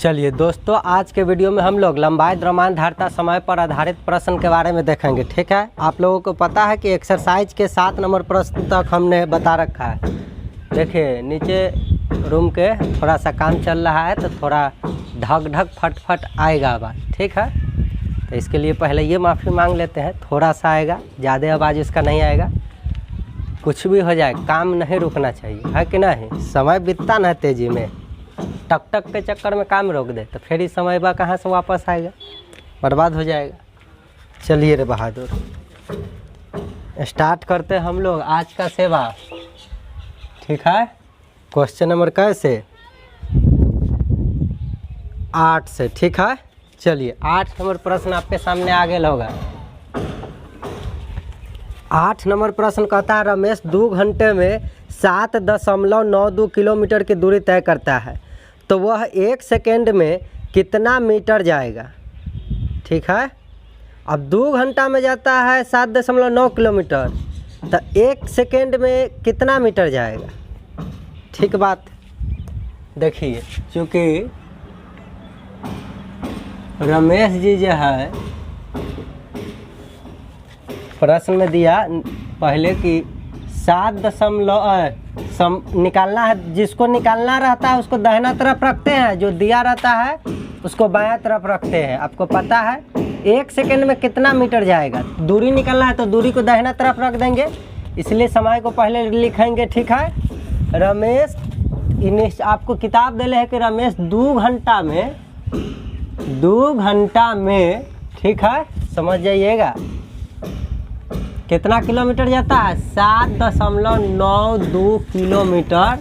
चलिए दोस्तों, आज के वीडियो में हम लोग लंबाई द्रव्यमान धारिता समय पर आधारित प्रश्न के बारे में देखेंगे। ठीक है, आप लोगों को पता है कि एक्सरसाइज के 7 नंबर प्रश्न तक हमने बता रखा है। देखिए नीचे रूम के थोड़ा सा काम चल रहा है तो थोड़ा ढक ढक फट फट आएगा आवाज़। ठीक है, तो इसके लिए पहले ये माफ़ी मांग लेते हैं, थोड़ा सा आएगा, ज़्यादा आवाज़ इसका नहीं आएगा। कुछ भी हो जाए काम नहीं रुकना चाहिए, है कि नहीं। समय बीतता ना तेज़ी में, टक टक के चक्कर में काम रोक दे तो फिर इस समय बा कहाँ से वापस आएगा, बर्बाद हो जाएगा। चलिए रे बहादुर, स्टार्ट करते हम लोग आज का सेवा। ठीक है, क्वेश्चन नंबर कैसे 8 से। ठीक है, चलिए 8 नंबर प्रश्न आपके सामने आगे होगा। 8 नंबर प्रश्न कहता है रमेश 2 घंटे में 7.92 किलोमीटर की दूरी तय करता है, तो वह 1 सेकेंड में कितना मीटर जाएगा। ठीक है, अब 2 घंटा में जाता है 7.9 किलोमीटर, तो 1 सेकेंड में कितना मीटर जाएगा। ठीक बात, देखिए चूँकि रमेश जी जो है प्रश्न में दिया पहले कि 7 निकालना है, जिसको निकालना रहता है उसको दाहिना तरफ रखते हैं, जो दिया रहता है उसको बायां तरफ रखते हैं। आपको पता है 1 सेकेंड में कितना मीटर जाएगा, दूरी निकालना है तो दूरी को दाहिना तरफ रख देंगे, इसलिए समय को पहले लिखेंगे। ठीक है, रमेश आपको किताब दे है कि रमेश 2 घंटा में ठीक है, समझ जाइएगा कितना किलोमीटर जाता है, 7.92 किलोमीटर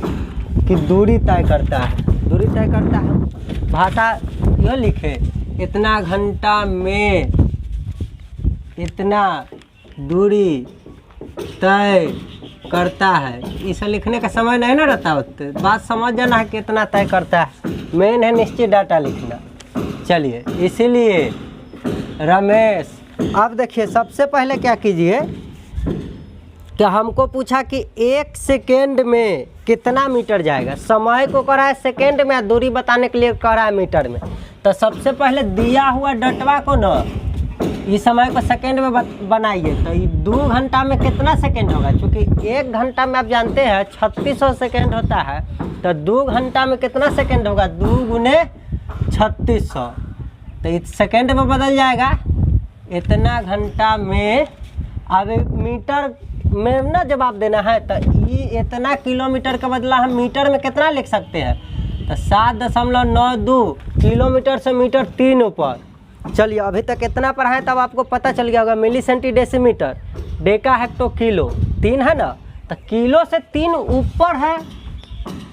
की दूरी तय करता है। दूरी तय करता है, भाषा यह लिखे इतना घंटा में इतना दूरी तय करता है। इसे लिखने का समय नहीं ना रहता, होते बात समझ जाना है कितना तय करता है, मेन है निश्चित डाटा लिखना। चलिए, इसीलिए रमेश, अब देखिए सबसे पहले क्या कीजिए कि हमको पूछा कि 1 सेकेंड में कितना मीटर जाएगा। समय को करा है सेकेंड में, दूरी बताने के लिए करा है मीटर में। तो सबसे पहले दिया हुआ डटवा को न इस समय को सेकेंड में बनाइए, तो ये 2 घंटा में कितना सेकेंड होगा। क्योंकि 1 घंटा में आप जानते हैं 3600 सेकेंड होता है, तो 2 घंटा में कितना सेकेंड होगा, 2 गुने 3600, तो इस सेकेंड में बदल जाएगा इतना घंटा में। अब मीटर में ना जवाब देना है, तो ये इतना किलोमीटर का बदला हम मीटर में कितना लिख सकते हैं, तो 7.92 किलोमीटर से मीटर 3 ऊपर। चलिए अभी तक इतना पढ़ा है, तब आपको पता चल गया होगा milli centi decimetre, deca hecto kilo, 3 है ना, तो किलो से 3 ऊपर है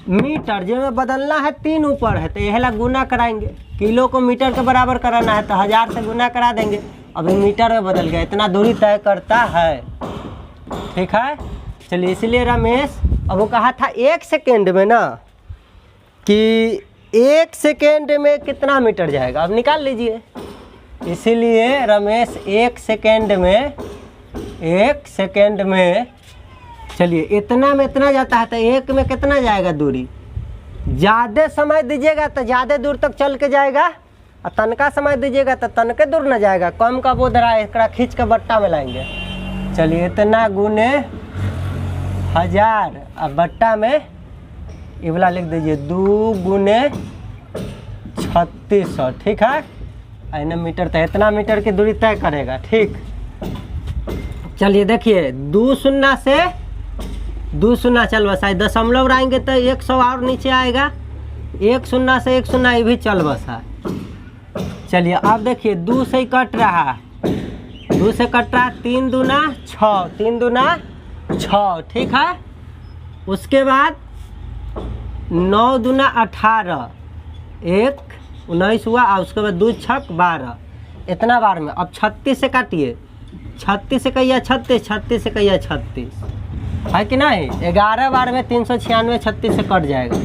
मीटर, जिसमें बदलना है 3 ऊपर है, तो यह गुना कराएंगे। किलो को मीटर के बराबर कराना है तो 1000 से गुना करा देंगे, अभी मीटर में बदल गया, इतना दूरी तय करता है। ठीक है, चलिए इसीलिए रमेश, अब वो कहा था 1 सेकेंड में ना कि 1 सेकेंड में कितना मीटर जाएगा, अब निकाल लीजिए। इसीलिए रमेश 1 सेकेंड में चलिए इतना में इतना जाता है, तो 1 में कितना जाएगा दूरी। ज़्यादा समय दीजिएगा तो ज़्यादा दूर तक चल के जाएगा, और तनका समय दीजिएगा तो तनके दूर न जाएगा। कम का बोध रहा है, एक खींच के बट्टा में लाएंगे। चलिए इतना गुने 1000, अब बट्टा में ये वाला लिख दीजिए 2 गुने 3600। ठीक है, इतना मीटर, तो इतना मीटर की दूरी तय करेगा। ठीक, चलिए देखिए 2 शून्य से 2 शून्य चल बसा, दशमलव रहेंगे तो 100 और नीचे आएगा, 1 शून्य से 1 शून्य ये भी चल बसा। चलिए अब देखिए 2 से ही कट रहा है, 2 से कट रहा है, 3 दूना 6, 3 दूना 6। ठीक है, उसके बाद 9 दूना 18, 1 19 हुआ, और उसके बाद 2 छक 12, इतना बार में। अब 36 से काटिए, 36 से कहिए 36, 36 से कहिए 36, है कि नहीं। 11 बार में 396, 36 से कट जाएगा।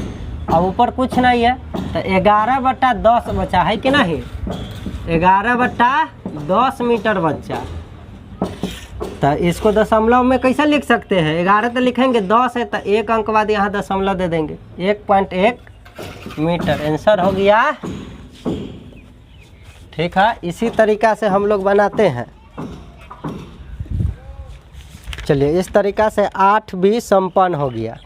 अब ऊपर कुछ नहीं है, तो 11/10 बचा, है कि नहीं, 11/10 मीटर बचा। तो इसको दशमलव में कैसे लिख सकते हैं, 11 तो लिखेंगे, 10 है तो 1 अंक बाद यहाँ दशमलव दे देंगे, 1.1 मीटर। आंसर हो गया। ठीक है, इसी तरीका से हम लोग बनाते हैं। चलिए, इस तरीका से 8 भी संपन्न हो गया।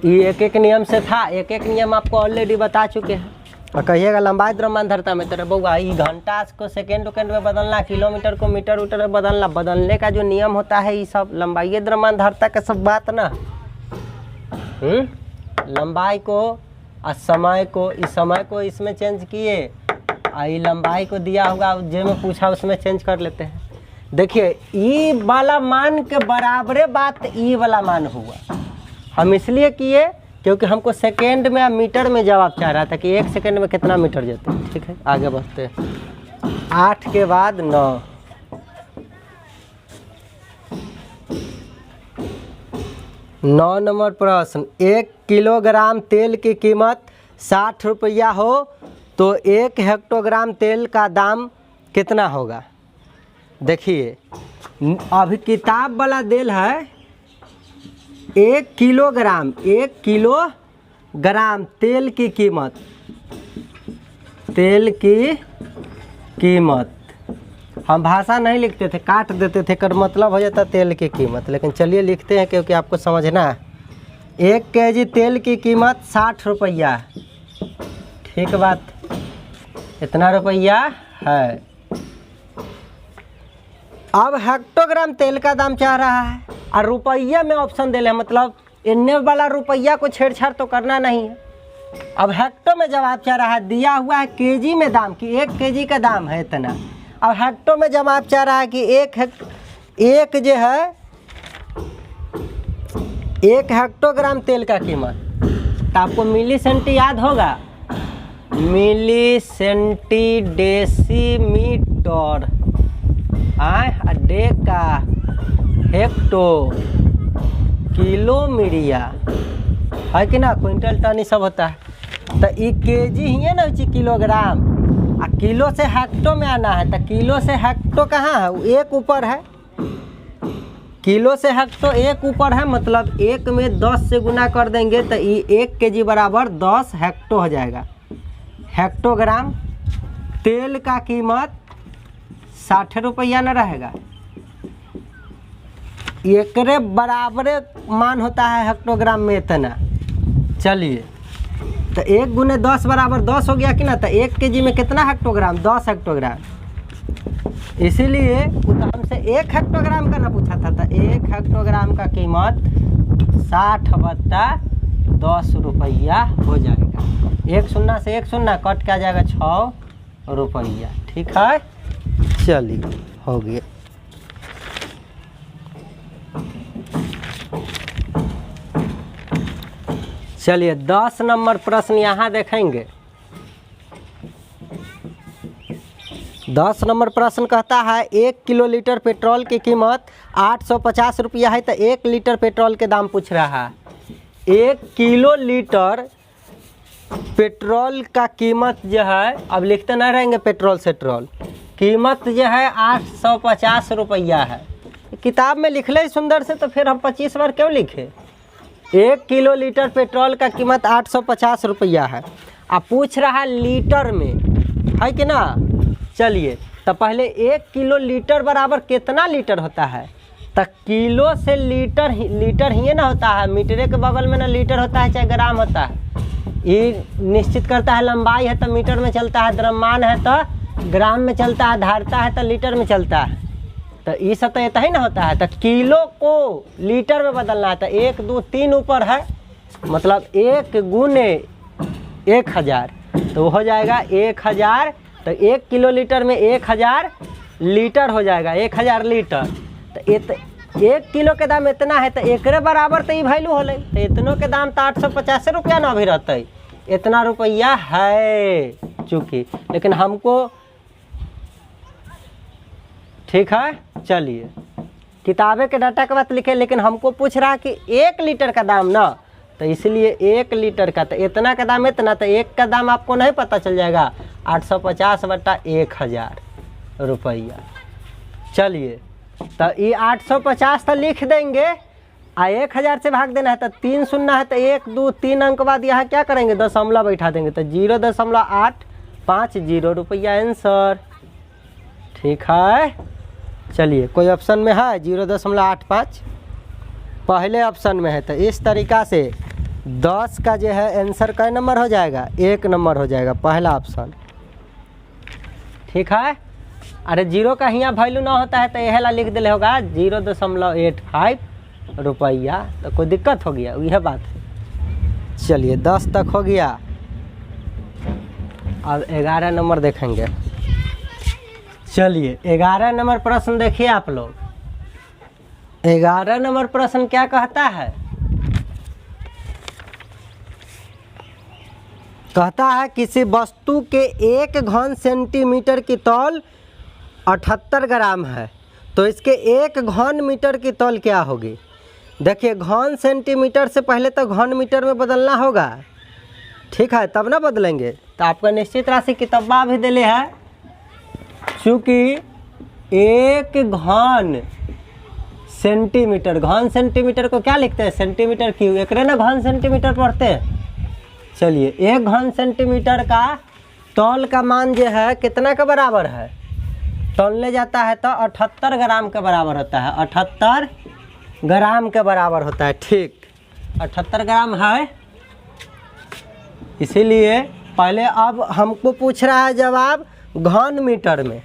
ये एक एक नियम से था, एक एक नियम आपको ऑलरेडी बता चुके हैं। और कहिएगा लंबाई द्रव्यमानधर्ता में तेरे बउआ ये घंटा को सेकेंड सेकेंड में बदलना, किलोमीटर को मीटर मीटर में बदलना, बदलने का जो नियम होता है ये सब लंबाई द्रव्यमानधर्ता का सब बात ना। लंबाई को और समय को, इस समय को इसमें चेंज किए, ये लंबाई को दिया होगा जो में पूछा उसमें चेंज कर लेते हैं। देखिए ई वाला मान के बराबरे बात ई वाला मान हुआ। हम इसलिए किए क्योंकि हमको सेकेंड में या मीटर में जवाब चाह रहा था कि 1 सेकेंड में कितना मीटर जाते हैं। ठीक है, आगे बढ़ते हैं। 8 के बाद 9। 9 नंबर प्रश्न, 1 किलोग्राम तेल की कीमत 60 रुपया हो तो 1 हेक्टोग्राम तेल का दाम कितना होगा? देखिए अभी किताब वाला देल है 1 किलोग्राम तेल की कीमत, तेल की कीमत। हम भाषा नहीं लिखते थे, काट देते थे, कर मतलब हो जाता तेल की कीमत। लेकिन चलिए लिखते हैं क्योंकि आपको समझना है। 1 केजी तेल की कीमत 60 रुपया। ठीक बात, इतना रुपया है। अब हेक्टोग्राम तेल का दाम चाह रहा है और रुपया में ऑप्शन दे ले, मतलब इन्ने वाला रुपया को छेड़छाड़ तो करना नहीं है। अब हेक्टो में जवाब चाह रहा है, दिया हुआ है केजी में दाम कि 1 केजी का दाम है इतना। अब हेक्टो में जवाब चाह रहा है कि 1 जो है 1 हेक्टोग्राम तेल का कीमत। तो आपको मिली सेंटी याद होगा, milli centi decimetre, deca, hecto, किलोमीरिया है कि ना, क्विंटल टन ये सब होता है। तो ये केजी ही है ना, किलोग्राम, आ किलो से हेक्टो में आना है। तो किलो से हेक्टो कहाँ है, 1 ऊपर है। किलो से हेक्टो 1 ऊपर है, मतलब 1 में 10 से गुना कर देंगे तो ये 1 केजी बराबर 10 हेक्टो हो जाएगा। हेक्टोग्राम तेल का कीमत 60 रुपया न रहेगा, एकरे बराबरे मान होता है हेक्टोग्राम में इतना। चलिए, तो 1 गुने 10 बराबर 10 हो गया कि ना। तो 1 केजी में कितना हेक्टोग्राम, 10 हेक्टोग्राम। इसीलिए हमसे 1 हेक्टोग्राम का ना पूछा था। तो 1 हेक्टोग्राम का कीमत 60/10 रुपया हो जाएगा। 1 शून्य से 1 शून्य कट के आ जाएगा 6 रुपया। ठीक है, चलिए हो गया। चलिए 10 नंबर प्रश्न यहाँ देखेंगे। 10 नंबर प्रश्न कहता है 1 किलो लीटर पेट्रोल की कीमत 850 रुपया है। तो 1 लीटर पेट्रोल के दाम पूछ रहा है। 1 किलो लीटर पेट्रोल का कीमत जो है, अब लिखते ना रहेंगे पेट्रोल सेट्रोल, कीमत जो है 850 रुपया है। किताब में लिख ले सुंदर से, तो फिर हम 25 बार क्यों लिखे। 1 किलो लीटर पेट्रोल का कीमत 850 रुपया है। अब पूछ रहा है लीटर में, है कि ना। चलिए, तो पहले 1 किलो लीटर बराबर कितना लीटर होता है। तो किलो से लीटर ही ना होता है, मीटरे के बगल में ना लीटर होता है चाहे ग्राम होता है। ये निश्चित करता है लंबाई है तो मीटर में चलता है, द्रव्यमान है तो ग्राम में चलता है, धारिता है तो लीटर में चलता है। तो ये सब तो इतना ही ना होता है। तो किलो को लीटर में बदलना है। तो 1 2 3 ऊपर है, मतलब 1 गुने 1000, तो हो जाएगा 1000। तो 1 किलो लीटर में 1000 लीटर हो जाएगा, 1000 लीटर। तो 1 किलो के दाम इतना है, तो एकरे बराबर तो ये वैल्यू हो। तो इतनों के दाम तो 850 रुपया ना भी रहते, इतना रुपया है चूँकि। लेकिन हमको, ठीक है, चलिए किताबें के डाटा के बात लिखे, लेकिन हमको पूछ रहा कि 1 लीटर का दाम ना। तो इसलिए 1 लीटर का, तो इतना का दाम इतना, तो 1 का दाम आपको नहीं पता चल जाएगा, 850/1000 रुपया। चलिए, तो ये 850 तो लिख देंगे, 1000 से भाग देना है तो 3 शून्य है तो 1 2 3 अंक बाद यहाँ क्या करेंगे, दशमलव बैठा देंगे तो 0.850 रुपया आंसर। ठीक है, चलिए कोई ऑप्शन में है 0.85 पहले ऑप्शन में है, तो इस तरीक़ा से 10 का जो है आंसर कै नंबर हो जाएगा, 1 नंबर हो जाएगा पहला ऑप्शन। ठीक है, अरे 0 का यहाँ वैल्यू ना होता है तो यह ला लिख दिले होगा 0.85 रुपया, तो कोई दिक्कत हो गया, यह बात है। चलिए 10 तक हो गया, अब 11 नंबर देखेंगे। चलिए 11 नंबर प्रश्न देखिए आप लोग। 11 नंबर प्रश्न क्या कहता है, कहता है किसी वस्तु के 1 घन सेंटीमीटर की तौल 78 ग्राम है, तो इसके 1 घन मीटर की तौल क्या होगी। देखिए घन सेंटीमीटर से पहले तो घन मीटर में बदलना होगा, ठीक है, तब ना बदलेंगे। तो आपका निश्चित राशि किताबा भी दिले है, चूँकि 1 घन सेंटीमीटर, घन सेंटीमीटर को क्या लिखते हैं, सेंटीमीटर क्यूब, एक ना घन सेंटीमीटर पढ़ते हैं। चलिए 1 घन सेंटीमीटर का तौल का मान जो है कितना के बराबर है, तौलने जाता है तो 78 ग्राम के बराबर होता है, 78 ग्राम के बराबर होता है। ठीक, 78 ग्राम है, इसीलिए पहले अब हमको पूछ रहा है जवाब घन मीटर में।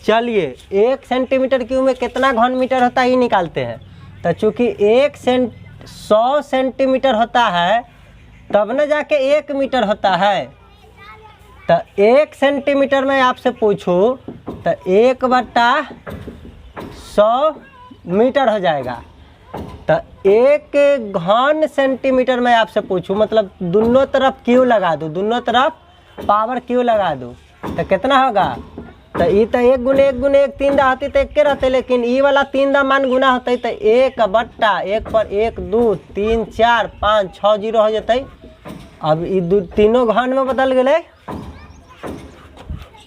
चलिए 1 सेंटीमीटर क्यूब में कितना घन मीटर होता है ये निकालते हैं। तो चूँकि 100 सेंटीमीटर होता है तब न जाके 1 मीटर होता है, तो 1 सेंटीमीटर में आपसे पूछूँ तो 1/100 मीटर हो जाएगा। तो 1 घन सेंटीमीटर में आपसे पूछूँ, मतलब दोनों तरफ क्यू लगा दूँ, दोनों तरफ पावर क्यू लगा दूँ, तो कितना होगा। तो ये तो 1 गुने 1 गुने 1 3 दा होती तो 1 रहते, लेकिन ये वाला 3 दा मान गुना होते तो 1/1 पर 1 2 3 4 5 6 0 हो जाते। अब ये तीनों घन में बदल गए।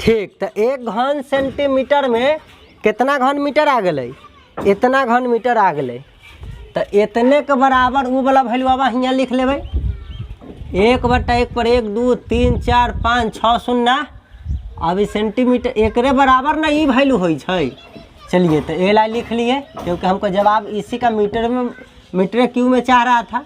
ठीक, तो 1 घन सेंटीमीटर में कितना घन मीटर आ गए, इतना घन मीटर आ गए। तो इतने के बराबर वो वाला वैल्यू अब यहाँ लिख लेबै, 1/1 पर 1 2 3 4 5 6 शून्य। अब सेंटीमीटर एकरे बराबर ना ये वैल्यू हो। चलिए तो ए लाइन लिख लिए, क्योंकि हमको जवाब इसी का मीटर क्यू में चाह रहा था,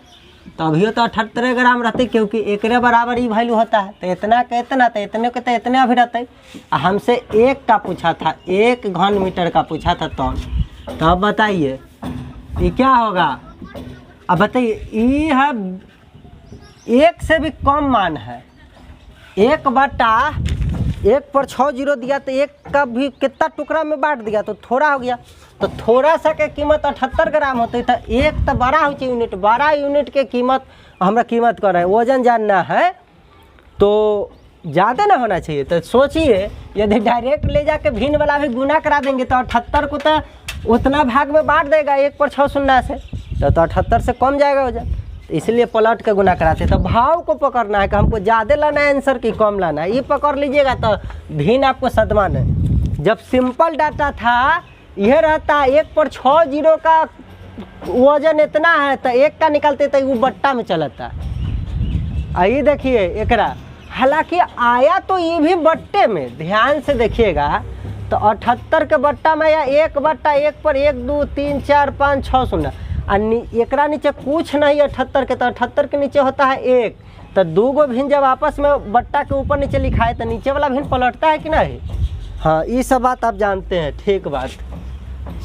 तो अभी तो 78 ग्राम रहते, क्योंकि एकरे बराबर ही वैल्यू होता है। तो इतना का इतना, तो इतने के तो इतने अभी रहते। हमसे 1 का पूछा था, 1 घन मीटर का पूछा था, तो अब बताइए ये क्या होगा। अब बताइए ये है 1 से भी कम मान है, 1/1 पर 6 0 दिया, तो 1 का भी कितना टुकड़ा में बांट दिया तो थोड़ा हो गया। तो थोड़ा सा के कीमत 78 ग्राम होते, तो 1 तो 12 हो यूनिट, 12 यूनिट के कीमत हमरा कीमत कर रहे हैं, वजन जानना है तो ज़्यादा ना होना चाहिए। तो सोचिए यदि डायरेक्ट ले जाके भिन्न वाला भी गुना करा देंगे तो 78 को तो उतना भाग में बांट देगा 1 पर 6 शून्य से, तो 78 से कम जाएगा वजन, तो इसलिए पलट के गुना कराते। तो भाव को पकड़ना है कि हमको ज़्यादा लाना है आंसर की कम लाना है, ये पकड़ लीजिएगा तो भिन्न आपको सदमा नहीं। जब सिंपल डाटा था यह रहता 1 पर 6 0 का वजन इतना है, तो 1 का निकालते तो वो बट्टा में चलता। आइए देखिए एकरा, हालांकि आया तो ये भी बट्टे में, ध्यान से देखिएगा। तो 78 के बट्टा में या 1/1 पर 1 2 3 4 5 6 शून्य, एकरा नीचे कुछ नहीं 78 के, तो 78 के नीचे होता है 1। तो 2 गो भिन्न जब आपस में बट्टा के ऊपर नीचे लिखा है तो नीचे वाला भिन्न पलटता है कि नहीं। हाँ, ये सब बात आप जानते हैं, ठीक बात।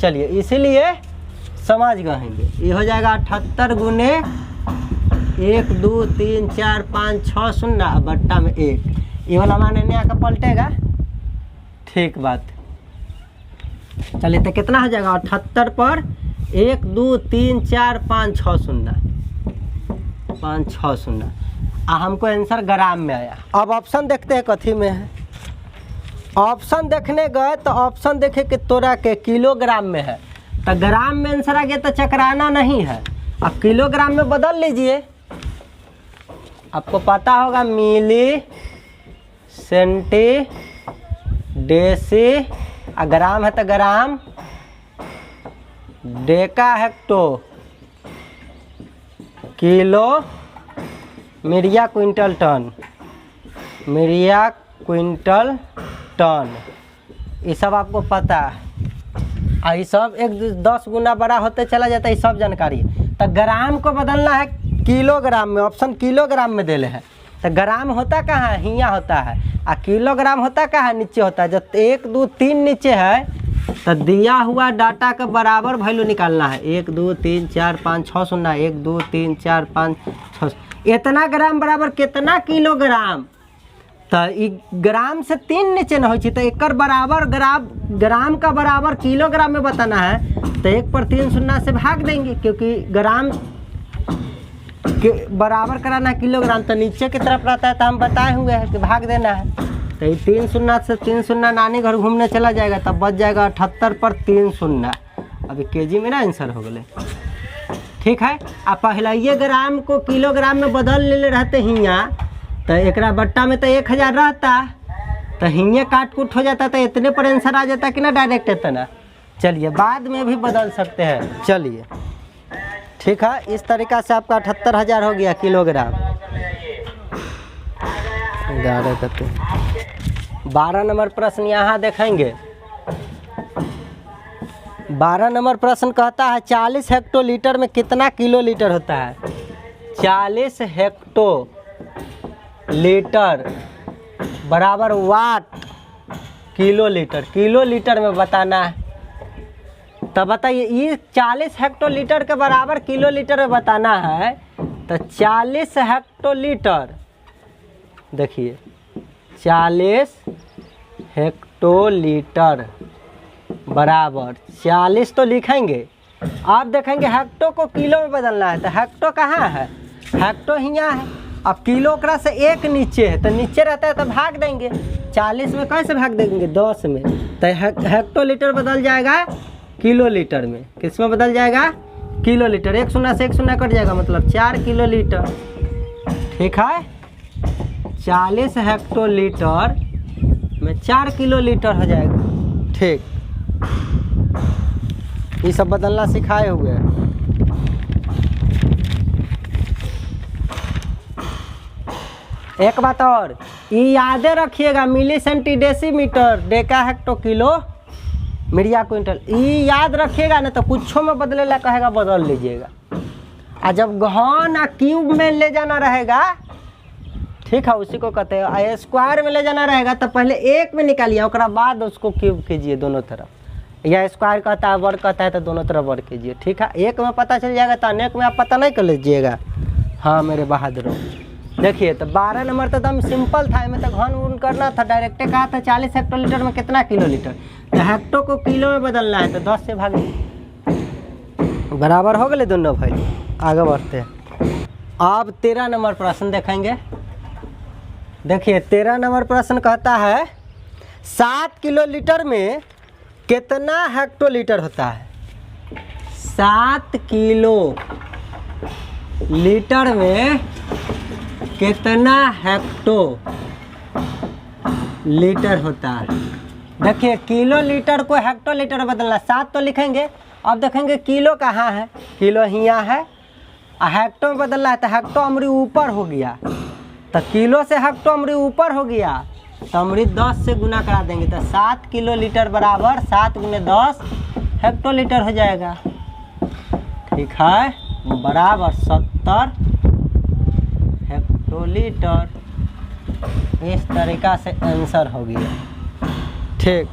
चलिए इसीलिए समझ गएंगे, ये हो जाएगा 78 गुने 1 2 3 4 5 6 शून्य बट्टा में 1, ये वाला मान नया का पलटेगा, ठीक बात। चलिए तो कितना हो जाएगा 78 पर 1 2 3 4 5 6 शून्य 5 6 शून्य। हमको आंसर ग्राम में आया। अब ऑप्शन देखते हैं कथी में है। ऑप्शन देखने गए तो ऑप्शन देखे कि तोरा के किलोग्राम में है, तो ग्राम में आंसर आ गया, तो चकराना नहीं है। अब किलोग्राम में बदल लीजिए, आपको पता होगा मिली सेंटी डेसी, ग्राम है तो ग्राम, Deka hecto kilo myria quintal tonne, myria quintal ton, ये सब आपको पता है। और ये सब 10 गुना बड़ा होते चला जाता है, ये सब जानकारी। तो ग्राम को बदलना है किलोग्राम में, ऑप्शन किलोग्राम में देले है। तो ग्राम होता कहाँ है, हियाँ होता है, और किलोग्राम होता कहाँ है, नीचे होता है। जब 1 2 3 नीचे है तो दिया हुआ डाटा के बराबर वैल्यू निकालना है। 1 2 3 4 5 6 शून्य, 1 2 3 4 5 6, इतना ग्राम बराबर कितना किलोग्राम। तो ग्राम से 3 नीचे न हो, तो एक बराबर ग्राम का बराबर किलोग्राम में बताना है। तो 1 पर 3 शून्य से भाग देंगे, क्योंकि ग्राम के बराबर कराना है किलोग्राम। तो नीचे की तरफ रहता है, तो हम बताए हुए हैं कि भाग देना है। तो ये 3 शून्य से 3 शून्य नानी घर घूमने चला जाएगा, तब बच जाएगा 78 पर 3 शून्य। अभी केजी में ना आंसर हो गए, ठीक है। आप पहले ये ग्राम को किलोग्राम में बदल ले रहते हियाँ, तो एक बट्टा में तो 1000 रहता, तो हियाँ काट कूट हो जाता, तो इतने पर आंसर आ जाता कि ना डायरेक्ट इतना। चलिए बाद में भी बदल सकते हैं, चलिए ठीक है। इस तरीक़ा से आपका 78,000 हो गया किलोग्राम। 12 नंबर प्रश्न यहाँ देखेंगे। 12 नंबर प्रश्न कहता है 40 हेक्टोलीटर में कितना किलो लीटर होता है। 40 हेक्टोलीटर बराबर वाट किलो लीटर, किलो लीटर में बताना है। तो बताइए, ये 40 हेक्टोलीटर के बराबर किलो लीटर में बताना है। तो 40 हेक्टोलीटर, देखिए 40 हेक्टोलीटर बराबर 40 तो लिखेंगे। आप देखेंगे हेक्टो को किलो में बदलना है, तो हेक्टो कहाँ है, हेक्टो हियाँ है। अब किलो ओकरा से 1 नीचे है, तो नीचे रहता है तो भाग देंगे। 40 में कैसे भाग देंगे, 10 में। तो हेक्टोलीटर बदल जाएगा किलो लीटर में। किस में बदल जाएगा, किलो लीटर। 1 शून्य से 1 शून्य कट जाएगा, मतलब 4 किलो लीटर, ठीक है। 40 हेक्टोलीटर में 4 किलो लीटर हो जाएगा, ठीक। ये सब बदलना सिखाए हुए हैं। एक बात और, ये यादें रखिएगा, milli centi decimetre deca hecto kilo myria quintal, ये याद रखिएगा। ना तो कुछों में बदलेला कहेगा, बदल लीजिएगा। और जब घन आ क्यूब में ले जाना रहेगा, ठीक है, उसी को कहते हैं। स्क्वायर में ले जाना रहेगा तो पहले 1 में निकालिए, उसके बाद उसको क्यूब कीजिए दोनों तरफ, या स्क्वायर कहता है वर्ग कहता है तो दोनों तरफ वर्ग कीजिए, ठीक है। 1 में पता चल जाएगा तो अनेक में आप पता नहीं कर लीजिएगा। हाँ मेरे बहादुरों, देखिए तो 12 नंबर तो एकदम सिंपल था, इसमें तो घन उन करना था। डायरेक्टे कहा था 40 हेक्टोलीटर में कितना किलो लीटर, तो हेक्टो को किलो में बदलना है, तो 10 से भागे, बराबर हो गए दोनों भाई। आगे बढ़ते हैं। अब 13 नंबर प्रश्न देखेंगे। देखिए 13 नंबर प्रश्न कहता है 7 किलो लीटर में कितना हेक्टोलीटर होता है। 7 किलो लीटर में कितना हेक्टोलीटर होता है। देखिए किलो लीटर को हेक्टोलीटर बदलना, 7 तो लिखेंगे। अब देखेंगे किलो कहाँ है, किलो हियाँ है, और हेक्टो में बदलना है, तो हेक्टो अमरी ऊपर हो गया। तो किलो से हेक्टो अमरी ऊपर हो गया, तो अमरी 10 से गुना करा देंगे। तो 7 किलो लीटर बराबर 7 × 10 हेक्टोलीटर हो जाएगा, ठीक है, बराबर 70 हेक्टोलीटर। इस तरीक़ा से आंसर हो गया, ठीक।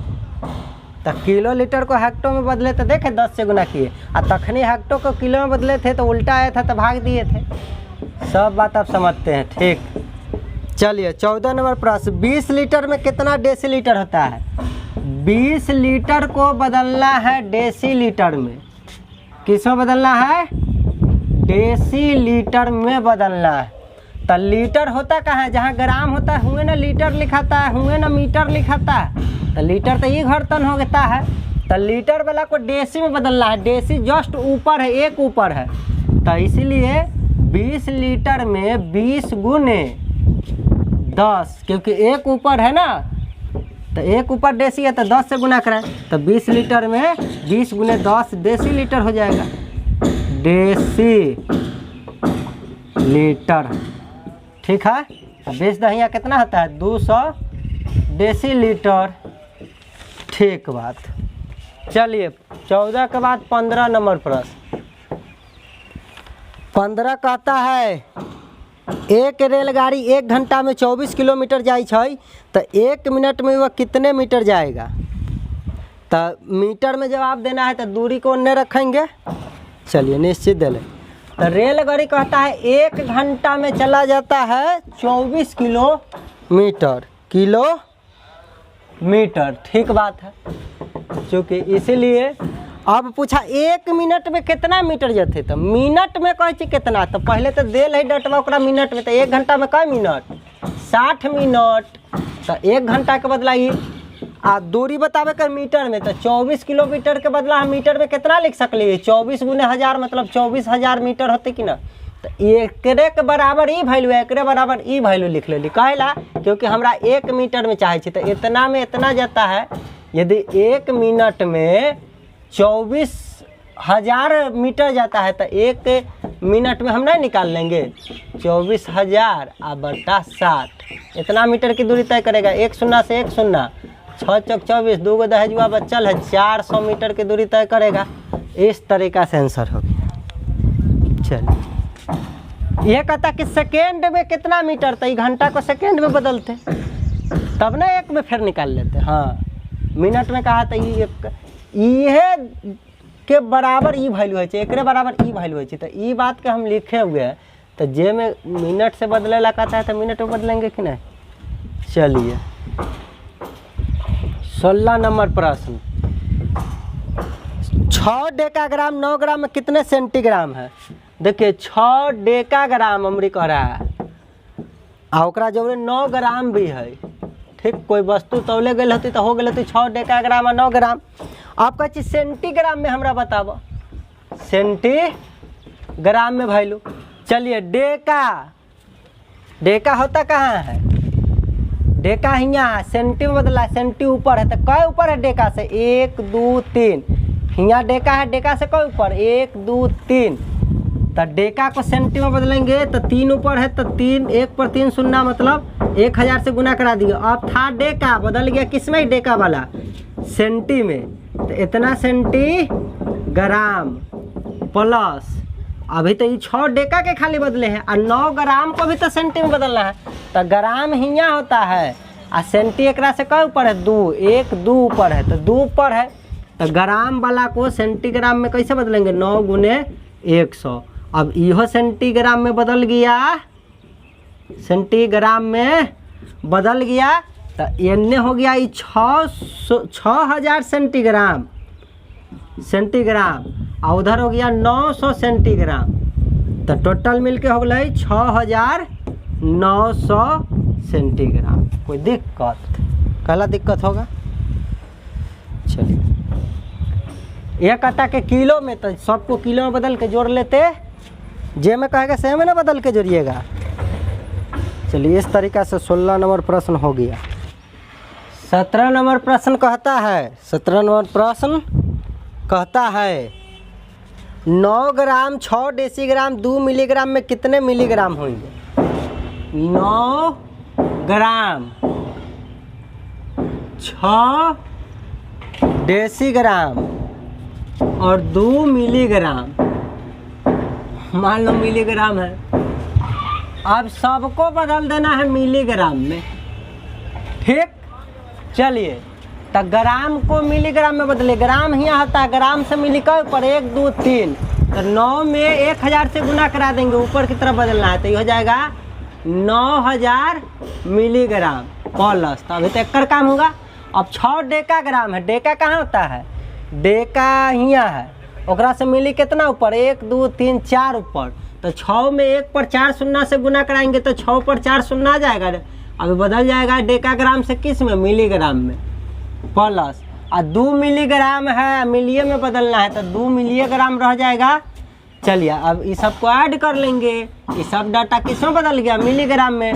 तो किलो लीटर को हेक्टो में बदले तो देखे 10 से गुना किए, और तखनी हेक्टो को किलो में बदले थे तो उल्टा आया था तो भाग दिए थे। सब बात आप समझते हैं, ठीक। चलिए 14 नंबर प्रश्न, 20 लीटर में कितना डेसीलीटर होता है। 20 लीटर को बदलना है डेसीलीटर में। किस में बदलना है, डेसीलीटर में बदलना है। तो लीटर होता कहाँ है, जहाँ ग्राम होता है हुए ना लीटर लिखाता है, हुए ना मीटर लिखाता है। तो लीटर तो ये घर्तन होता है, तो लीटर वाला को डेसी में बदलना है। डेसी जस्ट ऊपर है, 1 ऊपर है, तो इसीलिए 20 लीटर में 20 × 10, क्योंकि 1 ऊपर है ना, तो 1 ऊपर डेसी है तो 10 से गुना कराएं, तो 20 लीटर में 20 × 10 डेसी लीटर हो जाएगा। Decilitre. ठीक है, बीस दहिया कितना होता है 200 डेसीलीटर। ठीक बात। चलिए 14 के बाद 15 नंबर प्रश्न। 15 कहता है एक रेलगाड़ी 1 घंटा में 24 किलोमीटर जाए तो 1 मिनट में वह कितने मीटर जाएगा। तो मीटर में जवाब देना है तो दूरी को नहीं रखेंगे। चलिए निश्चित दे लें। तो रेलगाड़ी कहता है 1 घंटा में चला जाता है 24 किलोमीटर। किलोमीटर, ठीक बात है। चूँकि इसीलिए अब पूछा 1 मिनट में कितना मीटर जाते, तो मिनट में कहे कितना, तो पहले तो देल है डटवा ओकरा मिनट में। तो 1 घंटा में कई मिनट 60 मिनट। तो 1 घंटा के बदला ही आ दूरी बतावे कर मीटर में, तो 24 किलोमीटर के बदला हम मीटर में कितना लिख सकली 24 गुने 1000 मतलब 24,000 मीटर होते कि ना। तो एकरे के बराबर ई वैल्यू है, एकरे बराबर ई वैल्यू लिख लेली। कहेला क्योंकि हमरा 1 मीटर में चाहे तो इतना में इतना जाता है। यदि 1 मिनट में 24,000 मीटर जाता है तो 1 मिनट में हम नहीं निकाल लेंगे 24,000 बटा 60, इतना मीटर की दूरी तय करेगा। 1 शून्य से 1 शून्य, 6 चौक 24, 2 गो दहेजुआ बचल है, 400 मीटर की दूरी तय करेगा। इस तरीका से आंसर हो गया। चलिए यह कहता कि सेकेंड में कितना मीटर, तो घंटा को सेकेंड में बदलते तब ना 1 में फिर निकाल लेते। हाँ, मिनट में कहा तो ये के बराबर ई वैल्यू है, एक बराबर ई वैल्यू है। तो ई बात के हम लिखे हुए हैं। तो जे में मिनट से बदले ला कहता है तो मिनट में बदलेंगे कि नहीं। चलिए 16 नंबर प्रश्न। 6 डेकाग्राम 9 ग्राम में कितने सेंटीग्राम है। देखिए 6 डेकाग्राम हमरी कह रहा है और जो 9 ग्राम भी है। ठीक, कोई वस्तु तौले गई होती तो हो गई होती 6 डेकाग्राम और 9 ग्राम। आप कह सेंटीग्राम में हमरा बताबो, सेंटीग्राम में वैल्यू। चलिए डेका होता कहाँ है, डेका यहाँ सेंटी में बदला, सेंटी ऊपर है तो कई ऊपर है डेका से 1 2 3। यहाँ डेका है, डेका से कई ऊपर 1 2 3। तो डेका को सेंटी में बदलेंगे तो 3 ऊपर है तो 3, 1 पर 3 शून्य मतलब 1000 से गुना करा दिए। अब था डेका, बदल गया किसमें, डेका वाला सेंटी में। तो इतना सेंटीग्राम प्लस अभी तो ये 6 डेका के खाली बदले हैं और 9 ग्राम को भी तो सेंटी में बदलना है। तो ग्राम हियाँ होता है और सेंटी एक से क्या ऊपर है 2, 1 2 ऊपर है तो 2 ऊपर है। तो ग्राम वाला को सेंटीग्राम में कैसे बदलेंगे 9 गुने 100। अब यह सेंटीग्राम में बदल गया, सेंटीग्राम में बदल गया तो एने हो गया ये 6000 सेंटीग्राम और उधर हो गया 900 सेंटीग्राम। तो टोटल मिलके हो गया 6900 सेंटीग्राम। कोई दिक्कत, कहला दिक्कत होगा। चलिए यह कहता कि किलो में, तो सबको किलो में बदल के जोड़ लेते, जे में कहेगा सेम में ना बदल के जोड़िएगा। चलिए इस तरीक़ा से 16 नंबर प्रश्न हो गया। 17 नंबर प्रश्न कहता है, 17 नंबर प्रश्न कहता है 9 ग्राम 6 डेसीग्राम 2 मिलीग्राम में कितने मिलीग्राम होंगे। 9 ग्राम 6 डेसीग्राम और 2 मिलीग्राम, मान लो मिलीग्राम है। अब सबको बदल देना है मिलीग्राम में। ठीक, चलिए तो ग्राम को मिलीग्राम में बदले। ग्राम यहाँ होता है, ग्राम से मिली का ऊपर 1 2 3। तो 9 में 1000 से गुना करा देंगे, ऊपर की तरफ बदलना है तो ये हो जाएगा 9000 मिलीग्राम प्लस। तो अभी तो एक काम होगा। अब 6 डेकाग्राम है, डेका कहाँ होता है, डेका यहाँ है, ओकरा से मिली कितना ऊपर 1 2 3 4 ऊपर। तो 6 में 1 पर 4 शून्य से गुना कराएंगे तो 6 पर 4 शून्य आ जाएगा। अभी बदल जाएगा डेकाग्राम से किस में, मिलीग्राम में प्लस। और 2 मिलीग्राम है, मिलिये में बदलना है तो 2 मिलीग्राम रह जाएगा। चलिए अब इस सब को ऐड कर लेंगे। ये सब डाटा किस में बदल गया, मिलीग्राम में।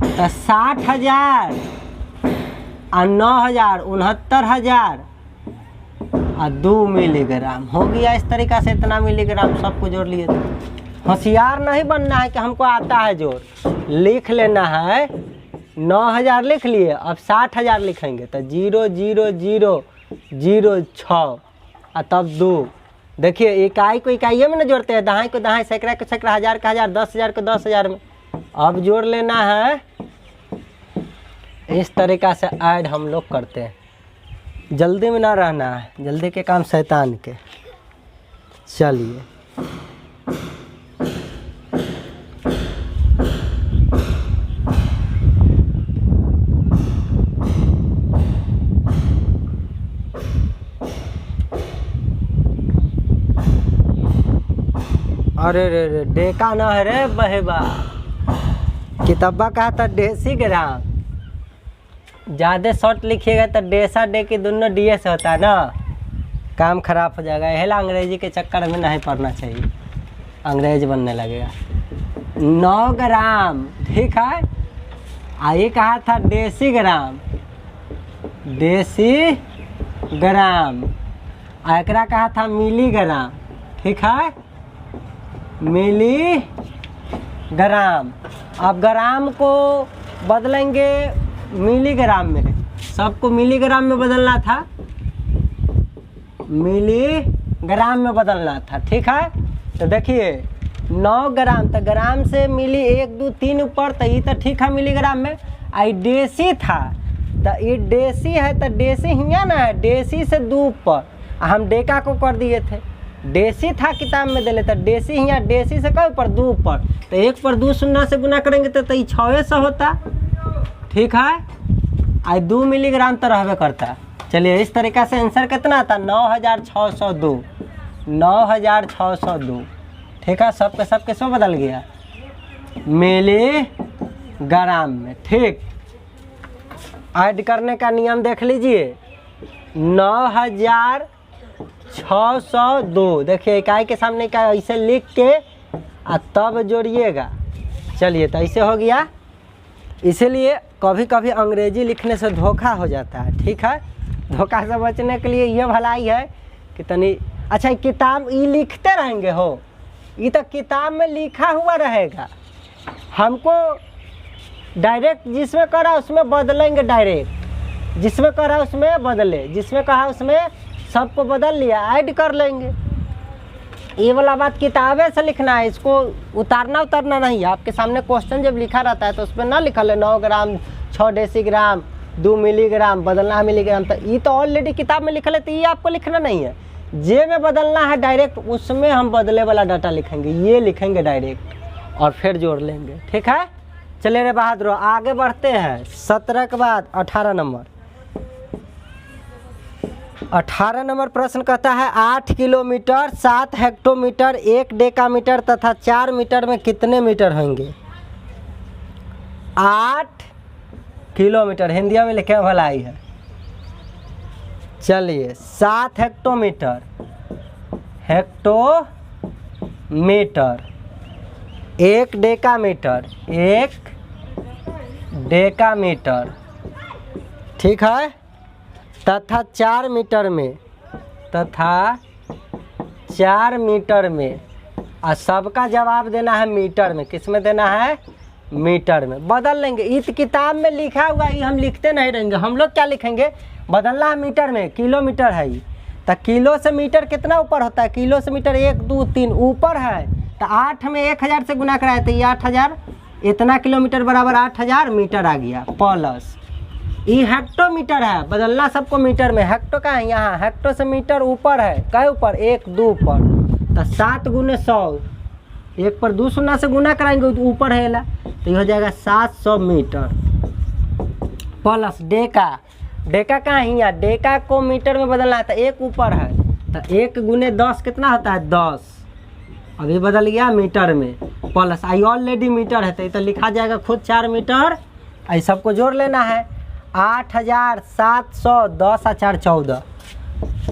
तो 60,000 और 9,000 69,000 और 2 मिलीग्राम हो गया। इस तरीक़ा से इतना मिलीग्राम सबको जोड़ लिए तो होशियार नहीं बनना है कि हमको आता है जोड़, लिख लेना है। 9000 लिख लिए, अब 60,000 लिखेंगे तो 00006 और तब 2। देखिए इकाई को इकाइयों में ना जोड़ते हैं, दहाई को दहाई, सैकड़ा को सैकड़ा, हजार का हजार, 10,000 को 10,000 में। अब जोड़ लेना है, इस तरीक़ा से ऐड हम लोग करते हैं। जल्दी में ना रहना है, जल्दी के काम शैतान के। चलिए अरे रे डेका ना है रे बहेबा, किताबा कहा था डेसी ग्राम। ज़्यादा शॉर्ट लिखिएगा तो डेसा डे की दोनों डी से होता है ना, काम खराब हो जाएगा। हेला अंग्रेजी के चक्कर में नहीं पढ़ना चाहिए, अंग्रेज बनने लगेगा। 9 ग्राम, ठीक है। ये कहा था देसी ग्राम, देसी ग्राम। एकरा कहा था मिलीग्राम, ठीक है, मिलीग्राम। अब ग्राम को बदलेंगे मिलीग्राम में, सबको मिलीग्राम में बदलना था, मिलीग्राम में बदलना था, ठीक है। तो देखिए 9 ग्राम, तो ग्राम से मिली 1 2 3 ऊपर, तो ये तो ठीक है मिलीग्राम में। आई देसी था, तो ये देसी है, तो देसी हियाँ ना है, देसी से 2 ऊपर। हम डेका को कर दिए थे, देसी था किताब में दे लेता, देसी हियाँ, देसी से कब ऊपर 2 ऊपर, तो 1 पर 2 शून्य से गुना करेंगे तो ये 600 होता, ठीक है। आई 2 मिलीग्राम तो रहबे करता। चलिए इस तरीक़ा से आंसर कितना आता, 9602, 9602, ठीक है। सबके सब किसमें बदल गया, मिलीग्राम में, ठीक। ऐड करने का नियम देख लीजिए, 9602, देखिए इकाई के सामने इकाई ऐसे लिख के तब जोड़िएगा। चलिए तो ऐसे हो गया। इसीलिए कभी कभी अंग्रेजी लिखने से धोखा हो जाता है, ठीक है। धोखा से बचने के लिए ये भलाई है कि तनी अच्छा किताब ये लिखते रहेंगे हो, ये तो किताब में लिखा हुआ रहेगा, हमको डायरेक्ट जिसमें करा उसमें बदलेंगे, डायरेक्ट जिसमें करा उसमें बदले, जिसमें कहा उसमें सबको बदल लिया, ऐड कर लेंगे। ये वाला बात किताबें से लिखना है, इसको उतारना नहीं है। आपके सामने क्वेश्चन जब लिखा रहता है तो उस पर ना लिखा है 9 ग्राम 6 डेसीग्राम 2 मिलीग्राम, बदलना है मिलीग्राम, तो ये तो ऑलरेडी किताब में लिखा है, तो ये आपको लिखना नहीं है। जे में बदलना है डायरेक्ट, उसमें हम बदले वाला डाटा लिखेंगे, ये लिखेंगे डायरेक्ट और फिर जोड़ लेंगे, ठीक है। चलिए रे बहादुर आगे बढ़ते हैं। 17 के बाद 18 नंबर। 18 नंबर प्रश्न कहता है 8 किलोमीटर 7 हेक्टोमीटर 1 डेकामीटर तथा 4 मीटर में कितने मीटर होंगे। 8 किलोमीटर हिंदी में लिखे भलाई है। चलिए 7 हेक्टोमीटर, हेक्टोमीटर 1 डेकामीटर, 1 डेकामीटर, ठीक है, तथा 4 मीटर में, तथा 4 मीटर में। और सबका जवाब देना है मीटर में, किस में देना है, मीटर में। बदल लेंगे, इस किताब में लिखा हुआ ये हम लिखते नहीं रहेंगे, हम लोग क्या लिखेंगे, बदलना है मीटर में। किलोमीटर है ये, तो किलो से मीटर कितना ऊपर होता है, किलो से मीटर 1 2 3 ऊपर है, तो 8 में 1000 से गुना कराए तो ये 8000, इतना किलोमीटर बराबर 8000 मीटर आ गया। प्लस ये हेक्टोमीटर है, बदलना सबको मीटर में। हेक्टो का है यहाँ, हेक्टो से मीटर ऊपर है, क्या ऊपर 1 2 ऊपर, तो 7 गुने 100, 1 पर 2 शून्य से गुना कराएंगे तो ऊपर है ला, तो ये हो जाएगा 700 मीटर। प्लस डेका, डेका का है यहाँ, डेका को मीटर में बदलना है, तो 1 ऊपर है, तो 1 गुने 10 कितना होता है 10, अभी बदल गया मीटर में। प्लस आई ऑलरेडी मीटर है, तो ये तो लिखा जाएगा खुद 4 मीटर। आई सबको जोड़ लेना है, 8700, 10 और 4 14,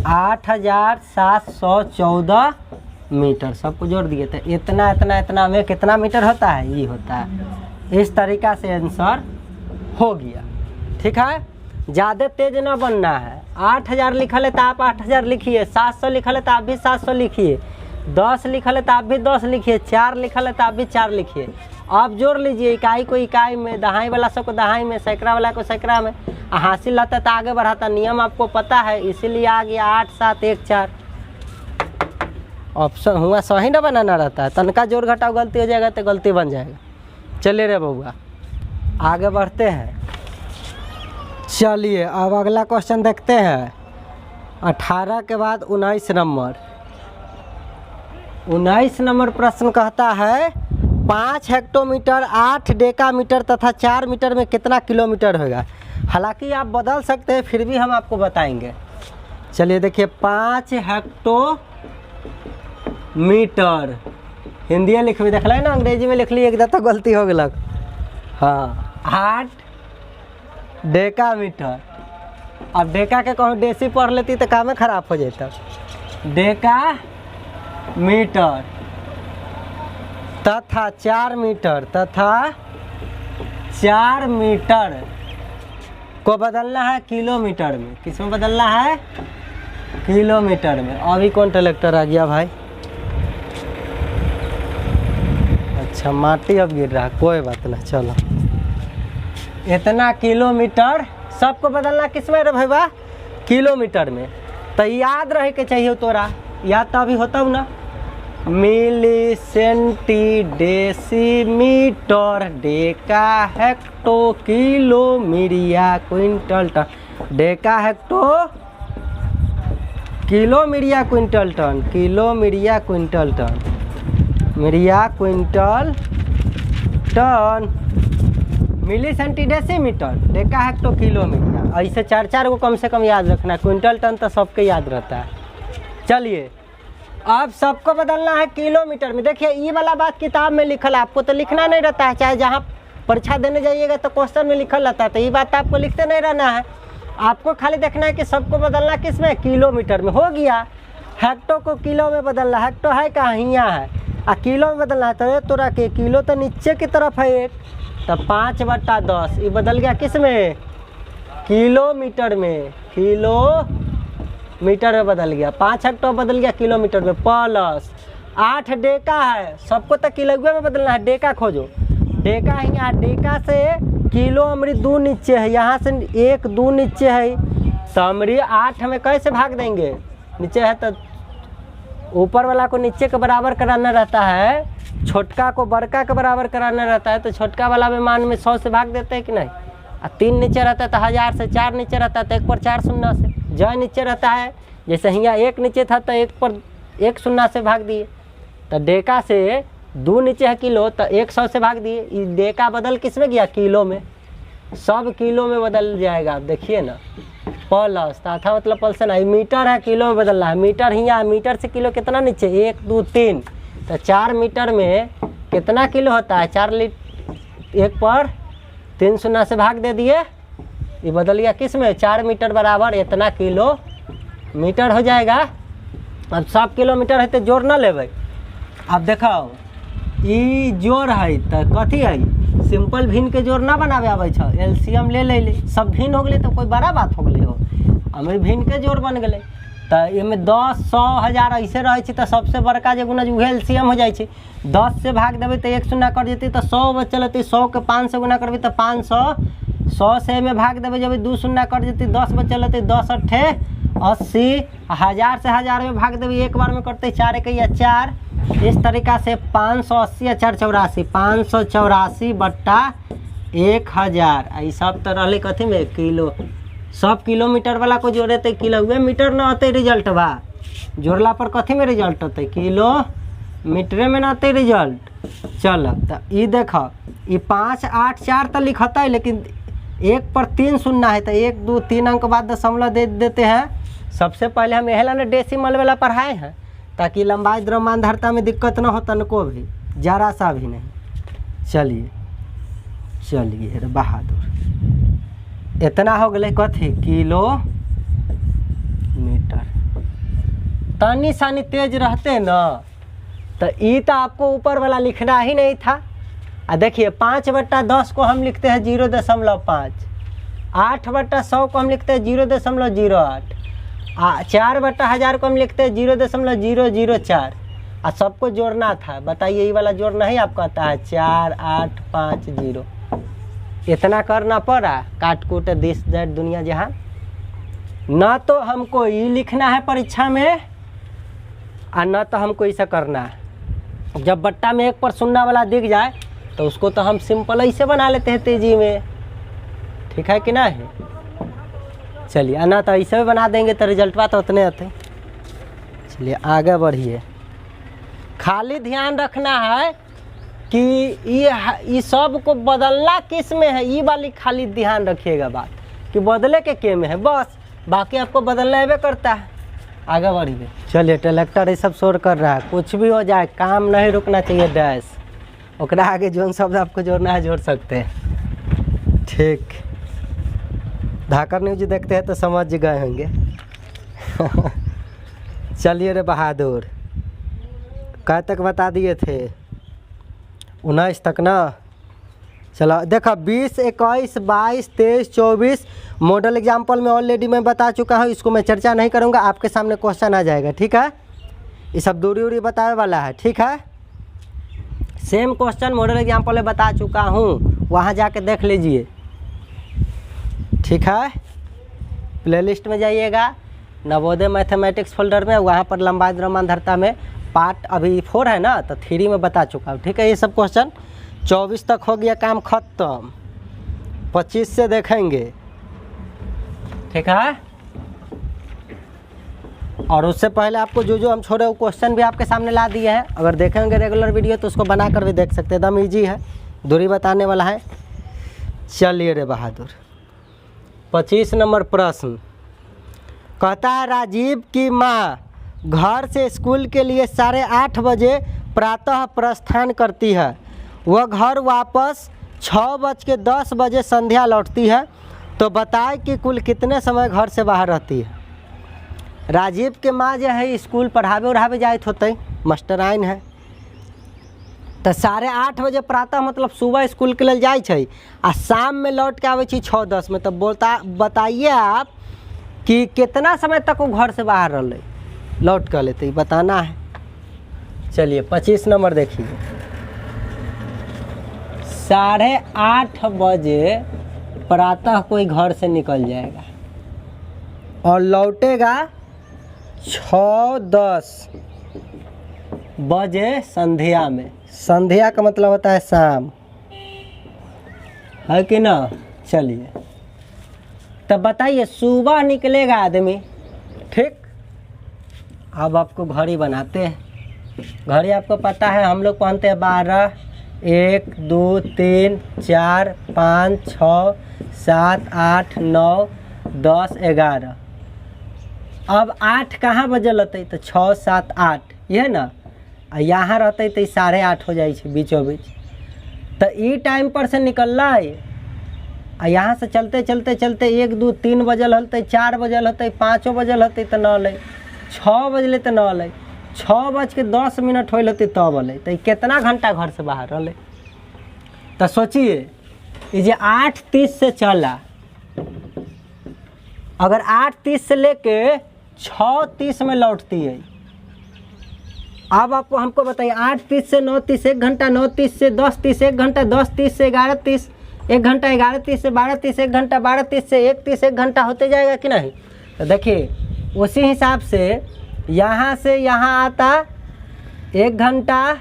8714 मीटर, सबको जोड़ दिए तो इतना इतना इतना में कितना मीटर होता है, ये होता है। इस तरीक़ा से आंसर हो गया, ठीक है। ज़्यादा तेज ना बनना है। 8000 लिखा है तो आप 8000 लिखिए, 700 लिखा है तो आप भी 700 लिखिए, 10 लिखल है तो आप भी 10 लिखिए, 4 लिखल है तो आप भी 4 लिखिए। आप जोड़ लीजिए, इकाई को इकाई में, दहाई वाला सब को दहाई में, सैकड़ा वाला को सैकड़ा में। हासिल रहता तो आगे बढ़ाता, नियम आपको पता है, इसीलिए आ गया 8 7 1 4। ऑप्शन हुआ सही ना बनाना रहता है, तनका जोड़ घटाव गलती हो जाएगा तो गलती बन जाएगा। चलिए रे बउआ आगे बढ़ते हैं। चलिए अब अगला क्वेश्चन देखते हैं। 18 के बाद 19 नंबर। 19 नंबर प्रश्न कहता है 5 हेक्टोमीटर 8 डेकामीटर तथा 4 मीटर में कितना किलोमीटर होगा। हालांकि आप बदल सकते हैं, फिर भी हम आपको बताएंगे। चलिए देखिए 5 हेक्टोमीटर हिंदी में लिख भी देख ना, अंग्रेजी में लिख ली एकदम तो गलती हो गलक। हाँ 8 डेकामीटर। अब डेका के कहूँ डेसी पढ़ लेती तो काम खराब हो जाता। डेका मीटर तथा 4 मीटर को बदलना है किलोमीटर में। किस में बदलना है? किलोमीटर में। अभी कौन ट्रैक्टर आ गया भाई? अच्छा माटी अब गिर रहा है, कोई बात नहीं। चलो इतना किलोमीटर सबको बदलना किस में रे भैया? किलोमीटर में। तो याद रहे के चाहिए तोरा, याद तो अभी होता ना। Milli centi decimetre deca hecto kilo myria quintal tonne. Deca hecto kilo myria quintal tonne, kilo myria quintal tonne, myria quintal tonne. Milli centi decimetre deca hecto kilo myria. ऐसे 4 को कम से कम याद रखना। क्विंटल टन तो सबके याद रहता है। चलिए अब सबको बदलना है किलोमीटर में। देखिए ये वाला बात किताब में लिखल है, आपको तो लिखना नहीं रहता है। चाहे जहाँ परीक्षा देने जाइएगा तो क्वेश्चन में लिखल रहता है, तो ये बात आपको लिखते नहीं रहना है। आपको खाली देखना है कि सबको बदलना किस में? किलोमीटर में। हो गया। हेक्टो को किलो में बदलना। हेक्टो है कहाँ? यहाँ है। किलो में बदलना है तो तोरा के किलो तो नीचे की तरफ है एक, तो 5/10 ये बदल गया किस में? किलोमीटर में। किलोमीटर में बदल गया। 5 हेक्टो बदल गया किलोमीटर में। प्लस 8 डेका है, सबको तो किलोग्राम में बदलना है। डेका खोजो। डेका है यहाँ, डेका से किलो हमारी 2 नीचे है, यहाँ से 1 2 नीचे है, तो हमारी 8 में कैसे भाग देंगे? नीचे है तो ऊपर वाला को नीचे के बराबर कराना रहता है, छोटका को बड़का के बराबर कराना रहता है। तो छोटका वाला में मान में 100 से भाग देते हैं कि नहीं। 3 नीचे रहता है तो 1000 से, 4 नीचे रहता है तो 1 पर 4 शून्य से, जय नीचे रहता है जैसे यहाँ 1 नीचे था तो 1 पर 1 शून्य से भाग दिए। तो डेका से 2 नीचे है किलो तो 100 से भाग दिए। डेका बदल किस में गया? किलो में। सब किलो में बदल जाएगा। आप देखिए ना, प्लस था मतलब पल से नहीं। मीटर है, किलो में बदलना है। मीटर ही यहाँ, मीटर से किलो कितना नीचे? 1 2 3, तो 4 मीटर में कितना किलो होता है? 4 लीटर। 1 पर 3 शून्य से भाग दे दिए, ये बदल गया किस में? 4 मीटर बराबर इतना किलो मीटर हो जाएगा। अब सब किलोमीटर है तो जोड़ ना लेबै। अब देखो ई जोड़ है तो कथी है? सिंपल भिन्न के जोड़ ना बनावे आवे छ, एलसीएम ले सब भिन्न हो गए तो कोई बड़ा बात हो गई हो। हमें भिन्न के जोड़ बन गए तो ये 10 100 1000 ऐसे रहे तो सबसे बड़का जो गुना उहे एलसीएम हो जाए। 10 से भाग देवे तो 1 शून्य कर देती तो 100 बचल। 100 के 5 से गुना करबी तो 500। 100 से में भाग देवे जब 2 शून्य कर देती 10 बचल। 10 8 80। 1000 से 1000 में भाग देवे एक बार में करते 4 1 4। इस तरीका से 580 या 4 84, 584 बट्टा 1000। ये सब तो रही कथी में? किलो। सब किलोमीटर वाला को जोड़े तो किलो मीटर न आते रिजल्ट बा। जोड़ला पर कथी में रिजल्ट होते? किलो मीटरे में न आते रिजल्ट। चल तो ये देख, ये 5 8 4 तो लिखता है, लेकिन 1 पर 3 शून्य है तो 1 2 3 अंक बाद दशमलव दे देते हैं। सबसे पहले हम यह ना डेसिमल वाला पढ़ाए हैं ताकि लंबाई द्रव्यमानधारता में दिक्कत न हो तनको भी, जरा सा भी नहीं। चलिए चलिए बहादुर, इतना हो गए कथी? किलोमीटर। तनी सानी तेज रहते न तो ये तो आपको ऊपर वाला लिखना ही नहीं था। देखिए 5/10 को हम लिखते हैं 0.5। 8/100 को हम लिखते हैं 0.08। 4/1000 को हम लिखते हैं 0.004। और सबको जोड़ना था। बताइए यही वाला जोड़ना ही आपका आता है 4 8 5 0। इतना करना पड़ा, काट कूट दिस दैट दुनिया जहाँ। न तो हमको ये लिखना है परीक्षा में और न तो हमको इसे करना है। जब बट्टा में 1 पर सुनना वाला दिख जाए तो उसको तो हम सिंपल ऐसे बना लेते हैं तेजी में, ठीक है कि नहीं। चलिए, ना तो ऐसे भी बना देंगे तो रिजल्टवा तो उतने आते। चलिए आगे बढ़िए। खाली ध्यान रखना है कि ये सब को बदलना किस में है, ये वाली खाली ध्यान रखिएगा बात कि बदले के में है, बस बाकी आपको बदलना है करता है। आगे बढ़िए। चलिए, ट्रैक्टर ये सब शोर कर रहा है, कुछ भी हो जाए काम नहीं रुकना चाहिए। डैश ओकरा आगे जोन शब्द आपको जोड़ना है जोड़ सकते हैं, ठीक। धाकर न्यूज देखते हैं तो समझ गए होंगे। चलिए रे बहादुर, कहाँ तक बता दिए थे? 19 तक ना। चलो देखो 20 21 22 23 24 मॉडल एग्जाम्पल में ऑलरेडी मैं बता चुका हूँ, इसको मैं चर्चा नहीं करूँगा, आपके सामने क्वेश्चन आ जाएगा, ठीक है। ये सब दूरी उरी बताने वाला है, ठीक है। सेम क्वेश्चन मॉडल एग्जाम्पल में बता चुका हूँ, वहाँ जाके देख लीजिए, ठीक है। प्लेलिस्ट में जाइएगा, नवोदय मैथमेटिक्स फोल्डर में, वहाँ पर लंबाई द्रव्यमानधर्ता में पार्ट अभी 4 है ना, तो 3 में बता चुका हूँ, ठीक है। ये सब क्वेश्चन 24 तक हो गया काम खत्म, 25 से देखेंगे, ठीक है। और उससे पहले आपको जो हम छोड़े वो क्वेश्चन भी आपके सामने ला दिए हैं। अगर देखेंगे रेगुलर वीडियो तो उसको बना कर भी देख सकते हैं, एकदम ईजी है, दूरी बताने वाला है। चलिए रे बहादुर, 25 नंबर प्रश्न कहता है, राजीव की माँ घर से स्कूल के लिए 8:30 बजे प्रातः प्रस्थान करती है। वह घर वापस 6:10 बजे संध्या लौटती है, तो बताए कि कुल कितने समय घर से बाहर रहती है। राजीव के माँ जो है स्कूल पढ़ावे उढ़ावे जात होते, मास्टराइन है, तो 8:30 बजे प्रातः मतलब सुबह स्कूल के लिए जाए छै आ शाम में लौट के आवे 6:10 में। तो बताइए आप कि कितना समय तक वो घर से बाहर रह लौट कर लेते, बताना है। चलिए 25 नंबर देखिए, 8:30 बजे प्रातः कोई घर से निकल जाएगा और लौटेगा 6:10 बजे संध्या में। संध्या का मतलब होता है शाम, है कि ना। चलिए तब बताइए, सुबह निकलेगा आदमी, ठीक। अब आपको घड़ी बनाते हैं। घड़ी आपको पता है हम लोग पहनते हैं 12 1 2 3 4 5 6 7 8 9 10 11। अब 8 कहाँ बजे रहते, तो 6 7 8 ये ना, यहाँ रहते तो 8:30 हो जाए बीचों बीच। तो ई टाइम पर से निकलना है, यहाँ से चलते चलते चलते 1 2 3 बजल हलते, 4 बजल हते, 5 बजल हते तो न ले, 6 बजले तो न ले, 6:10 होल हते तब अले। तो कितना घंटा घर से बाहर रहे। तो सोचिए ये 8:30 से चला, अगर 8:30 से लेके 6:30 में लौटती है। अब आपको हमको बताइए 8:30 से 9:30 1 घंटा, 9:30 से 10:30 1 घंटा, 10:30 से 11:30 1 घंटा, 11:30 से 12:30 1 घंटा, 12:30 से 1:30 1 घंटा होते जाएगा कि नहीं। तो देखिए उसी हिसाब से यहाँ से यहाँ आता 1 घंटा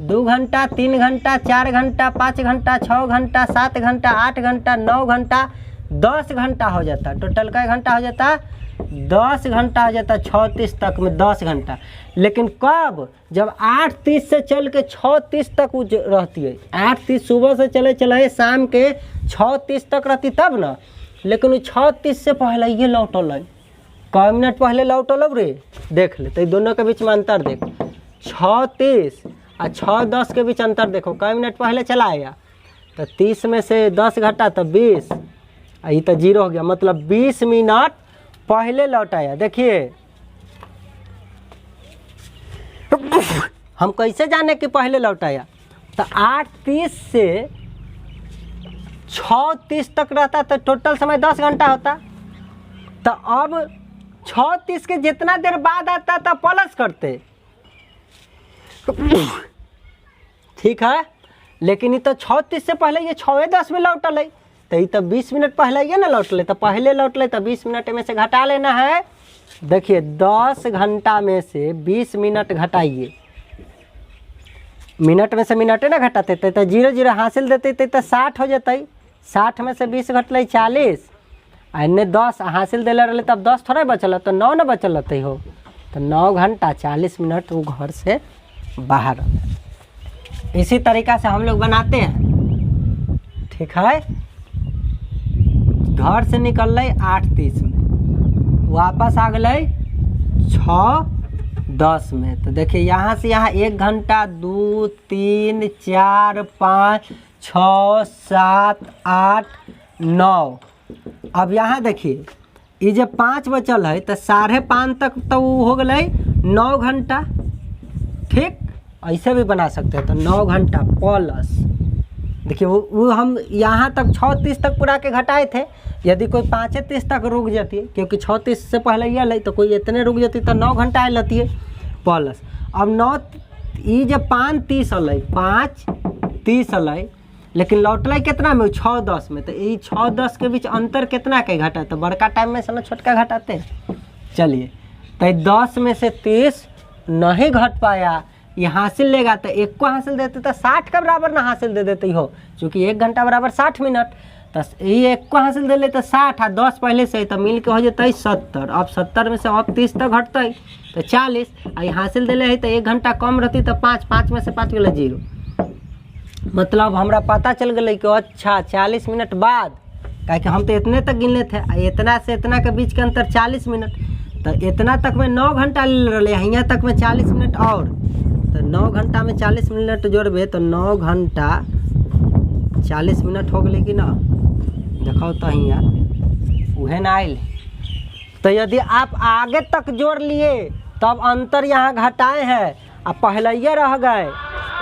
2 घंटा 3 घंटा 4 घंटा 5 घंटा 6 घंटा 7 घंटा 8 घंटा 9 घंटा 10 घंटा हो जाता। टोटल का घंटा हो जाता 10 घंटा हो जाता 6:30 तक में 10 घंटा। लेकिन कब, जब 8:30 से चल के 6:30 तक वो रहती है। 8:30 सुबह से चले चले शाम के 6:30 तक रहती तब ना। लेकिन वो 6:30 से पहले ये लौटल है, कै मिनट पहले लौटल रे, देख ले। तो दोनों के बीच में अंतर देखो, 6:30 और 6:10 के बीच अंतर देखो, कै मिनट पहले चला आया। तो 30 में से 10 घटा तो 20, ये तो 0 हो गया, मतलब 20 मिनट पहले लौट आया। देखिए हम कैसे जाने कि पहले लौट आया। तो 8:30 से 6:30 तक रहता तो टोटल समय 10 घंटा होता। तो अब 6:30 के जितना देर बाद आता था प्लस करते, ठीक है, लेकिन ये तो 6:30 से पहले ये 6:10 में लौटल है, तो ये तो 20 मिनट पहले ये ना लौटले, तो पहले लौटले तो 20 मिनट में से घटा लेना है। देखिए 10 घंटा में से 20 मिनट घटाइए, मिनट में से मिनटे ना घटाते तो 0 हासिल देते तो 60 हो जाते। 60 में से 20 घटल 40, इन्हें 10 हासिल दिले रहे तब 10 थोड़ा बचल, तो 9 ना बचल रहते हो, तो 9 घंटा 40 मिनट वो घर से बाहर। इसी तरीक़ा से हम लोग बनाते हैं। ठीक है, घर से निकल 8:30 में, वापस आ गए 6:10 में। तो देखिए यहाँ से यहाँ 1 घंटा 2 3 4 5 6 7 8 9। अब यहाँ देखिए ये जब 5 बचल है तो 5:30 तक तो हो गए 9 घंटा। ठीक, ऐसे भी बना सकते हैं। तो 9 घंटा प्लस, देखिए वो हम यहाँ तक 6:30 तक पूरा के घटाए थे। यदि कोई 5:30 तक रुक जाती है, क्योंकि 6:30 से पहले ये ले, तो कोई इतने रुक जाती तो 9 घंटा आए लेती है प्लस। अब 9 ये जब 5:30 अल 5:30 अल, लेकिन लौटल कितना में 6:10 में, तो ये 6:10 के बीच अंतर कितना के घटा, तो बड़का टाइम में से ना छोटका घटाते हैं। चलिए, तो 10 में से 30 नहीं घट पाया, ये हासिल लेगा तो 1 को हासिल देते तो 60 का बराबर ना हासिल दे देते हो, क्योंकि 1 घंटा बराबर 60 मिनट। तो ये 1 को हासिल दे ले तो 60 और 10 पहले से, तो मिल के हो जाते 70। अब 70 में से अब 30 तक घटते तो 40, और ये हासिल दे ले तो 1 घंटा कम रहती तो 5 में से 5 गए 0। मतलब हमरा पता चल गया कि अच्छा 40 मिनट बाद, क्योंकि हम तो इतने तक गिनले थे, इतना से इतना के बीच के अंतर 40 मिनट, तो इतना तक में 9 घंटा ले रहे, यहाँ तक में 40 मिनट और, तो 9 घंटा में 40 मिनट जोड़बे तो 9 घंटा 40 मिनट हो गए कि ना। देखो तो यहाँ उहे ना आयल। तो यदि आप आगे तक जोड़ लिए तब अंतर यहाँ घटाए हैं, अब पहले ये रह गए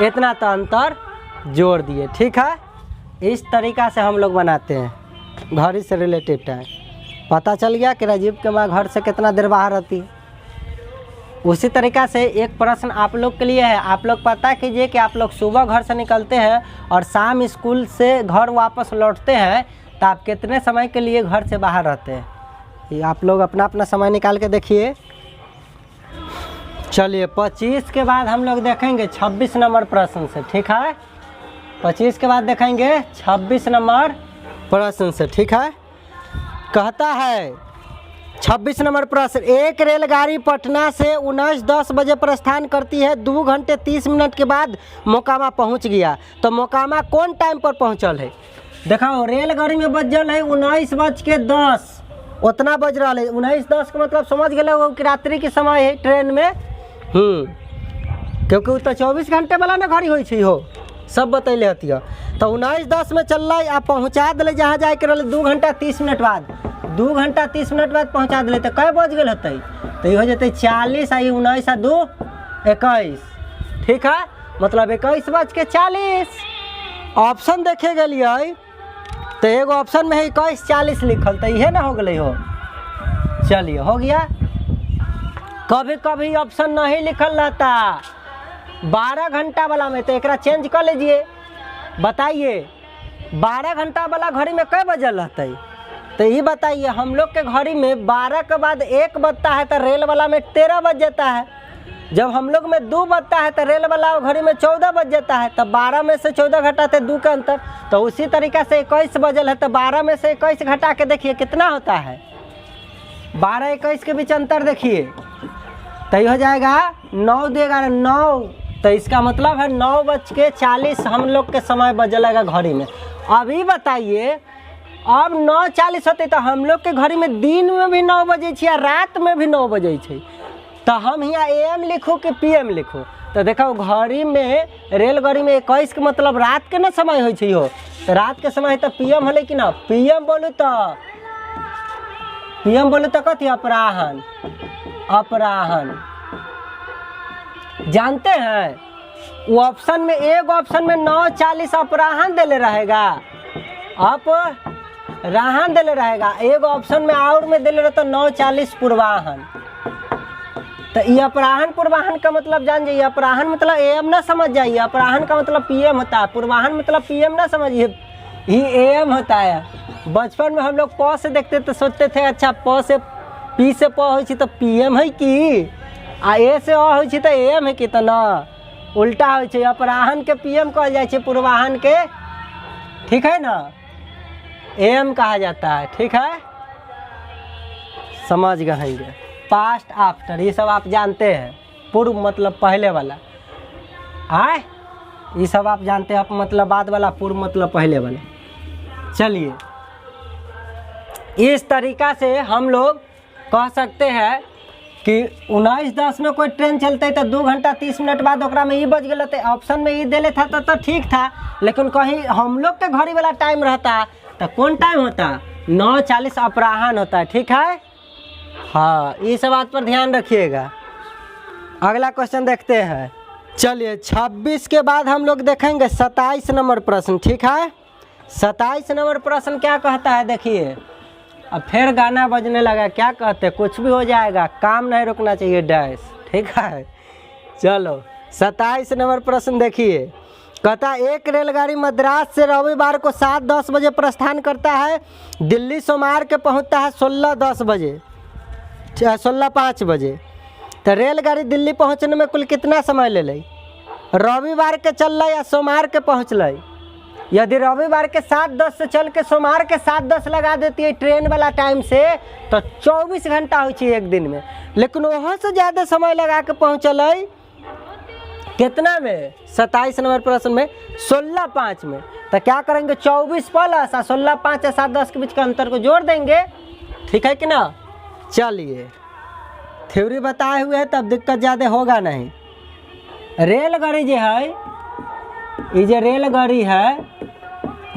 इतना, तो अंतर जोड़ दिए। ठीक है, इस तरीक़ा से हम लोग बनाते हैं घड़ी से रिलेटेड टाइम। पता चल गया कि राजीव के माँ घर से कितना देर बाहर रहती है। उसी तरीक़ा से एक प्रश्न आप लोग के लिए है। आप लोग पता कीजिए कि आप लोग सुबह घर से निकलते हैं और शाम स्कूल से घर वापस लौटते हैं, तो आप कितने समय के लिए घर से बाहर रहते हैं, ये आप लोग अपना अपना समय निकाल के देखिए। चलिए 25 के बाद हम लोग देखेंगे 26 नंबर प्रश्न से। ठीक है, 25 के बाद देखेंगे 26 नंबर प्रश्न से। ठीक है, कहता है 26 नंबर प्रश्न, एक रेलगाड़ी पटना से 19:10 बजे प्रस्थान करती है, 2 घंटे 30 मिनट के बाद मोकामा पहुंच गया, तो मोकामा कौन टाइम पर पहुंचल है। देखो रेलगाड़ी में बजल है 19:10, उतना बज रहा है। 19:10 का मतलब समझ गए वो कि रात्रि के समय है ट्रेन में। क्योंकि वो तो 24 घंटे वाला ना घड़ी हो, सब बतैले हती है। तो 19:10 में चल रहा आ पहुँचा दिले जहाँ जाए के रहे 2 घंटा 30 मिनट बाद, 2 घंटा 30 मिनट बाद पहुँचा दिले, तो कै बज गए होते, तो ये हो जाते 40 आ 19 आ 2 21। ठीक है, मतलब 21:40। ऑप्शन देखे गलिए तो एगो ऑप्शन में है 21:40 लिखल, तो यह ना हो गए हो। चलिए हो गया। कभी कभी ऑप्शन नहीं लिखल रहता 12 घंटा वाला में, तो एक चेंज कर लीजिए। बताइए 12 घंटा वाला घड़ी में कै बजल रहते, तो ये बताइए। हम लोग के घड़ी में 12 के बाद 1 बजता है, तो रेल वाला में 13 बज जाता है। जब हम लोग में 2 बजता है तो रेल वाला घड़ी में 14 बज जाता है। तो 12 में से 14 घटाते 2 का अंतर, तो उसी तरीक़ा से 21 बजल है, तो 12 में से 21 घटा के देखिए कितना होता है। 12 21 के बीच अंतर देखिए, तो ये हो जाएगा 9 देगा 9, तो इसका मतलब है 9:40 हम लोग के समय बजलेगा घड़ी में। अभी बताइए अब 9:40 होते तो हम लोग के घड़ी में दिन में भी 9 बजे छे, रात में भी 9 बजे छे, तो हम यहाँ AM लिखूँ कि PM लिखूँ। तो देखो घड़ी में रेलगाड़ी में 21 के मतलब रात के ना समय हो, तो रात के समय है तो PM होले कि ना। PM बोलू तो कथी अपराहन। अपराहन जानते हैं वो ऑप्शन में, एक ऑप्शन में 9:40 अपराहन देले रहेगा, अपराहन देले रहेगा। एक ऑप्शन में और में देले रहता 9:40 पूर्वाहन। तो ये अपराहन पूर्वाहन का मतलब जान जाइए। अपराहन मतलब एम ना समझ जाइए, अपराहन का मतलब पीएम होता है, पूर्वाहन मतलब पीएम ना समझिए, ही एम होता है। बचपन में हम लोग प से देखते तो सोचते थे अच्छा प से पी से प हो तो पीएम है कि, आ ए से हो तो एम है कि, तो ना उल्टा हो। अपराहन के पीएम कहल जाए, पूर्वाहन के ठीक है ना एम कहा जाता है। ठीक है, समझ गए। पास्ट आफ्टर ये सब आप जानते हैं, पूर्व मतलब पहले वाला, आए ये सब आप जानते हैं, आप मतलब बाद वाला, पूर्व मतलब पहले वाला। चलिए इस तरीका से हम लोग कह सकते हैं कि 19:10 में कोई ट्रेन चलते तो 2 घंटा 30 मिनट बाद ओकरा में ई बज गए थे, ऑप्शन में ई देले था तो ठीक था। लेकिन कहीं हम लोग के घड़ी वाला टाइम रहता तो कौन टाइम होता, 9:40 अपराहन होता है। ठीक है, हाँ ये सब बात पर ध्यान रखिएगा। अगला क्वेश्चन देखते हैं। चलिए 26 के बाद हम लोग देखेंगे 27 नंबर प्रश्न। ठीक है, 27 नंबर प्रश्न क्या कहता है देखिए। अब फिर गाना बजने लगा, क्या कहते कुछ भी हो जाएगा, काम नहीं रुकना चाहिए डैश। ठीक है, चलो 27 नंबर प्रश्न देखिए। कहता एक रेलगाड़ी मद्रास से रविवार को 7:10 बजे प्रस्थान करता है, दिल्ली सोमवार के पहुंचता है 16:10 बजे 16:05 बजे। तो रेलगाड़ी दिल्ली पहुंचने में कुल कितना समय ले ली, रविवार के चल या सोमवार के पहुँच ली। यदि रविवार के 7:10 से चल के सोमवार के 7:10 लगा देती है ट्रेन वाला टाइम से, तो 24 घंटा हो एक दिन में। लेकिन वहाँ से ज़्यादा समय लगा के पहुँचल कितना में, 27 नंबर प्रश्न में 16:05 में। तो क्या करेंगे, 24 प्लस 16:05 या 7:10 के बीच का अंतर को जोड़ देंगे। ठीक है कि ना। चलिए थ्योरी बताए हुए है तब दिक्कत ज़्यादा होगा नहीं। रेलगाड़ी जो है, ये जो रेलगाड़ी है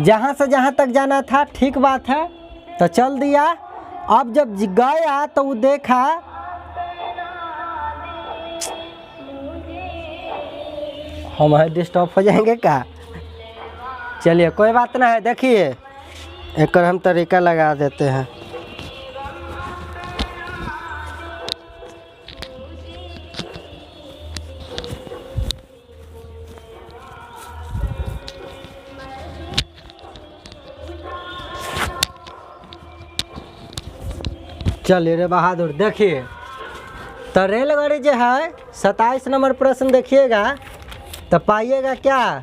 जहाँ से जहाँ तक जाना था, ठीक बात है, तो चल दिया। अब जब गया तो वो देखा हम डिस्टर्ब हो जाएंगे क्या। चलिए कोई बात ना है, देखिए एक हम तरीका लगा देते हैं। चलिए रे बहादुर, देखिए तो रेलगाड़ी जो है 27 नंबर प्रश्न देखिएगा तो पाइएगा क्या,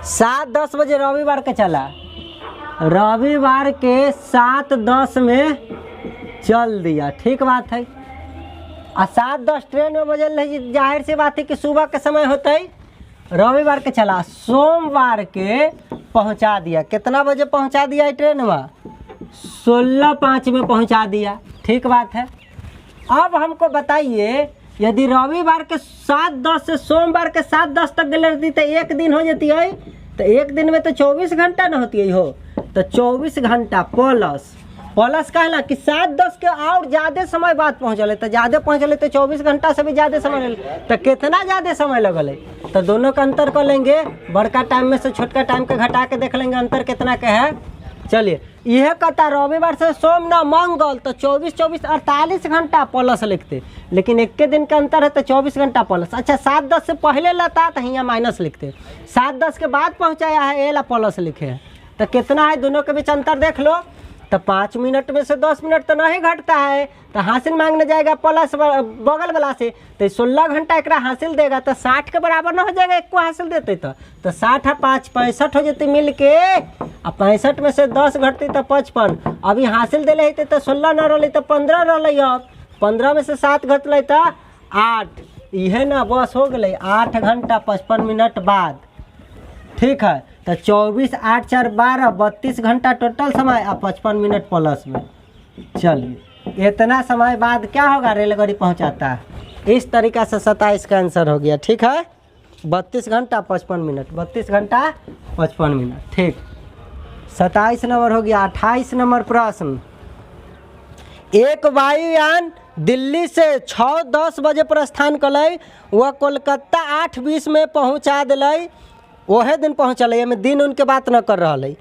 7:10 बजे रविवार के चला, रविवार के 7:10 में चल दिया। ठीक बात है। और 7:10 ट्रेन में बजल रही, जाहिर सी बात है कि सुबह के समय होता है। रविवार के चला, सोमवार के पहुंचा दिया। कितना बजे पहुंचा दिया है ट्रेन में, 16:05 में पहुंचा दिया। ठीक बात है। अब हमको बताइए यदि रविवार के 7:10 से सोमवार के 7:10 तक गल रहती तो एक दिन हो जाती है, तो एक दिन में तो 24 घंटा न होती है हो, तो 24 घंटा प्लस कहला कि 7:10 के और ज़्यादा समय बाद पहुँचल, तो ज़्यादा पहुँचल तो 24 घंटा से भी ज़्यादा समय लगे, तो कितना ज़्यादा समय लगल है, तो दोनों का अंतर कर लेंगे। बड़का टाइम में से छोटका टाइम के घटा के देख लेंगे अंतर कितना के है। चलिए यह कहता रविवार से सोम न मंगल, तो 24 48 घंटा प्लस लिखते, लेकिन एक के दिन का अंतर है तो 24 घंटा प्लस। अच्छा 7:10 से पहले लाता तो यहाँ माइनस लिखते, 7:10 के बाद पहुँचाया है ए ला प्लस लिखे हैं, तो कितना है दोनों के बीच अंतर देख लो। तो 5 मिनट में से 10 मिनट तो नहीं घटता है, तो हासिल मांगने जाएगा प्लस बगल वाला से, तो 16 घंटा एक हासिल देगा, तो 60 के बराबर ना हो जाएगा, एक को हासिल देते तो 60 है 5 65 हो जाती मिल के। अब 65 में से 10 घटती तो 55, अभी हासिल दिले तो 16 न रही तो 15 रही। अब 15 में से 7 घटल तो 8, यह ना बस हो गई 8 घंटा 55 मिनट बाद। ठीक है, तो 24 8 4 12 32 घंटा टोटल समय और 55 मिनट प्लस में। चलिए इतना समय बाद क्या होगा, रेलगाड़ी पहुंचाता है। इस तरीका से 27 का आंसर हो गया। ठीक है, 32 घंटा 55 मिनट, 32 घंटा 55 मिनट। ठीक, 27 नंबर हो गया। 28 नंबर प्रश्न, एक वायुयान दिल्ली से 6:10 बजे प्रस्थान कल, वह कोलकाता 8:20 में पहुँचा दिल, वहे दिन पहुँचल, में दिन उनके बात न कर रहा है।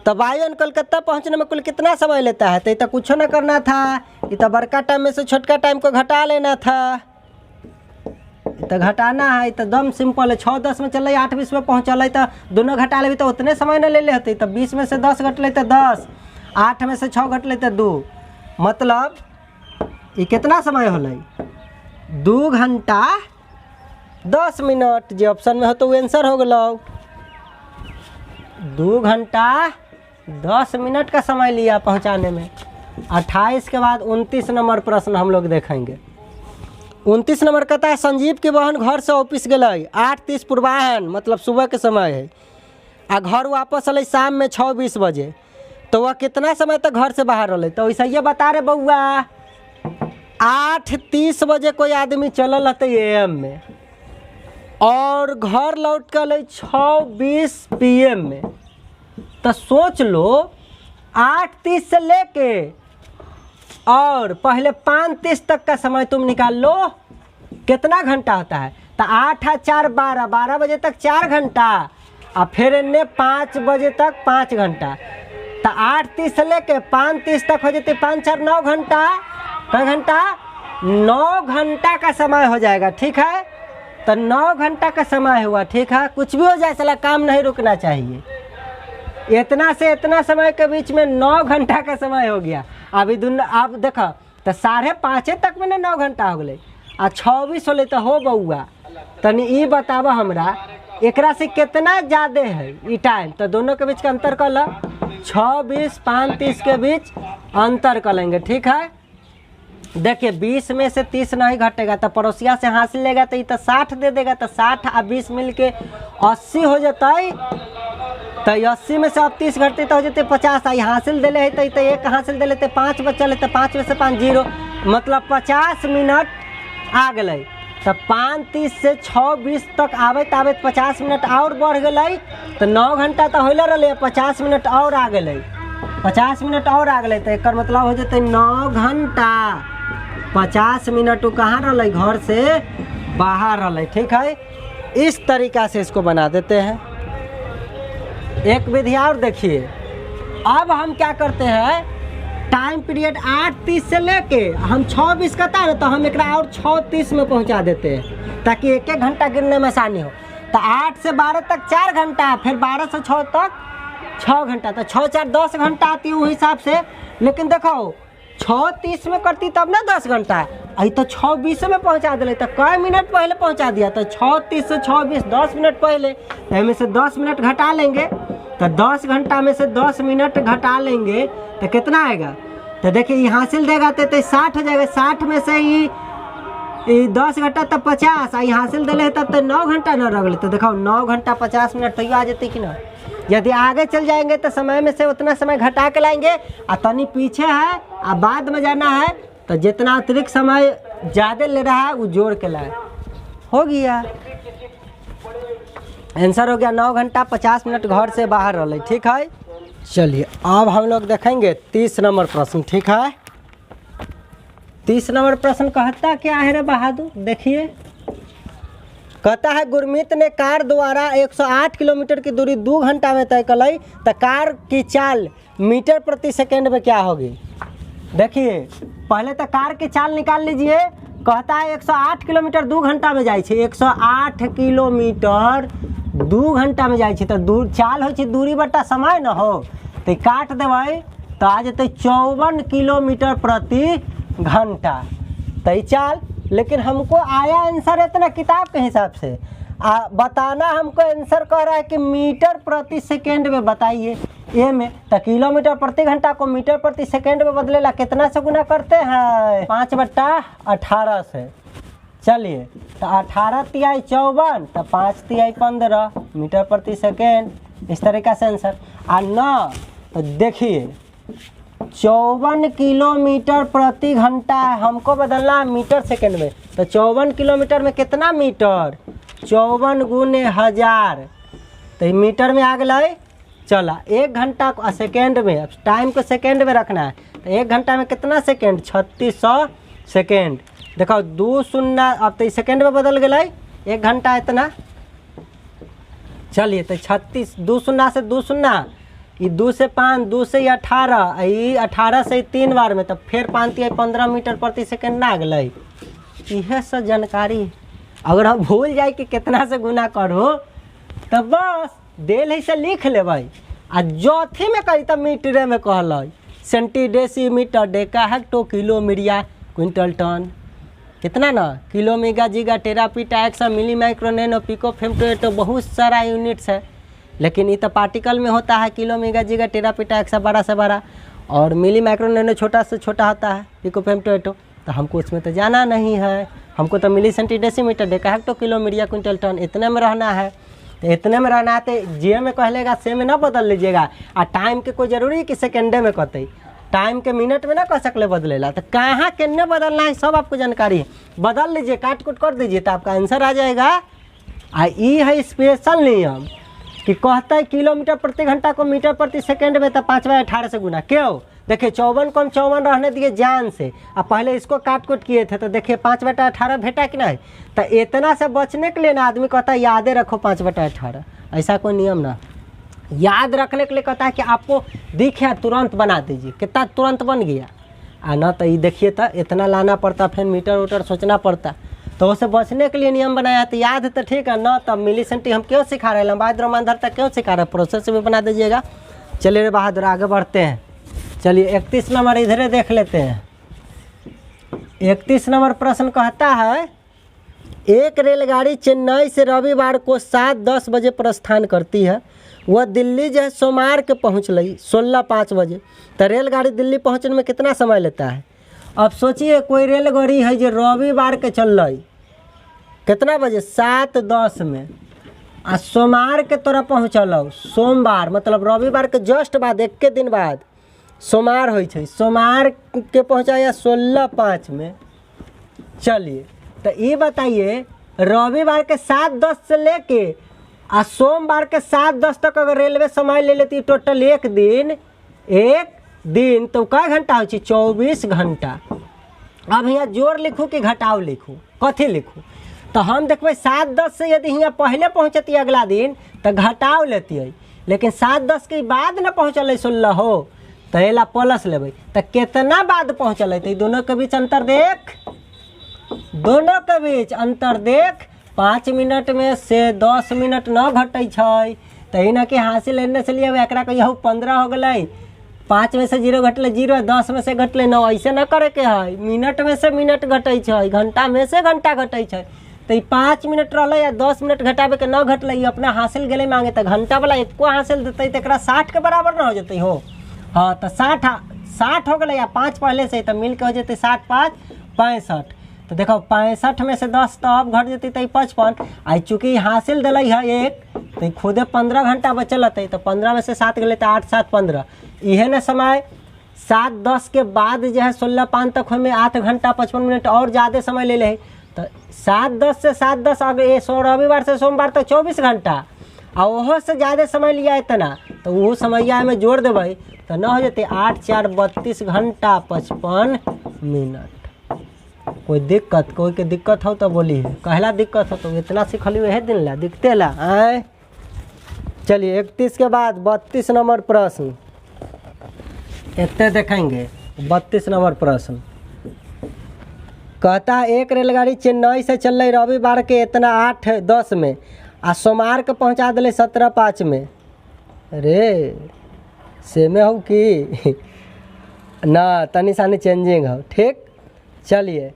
तो बाईवन कोलकाता पहुंचने में कुल कितना समय लेता है? तो ये तो कुछ ना करना था, ये तो बड़का टाइम में से छोटका टाइम को घटा लेना था। तो घटाना है, ये तो दम सिंपल है। 6-10 में चल 8-20 में पहुँचल तो दोनों घटा ले तो उतने समय न ले लेते। तो 20 में से 10 घट लेते 10, 8 में से 6 घट लेते 2, मतलब ये कितना समय होलै? 2 घंटा 10 मिनट। जो ऑप्शन में हो तो वो आंसर हो गलो। 2 घंटा 10 मिनट का समय लिया पहुंचाने में। 28 के बाद 29 नंबर प्रश्न हम लोग देखेंगे। 29 नंबर कहता है संजीव की बहन घर से ऑफिस गई 8:30 पूर्वाह्न, मतलब सुबह के समय है, आ घर वापस अल शाम में 6:20 बजे। तो वह कितना समय तक घर से बाहर रहे? तो वैसे ये बता रहे बउआ 8:30 बजे कोई आदमी चलल रहते AM में और घर लौट कर 6:20 PM में। तो सोच लो 8:30 से लेके और पहले 5:30 तक का समय तुम निकाल लो, कितना घंटा होता है? तो 8 और 4 12, 12 बजे तक 4 घंटा और फिर इन्हें 5 बजे तक 5 घंटा। तो 8:30 से लेके 5:30 तक हो जाते 5 4 9 घंटा। कई घंटा? 9 घंटा का समय हो जाएगा, ठीक है। तो 9 घंटा का समय हुआ, ठीक है। कुछ भी हो जाए साला काम नहीं रुकना चाहिए। इतना से इतना समय के बीच में 9 घंटा का समय हो गया। अभी आप देखो तो 5:30 तक में 9 घंटा हो गए आ 26 होले तो हो बउआ। तनी ये बतावा हमरा एकरा से कितना ज़्यादा है ये टाइम? तो दोनों के बीच का अंतर कर लो, 26 35 के बीच अंतर कर लेंगे, ठीक है। देखिए 20 में से 30 नहीं घटेगा तो पड़ोसिया से हासिल लेगा तो ये तो 60 दे देगा। तो 60 और 20 मिल के 80 हो जाता है। तो 80 में से अब 30 घटते तो हो जाते 50। आई हासिल दिले है तो एक हासिल दिले तो 5 बचल है। तो 5 में से 5 0, मतलब 50 मिनट आ गए। तो 5:30 से 6:20 तक आबत 50 मिनट और बढ़ गए। तो 9 घंटा तो होले रहे, 50 मिनट और आ गए, 50 मिनट और आ गए। तो एक मतलब हो जाते 9 घंटा 50 मिनट वो कहाँ रहे? घर से बाहर रहे, ठीक है। इस तरीका से इसको बना देते हैं। एक विधि और देखिए। अब हम क्या करते हैं, टाइम पीरियड 8:30 से लेके हम 6:20 कहता है ना, तो हम एक और 6:30 में पहुंचा देते हैं ताकि 1-1 घंटा गिनने में आसानी हो। तो 8 से 12 तक 4 घंटा, फिर 12 से 6 तक 6 घंटा। तो 6 4 10 घंटा आती है उस हिसाब से। लेकिन देखो 6:30 में करती तब ना 10 घंटा, अभी तो 6:20 में पहुंचा दिले। तो कई मिनट पहले पहुंचा दिया। तो 6:30 से 6:20 10 मिनट पहले, इनमें से 10 मिनट घटा लेंगे। तो 10 घंटा में से 10 मिनट घटा लेंगे तो कितना आएगा? तो देखिए ये हासिल देगा तो 60 हो जाएगा। 60 में से ही 10 घंटा तब 50, आई हासिल दिले तब तो 9 घंटा न रह गए। तो देखो 9 घंटा 50 मिनट तो आ जाती कि ना। यदि आगे चल जाएंगे तो समय में से उतना समय घटा के लाएंगे। और तनी पीछे है और बाद में जाना है तो जितना अतिरिक्त समय ज़्यादा ले रहा है वो जोड़ के लाए। हो गया, आंसर हो गया 9 घंटा 50 मिनट घर से बाहर रहे, ठीक है। चलिए अब हम लोग देखेंगे 30 नंबर प्रश्न, ठीक है। 30 नंबर प्रश्न कहता क्या है रे बहादुर? देखिए कहता है गुरमीत ने कार द्वारा 108 किलोमीटर की दूरी 2 घंटा में तय करी। तो कार की चाल मीटर प्रति सेकेंड में क्या होगी? देखिए पहले तो कार की चाल निकाल लीजिए। कहता है 108 किलोमीटर 2 घंटा में जाए, 108 किलोमीटर 2 घंटा में जाए। तो दूर चाल हो दूरी बटा समय न हो, तो काट देवे तो आ जाते 54 किलोमीटर प्रति घंटा। तो चाल, लेकिन हमको आया आंसर इतना किताब के हिसाब से बताना। हमको आंसर कह रहा है कि मीटर प्रति सेकेंड में बताइए। ये में तो किलोमीटर प्रति घंटा को मीटर प्रति सेकेंड में बदलेला कितना से गुना करते हैं? 5/18 से। चलिए तो 18 तिहाई 54, तो 5 तिहाई 15 मीटर प्रति सेकेंड। इस तरीका से आंसर। और न तो देखिए 54 किलोमीटर प्रति घंटा हमको बदलना है मीटर सेकेंड में। तो 54 किलोमीटर में कितना मीटर? 54 गुने 1000, तो मीटर में आ गए। चला 1 घंटा को सेकेंड में, अब टाइम को सेकेंड में रखना है। तो 1 घंटा में कितना सेकेंड? 3600 सेकेंड। देखो 2 शून्य, अब तो सेकेंड में बदल गए 1 घंटा इतना। चलिए तो 36, 2 शून्य से 2 शून्य ये 2 से 5, 2 से 18, ये 18 से 3 बार में, तब फिर 15 मीटर प्रति सेकेंड ना गए। यह सब जानकारी अगर हम भूल जाए कि कितना से गुना करो तो बस देल है से लिख लेबै। आ चौथी में कही तो मीटरे में कहल centi decimetre deca hecto kilo myria quintal tonne कितना ना kilo mega giga tera peta exa milli micro nano pico femto बहुत सारा यूनिट्स है। लेकिन ये तो पार्टिकल में होता है kilo mega giga tera peta AXA बड़ा से बड़ा और मिली माइक्रो नैनो छोटा से छोटा होता है पिको फेमटो। तो हमको उसमें तो जाना नहीं है, हमको तो milli centi decimetre deca hecto kilo myria quintal tonne इतने में रहना है। तो इतने में रहना है तो जे में कह लेगा से में ना बदल लीजिएगा। और टाइम के कोई जरूरी है कि सेकेंडे में कहते टाइम के मिनट में ना कह सकले बदलेला। तो कहाँ किन्ने बदलना है सब आपको जानकारी है, बदल लीजिए काट कुट कर दीजिए तो आपका आंसर आ जाएगा। आ ये है स्पेशल नियम कि कहता है किलोमीटर प्रति घंटा को मीटर प्रति सेकेंड में तो 5/18 से गुना। क्यों देखिए 54 को हम 54 रहने दिए जान से, अब पहले इसको काट कुट किए थे तो देखिए 5/18 भेटा कि नहीं। तो इतना से बचने के लिए ना आदमी कहता है यादें रखो 5/18, ऐसा कोई नियम ना। याद रखने के लिए कहता है कि आपको दिखे तुरंत बना दीजिए, कितना तुरंत बन गया। आ ना तो ये देखिए तो इतना लाना पड़ता, फिर मीटर उटर सोचना पड़ता। तो उससे बचने के लिए नियम बनाया। तो याद है तो ठीक है ना, तब मिली सेंटी हम क्यों सिखा रहे हैं, लंबाई द्रव्यमान तक क्यों सिखा रहे हैं, प्रोसेस भी बना दीजिएगा। चलिए रे बहादुर आगे बढ़ते हैं। चलिए 31 नंबर इधर देख लेते हैं। 31 नंबर प्रश्न कहता है एक रेलगाड़ी चेन्नई से रविवार को 7:10 बजे प्रस्थान करती है। वह दिल्ली जो है सोमवार के पहुँच ली 16:05 बजे। तो रेलगाड़ी दिल्ली पहुँचने में कितना समय लेता है। अब सोचिए कोई रेलगाड़ी है जो रविवार के चल रही कितना बजे 7:10 में, आ सोमवार के तोरा पहुँचल सोमवार मतलब रविवार के जस्ट बाद एक के दिन बाद सोमवार हो, सोमवार के पहुँचाया 16:05 में। चलिए तो ये बताइए रविवार के 7:10 से लेके आ सोमवार के 7:10 तक अगर रेलवे समय ले लेती टोटल एक दिन तो क्या घंटा हो 24 घंटा। अब यहाँ जोड़ लिखूँ कि घटाव लिखूँ, कथी लिखूँ। तो हम देखबे 7:10 से यदि यहाँ पहले पहुँचती अगला दिन तो घटाव लेती है, लेकिन 7:10 के बाद न पहुँचल 16 हो तो एला प्लस लेबै। तो कितना बाद पहुँचल तो दोनों के बीच अंतर देख, दोनों के बीच अंतर देख 5 मिनट में से 10 मिनट न घटे तो ही ना कि हासिल लेने से लिए एक कहूँ 15 हो गए, 5 में से 0 घटले 0, 10 में से घटले 9, ऐसे न करे के है। मिनट में से मिनट घटे, घंटा में से घंटा घटे। तो ये 5 मिनट रहा या 10 मिनट घटावे के न घटल अपना हासिल गले मांगे तो घंटा वाला एको हासिल देते तो 60 के बराबर न हो जाते हो। हाँ तो 60 हो गए या 5 पहले से तो मिल के हो जाते 60 5 65। तो देखो 65 में से 10 तो अब घट जाती तो 55। आई चूँकि हासिल दिल है एक तो खुदे 15 घंटा बचल रहते तो 15 में से 7 गए तो 8 7 15। इहे न समय 7:10 के बाद जो है 16:05 तक हमें 8 घंटा 55 मिनट और ज़्यादा समय ले ले। तो 7:10 से 7:10 अगर रविवार से सोमवार तक 24 घंटा और वह से ज़्यादा समय लिया इतना तो वो समैया में जोड़ देवे तो न हो जाते 8 4 32 घंटा 55 मिनट। कोई दिक्कत कोई के दिक्कत हो तो बोली कहला दिक्कत हो तो इतना सिखली वह दिन ला दिखते ला आए। चलिए 31 के बाद 32 नंबर प्रश्न इतने देखेंगे। 32 नंबर प्रश्न कहता है एक रेलगाड़ी चेन्नई से चल रही रविवार के इतना 8:10 में आ सोमवार के पहुँचा दिले 17:05 में। अरे सेमे हो कि ना तनी सानी चेंजिंग हो ठीक। चलिए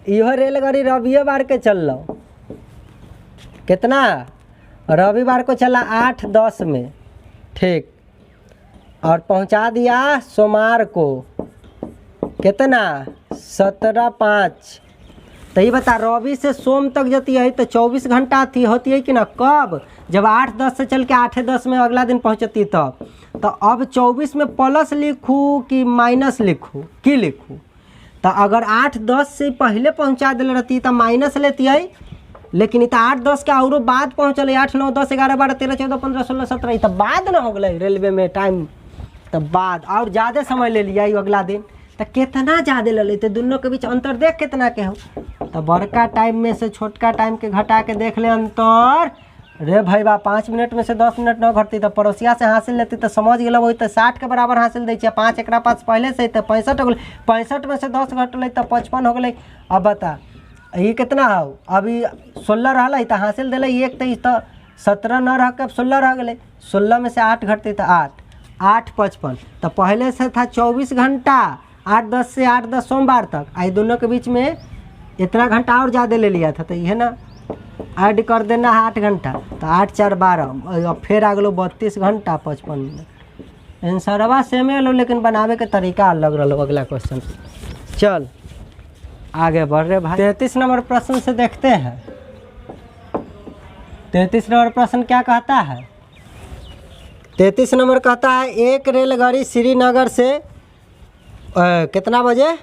यह रेलगाड़ी रविवार के चल लो कितना रविवार को चला 8:10 में ठीक और पहुंचा दिया सोमवार को कितना 17:05। तो ये बता रवि से सोम तक जाती है तो 24 घंटा थी होती है कि ना, कब जब 8:10 से चल के 8:10 में अगला दिन पहुंचती तब। तो अब 24 में प्लस लिखूँ कि माइनस लिखूँ कि लिखूँ। तो अगर 8:10 से पहले पहुंचा दिल रहती तो माइनस लेती है, लेकिन इतना 8:10 के और बाद पहुँचल 8 9 10 11 12 13 14 15 16 17 तो बाद ना हो गए रेलवे में टाइम। तो बाद और ज़्यादा समय ले लिया अगला दिन तो कितना ज़्यादा ले लेते दोनों के बीच अंतर देख कितना के हो। तो बड़का टाइम में से छोटका टाइम के घटा के देख ले अंतर रे भाई बा 5 मिनट में से 10 मिनट न घटती तो पड़ोसिया से हासिल लेती तो समझ गल वही तो 60 के बराबर हासिल दी 5 एक पास पहले से तो 65 हो गई 65 में से 10 घटल तो 55 हो गई। अब बता ये कितना हो अभी 16 रहा तो हासिल दिले एक तो 17 न रह के अब 16 रह गए 16 में से 8 घटती तो 8 55 तो पहले से था 24 घंटा 8-10 से 8-10 सोमवार तक आई दोनों के बीच में इतना घंटा और ज़्यादा ले लिया था तो यह ना ऐड कर देना 8 घंटा तो 8 4 12 और फिर आ गलो 32 घंटा 55 मिनट। आंसरवा सेम लो लेकिन बनावे के तरीका अलग रहो। अगला क्वेश्चन चल आगे बढ़ रहे भाई। 33 नंबर प्रश्न से देखते हैं। 33 नंबर प्रश्न क्या कहता है? 33 नंबर कहता है एक रेलगाड़ी श्रीनगर से कितना बजे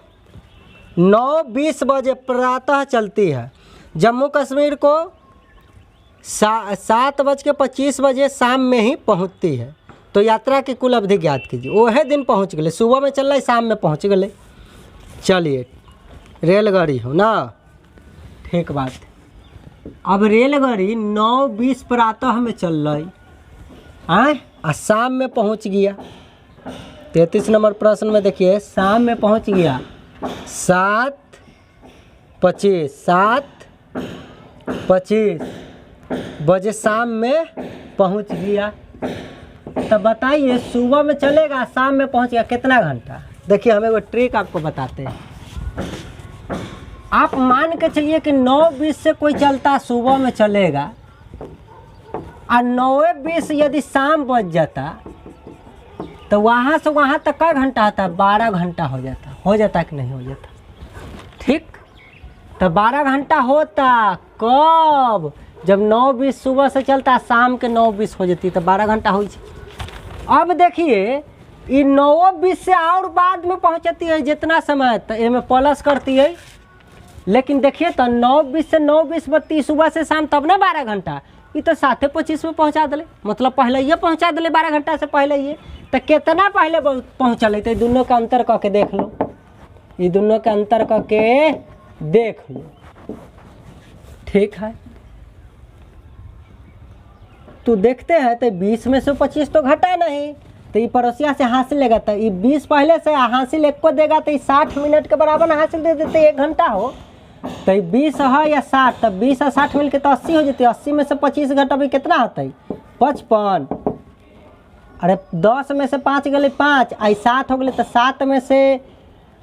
9:20 बजे प्रातः चलती है, जम्मू कश्मीर को 7:25 बजे शाम में ही पहुंचती है, तो यात्रा की कुल अवधि ज्ञात कीजिए। वह दिन पहुंच गए, सुबह में चल रही शाम में पहुंच गए। चलिए रेलगाड़ी हो ना, ठीक बात। अब रेलगाड़ी 9:20 प्रातः में चल रही आए और शाम में पहुंच गया। 33 नंबर प्रश्न में देखिए शाम में पहुंच गया 7:25 बजे शाम में पहुंच गया। तब बताइए सुबह में चलेगा शाम में पहुंच गया कितना घंटा? देखिए हमें वो ट्रिक आपको बताते हैं। आप मान के चलिए कि 9:20 से कोई चलता सुबह में चलेगा और 9:20 यदि शाम बच जाता तो वहाँ से वहाँ तक का घंटा आता? 12 घंटा हो जाता कि नहीं हो जाता? ठीक, तो 12 घंटा होता कब? जब 9:20 सुबह से चलता शाम के 9:20 हो जाती तो 12 घंटा हो। अब देखिए ये 9:20 से और बाद में पहुँचती है जितना समय तो ये में प्लस करती है, लेकिन देखिए तो 9:20 से 9:20 सुबह से शाम तब ना 12 घंटा, ये तो 7:25 में पहुँचा दिले, मतलब पहले ये पहुँचा दिले 12 घंटा से पहले ये। तो कितना पहले पहुँचल? तो दोनों का अंतर करके देख लो, ये दोनों का अंतर करके देख लो, ठीक है। तो देखते हैं तो 20 में से 25 तो घटा नहीं, तो ये पड़ोसिया से हासिल लेगा तो ये 20 पहले से हासिल एक को देगा तो ये 60 मिनट के बराबर हासिल दे देते 1 घंटा हो। तो ये 20 है या 60, तब 20 और 60 मिल के तो 80 हो जाती है। 80 में से 25 घटा भी कितना होता है? 55। अरे 10 में से 5 गए 5, आई 7 हो गए तो 7 में से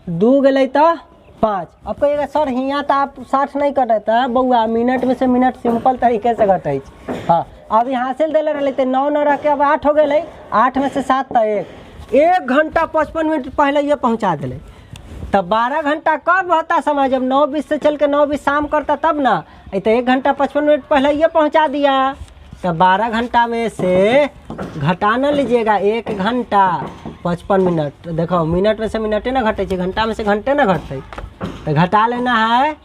2 गए तो 5। अब कहिएगा सर हियाँ तो आप 60 नहीं कटता बउआ, मिनट में से मिनट सिंपल तरीके से घटे। हाँ अब यहाँ हासिल दिले रहे थे 9 न रह के अब 8 हो गए, 8 में से 7 तो 1 घंटा 55 मिनट पहले ये पहुँचा दिले। तब 12 घंटा कब होता समय? जब 9:20 से चल के 9:20 शाम करता तब ना, तो 1 घंटा 55 मिनट पहले ये पहुँचा दिया। तब 12 घंटा में से घटा न लीजिएगा 1 घंटा 55 मिनट। देखो मिनट में से मिनटे ना घटे, घंटा में से घंटे ना घटते, तो घटा लेना है।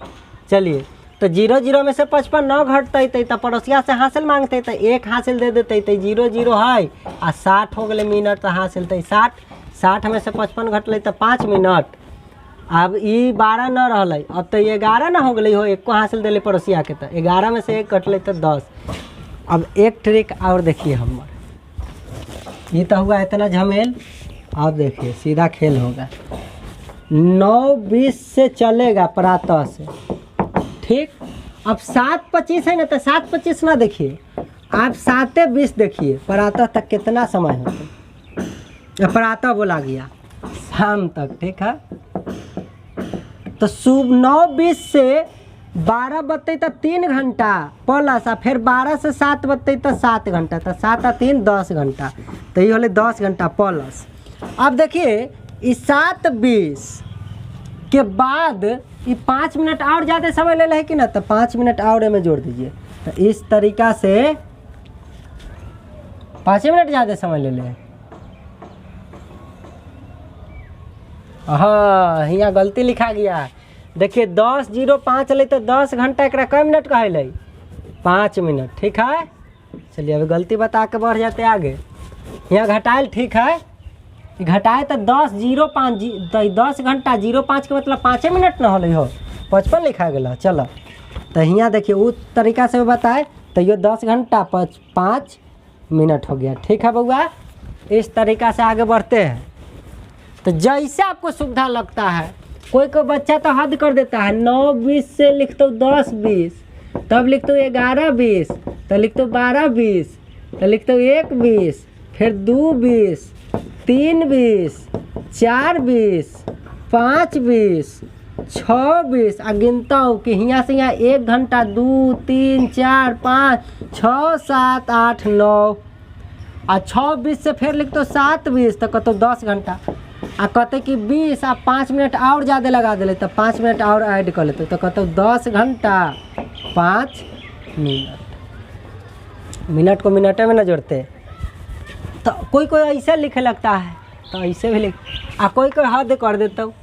चलिए तो 0 में से 55 न घटते तो पड़ोसिया से हासिल मांगते तो 1 हासिल दे देते तो 0 है आ 60 हो गए मिनट तो हासिल तो 60 में से 55 घटल तो 5 मिनट। अब ये 12 न रहा, अब तो 11 ना हो गई हो, 1 को हासिल दिले पड़ोसिया के तो 11 में से 1 घटल तो 10। अब एक ट्रिक और देखिए हमारे, ये तो हुआ इतना झमेल। अब देखिए सीधा खेल होगा, 9:20 से चलेगा प्रातः से, ठीक। अब 7:25 है ना, तो 7:25 ना देखिए, आप 7:20 देखिए प्रातः तक कितना समय होता। प्रातः बोला गया शाम तक, ठीक है। तो सुबह 9:20 से 12 बजते तो 3 घंटा प्लस, फिर 12 से 7 बजते तो 7 घंटा, तो 7 और 3 10 घंटा, तो ये होले 10 घंटा प्लस। अब देखिए इस 7:20 के बाद ये 5 मिनट और ज़्यादा समय ले है कि ना, तो 5 मिनट और में जोड़ दीजिए। तो इस तरीका से 5 मिनट ज़्यादा समय ले ले। हाँ यहाँ गलती लिखा गया, देखिए 10:05 ले तो 10 घंटा एक कै मिनट कहले 5 मिनट, ठीक है। चलिए अभी गलती बता के बढ़ जाते आगे। यहाँ घटाएल, ठीक है, घटाए तो 10 घंटा 05 के मतलब 5 मिनट ना हो 55 लिखा गया। चलो तो यहाँ देखिए उस तरीका से बताए तो ये 10 घंटा 5 मिनट हो गया। ठीक है बउआ, इस तरीक़ा से आगे बढ़ते हैं। तो जैसे आपको सुविधा लगता है, कोई बच्चा तो हद कर देता है 9-20 से लिख दो 10-20, तब लिख दो 11-20, तो लिख दो 12-20, तो लिख दो 1-20, फिर 2-20, 3-20, 4-20, 5-20, 6-20। गिनता हूँ कि यहाँ से यहाँ 1 घंटा 2, 3, 4, 5, 6, 7, 8, 9 और 6-20 से फिर लिख दो 7-20, तो कहते 10 घंटा। आ कहते कि 20 आप 5 मिनट और ज़्यादा लगा दे तो 5 मिनट और ऐड कर लेते, तो कहते 10 घंटा 5 मिनट। मिनट को मिनट में न जोड़ते। तो कोई ऐसे लिखे लगता है, तो ऐसे भी लिख। कोई हद कर देता हूँ,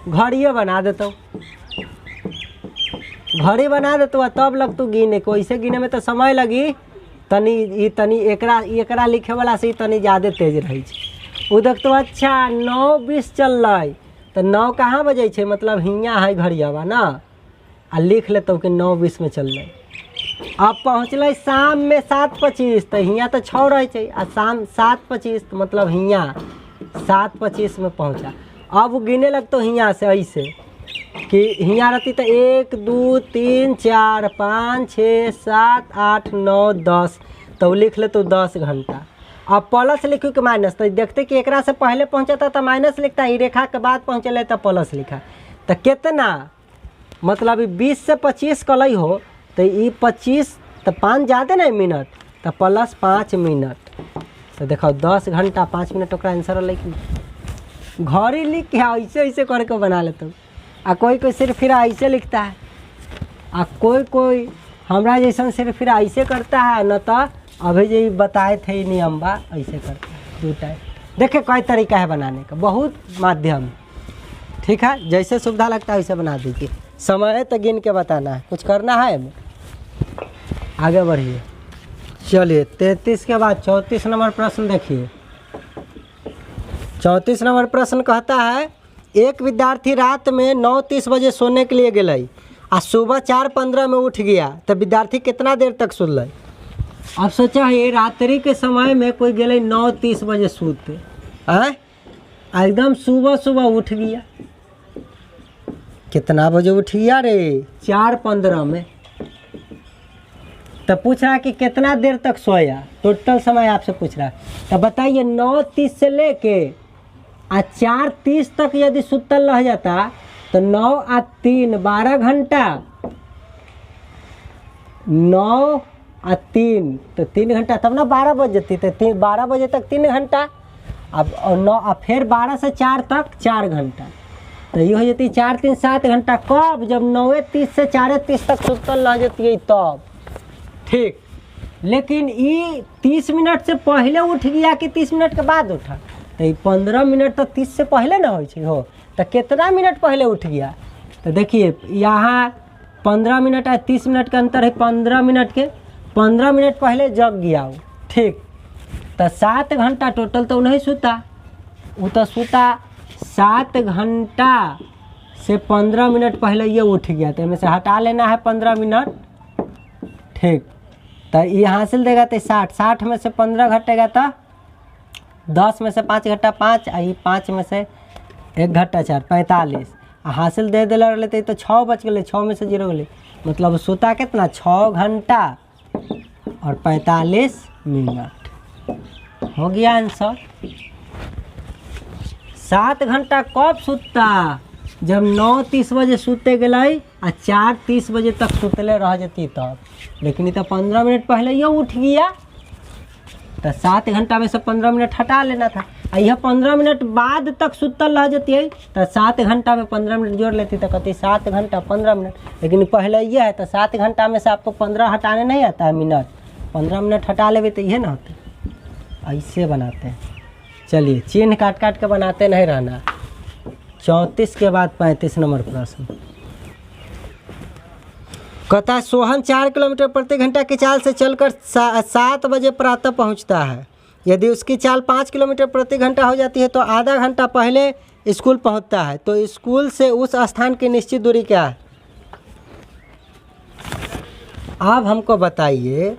घड़िए बना देता हूँ, घड़ी बना देता हूँ, तब लगता गिने को। ऐसे गिने में तो समय लगी तनी एकरा लिखे वाला से तनी ज़्यादा तेज रही। वो देख तो अच्छा 9-20 चल रही, तो 9 कहाँ बजे छे, मतलब हियाँ है घड़ियावा ना, आ लिख लेता हूँ कि 9-20 में चल रही। अब पहुँचल शाम में 7-25, तो हियाँ तो 6 रहे आ शाम 7-25, तो मतलब हियाँ 7-25 में पहुँचा। अब वो गिने लगता हियाँ से ऐसे कि हियाँ रहती तो 1, 2, 3, 4, 5, 6, 7, 8, 9, 10, तो लिख ले तो 10 घंटा। अब प्लस लिखू कि माइनस, तो देखते कि एकरा से पहले पहुँचा था तो माइनस लिखता, ही रेखा के बाद पहुँचल तो प्लस लिखा। तो कितना मतलब 20 से 25 कल हो, तो ये 25 तो 5 ज़्यादा नहीं मिनट, तो प्लस 5 मिनट। तो देखो 10 घंटा 5 मिनट ओकरा आंसर लिख घड़ी लिख के ऐसे ऐसे करके बना लेता हूँ। कोई सिर्फ फिर ऐसे लिखता है, कोई हमरा जैसा सिर्फ फिर ऐसे करता है, न तो अभी जो बताए थे नियम बा ऐसे करता है 2 टाइम। देखिए कई तरीका है बनाने का, बहुत माध्यम। ठीक है, जैसे सुविधा लगता है वैसे बना दीजिए। समय तो गिन के बताना है, कुछ करना है हमें। आगे बढ़िए, चलिए 33 के बाद 34 नंबर प्रश्न देखिए। 34 नंबर प्रश्न कहता है, एक विद्यार्थी रात में 9:30 बजे सोने के लिए गए आ सुबह 4:15 में उठ गया, तो विद्यार्थी कितना देर तक सुन। अब सोचा है रात्रि के समय में कोई गए 9:30 बजे सोते, एकदम सुबह उठ गया। कितना बजे उठ गया रे? 4:15 में। तो पूछ रहा है कि कितना देर तक सोया, टोटल समय आपसे पूछ रहा है। तो बताइए 9:30 से लेके 4:30 तक यदि सुतल रह जाता, तो 9 और 3 12 घंटा, 9 और 3 तो 3 घंटा, तब ना 12 बज जाती। तो 12 बजे तक 3 घंटा, अब 9 और फिर 12 से 4 तक 4 घंटा, तो ये हो जाती 4 3 7 घंटा। कब? जब 9:30 से 4:30 तक सुतल रह जाती है तब। ठीक, लेकिन ये 30 मिनट से पहले उठ गया कि 30 मिनट के बाद उठा, तो 15 मिनट तो 30 से पहले ना हो, तो कितना मिनट पहले उठ गया? तो देखिए यहाँ 15 मिनट है, 30 मिनट का अंतर है। 15 मिनट पहले जग गया वो। ठीक, तो 7 घंटा टोटल तो नहीं सूता, वो तो सूता 7 घंटा से 15 मिनट पहले ये उठ गया, तो इनमें से हटा लेना है 15 मिनट। ठीक, तो ये हासिल देगा तो 60 में से 15 घटेगा तो 10 में से 5 घटा 5, आई 5 में से 1 घटा 4 45। हासिल दे दिला रहते तो 6 बच गए, 6 में से 0 गए, मतलब सूता कितना 6 घंटा और 45 मिनट। हो गया आंसर। 7 घंटा कब सूता? जब 9:30 बजे सूते गए आ 4:30 बजे तक सुतले रह जाती तब। लेकिन ये तो 15 मिनट पहले ये उठ गया, तो 7 घंटा में से 15 मिनट हटा लेना था। यह 15 मिनट बाद तक सुतल रह जाती है, तो 7 घंटा में 15 मिनट जोड़ लेती तो कहती 7 घंटा 15 मिनट। लेकिन पहले ये है, तो 7 घंटा में से आपको 15 हटाने नहीं आता है मिनट, 15 मिनट हटा लेवे तो ये ना होते। ऐसे बनाते हैं। चलिए चिन्ह काट काट के बनाते नहीं रहना। 34 के बाद 35 नंबर प्रश्न कहता है, सोहन 4 किलोमीटर प्रति घंटा की चाल से चलकर 7 बजे प्रातः पहुंचता है। यदि उसकी चाल 5 किलोमीटर प्रति घंटा हो जाती है तो आधा घंटा पहले स्कूल पहुंचता है, तो स्कूल से उस स्थान की निश्चित दूरी क्या है? अब हमको बताइए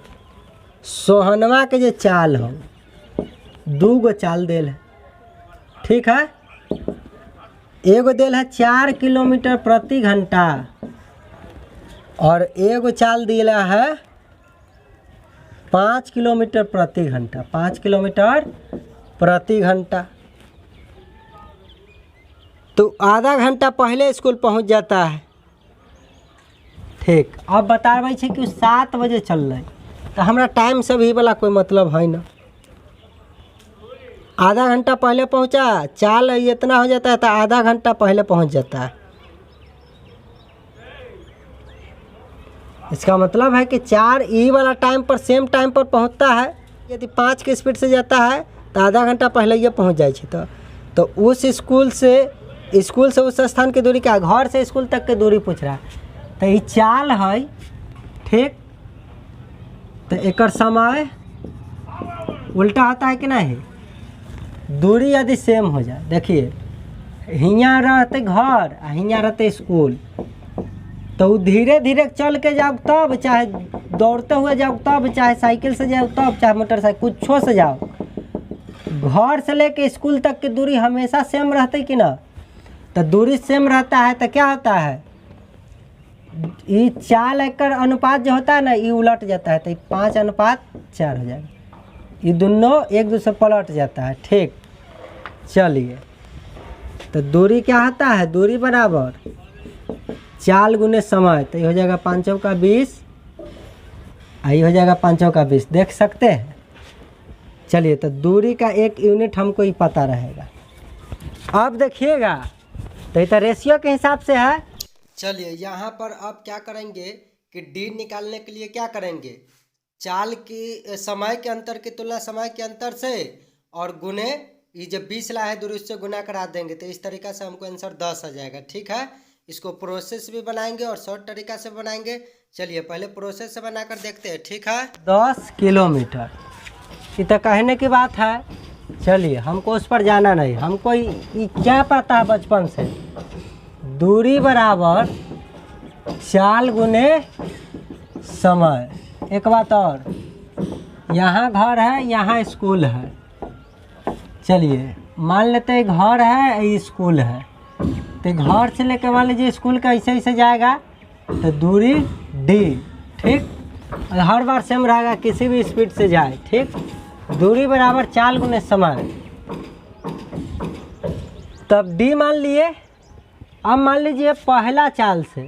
सोहनवा के जो चाल हो, 2 गो चाल देल है, ठीक है। एगो देल है 4 किलोमीटर प्रति घंटा और एगो चाल दिया है 5 किलोमीटर प्रति घंटा, 5 किलोमीटर प्रति घंटा। तो आधा घंटा पहले स्कूल पहुंच जाता है, ठीक। अब बताबै छै कि 7 बजे चल रहा है, तो हमारा टाइम से भी वाला कोई मतलब है ना। आधा घंटा पहले पहुंचा, चाल इतना हो जाता है तो आधा घंटा पहले पहुंच जाता है। इसका मतलब है कि 4 ई वाला टाइम पर सेम टाइम पर पहुंचता है। यदि 5 के स्पीड से जाता है तो आधा घंटा पहले ये पहुंच जाए। तो उस स्कूल से उस स्थान की दूरी क्या, घर से स्कूल तक की दूरी पूछ रहा है। तो ये चाल है, ठीक। तो एक समय उल्टा होता है कि नहीं, दूरी यदि सेम हो जाए, देखिए हियाँ रहते घर आ हियाँ रहते स्कूल, तो धीरे धीरे चल के जाओ तब, चाहे दौड़ते हुए जाओ तब, चाहे साइकिल से जाओ तब, चाहे मोटरसाइकिल कुछो से जाओ, घर से लेके स्कूल तक की दूरी हमेशा सेम रहते कि ना। तो दूरी सेम रहता है तो क्या होता है, ये 4 एकड़ अनुपात जो होता है ना, ये उलट जाता है, तो 5:4 हो जाएगा। ये दोनों एक दूसरे पलट जाता है, ठीक। चलिए, तो दूरी क्या होता है, दूरी बराबर चाल गुने समय, तो ये हो जाएगा 5 चौका 20, ये हो जाएगा 5 चौका 20, देख सकते हैं। चलिए, तो दूरी का एक यूनिट हमको ही पता रहेगा। अब देखिएगा, तो ये रेशियो के हिसाब से है। चलिए, यहाँ पर अब क्या करेंगे कि डी निकालने के लिए क्या करेंगे, चाल की समय के अंतर की तुलना समय के अंतर से और गुने ये जब 20 ला है दूरी उससे गुना करा देंगे। तो इस तरीक़ा से हमको आंसर 10 आ जाएगा, ठीक है। इसको प्रोसेस भी बनाएंगे और शॉर्ट तरीक़ा से बनाएंगे। चलिए पहले प्रोसेस से बनाकर देखते हैं, ठीक है। 10 किलोमीटर ये तो कहने की बात है। चलिए, हमको उस पर जाना नहीं, हमको ये क्या पता है बचपन से, दूरी बराबर चाल गुने समय। एक बात और, यहाँ घर है, यहाँ स्कूल है। चलिए मान लेते हैं घर है, ये स्कूल है, तो घर से लेकर मान लीजिए स्कूल का ऐसे ऐसे जाएगा, तो दूरी डी, ठीक। हर बार सेम रहेगा, किसी भी स्पीड से जाए, ठीक। दूरी बराबर चाल गुने समय, तब डी मान लिए। अब मान लीजिए पहला चाल से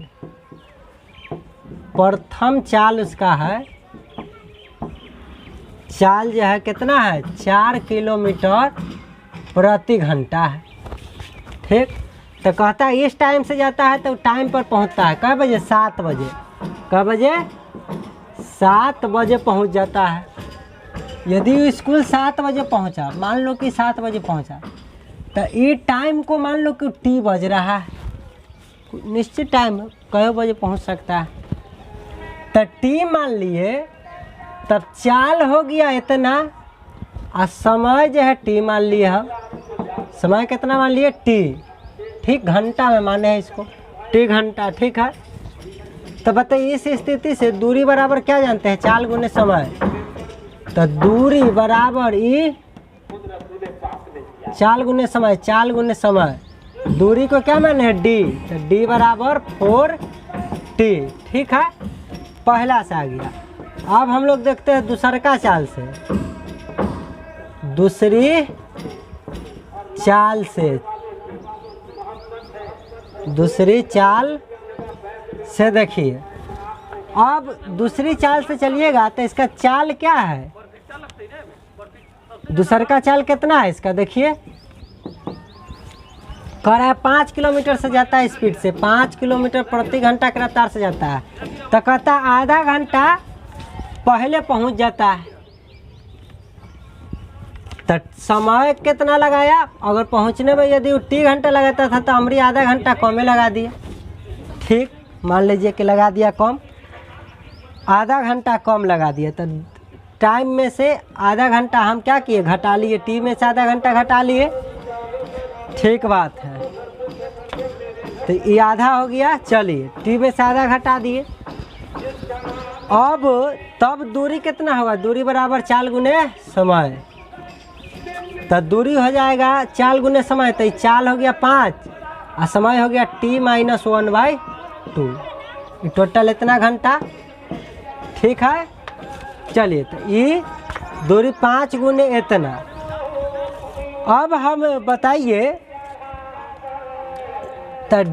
प्रथम चाल उसका है, चाल जो है कितना है, 4 किलोमीटर प्रति घंटा है, ठीक। तो कहता है इस टाइम से जाता है तो टाइम पर पहुंचता है, कै बजे, 7 बजे। कै बजे, 7 बजे पहुंच जाता है। यदि स्कूल 7 बजे पहुंचा, मान लो कि 7 बजे पहुंचा, तो ये टाइम को मान लो कि टी बज रहा है, निश्चित टाइम कै बजे पहुंच सकता है, तो टी मान लिए, तब चाल हो गया इतना, और समय जो है टी मान लिए हम, समय कितना मान लिए, टी, ठीक। घंटा में माने हैं इसको, टी घंटा, ठीक है। तो बताइए इस स्थिति से दूरी बराबर क्या जानते हैं, चाल गुने समय। तो दूरी बराबर ई चाल गुने समय, चाल गुने समय, दूरी को क्या माने हैं, डी। तो डी बराबर 4t, ठीक है। पहला से आ गया। अब हम लोग देखते हैं दूसरा का चाल से, दूसरी चाल से, दूसरी चाल से देखिए। अब दूसरी चाल से चलिएगा तो इसका चाल क्या है, दूसरा का चाल कितना है इसका, देखिए कह रहा है 5 किलोमीटर से जाता है स्पीड से, 5 किलोमीटर प्रति घंटा की रफ्तार से जाता है। तो कहता आधा घंटा पहले पहुंच जाता है। तो समय कितना लगाया, अगर पहुंचने में यदि टी घंटा लगाता था तो हमारी आधा घंटा कम ही लगा दिया, ठीक। मान लीजिए कि लगा दिया कम, आधा घंटा कम लगा दिया। तो टाइम में से आधा घंटा हम क्या किए, घटा लिए, टी में से आधा घंटा घटा लिए, ठीक बात है। तो ये आधा हो गया, चलिए टी में से आधा घटा दिए, अब तब दूरी कितना होगा, दूरी बराबर चाल गुने समय, तो दूरी हो जाएगा चाल गुने समय, तो चाल हो गया 5 और समय हो गया t-1/2, टोटल इतना घंटा। ठीक है, चलिए तो ये दूरी 5 गुने इतना। अब हम बताइए तो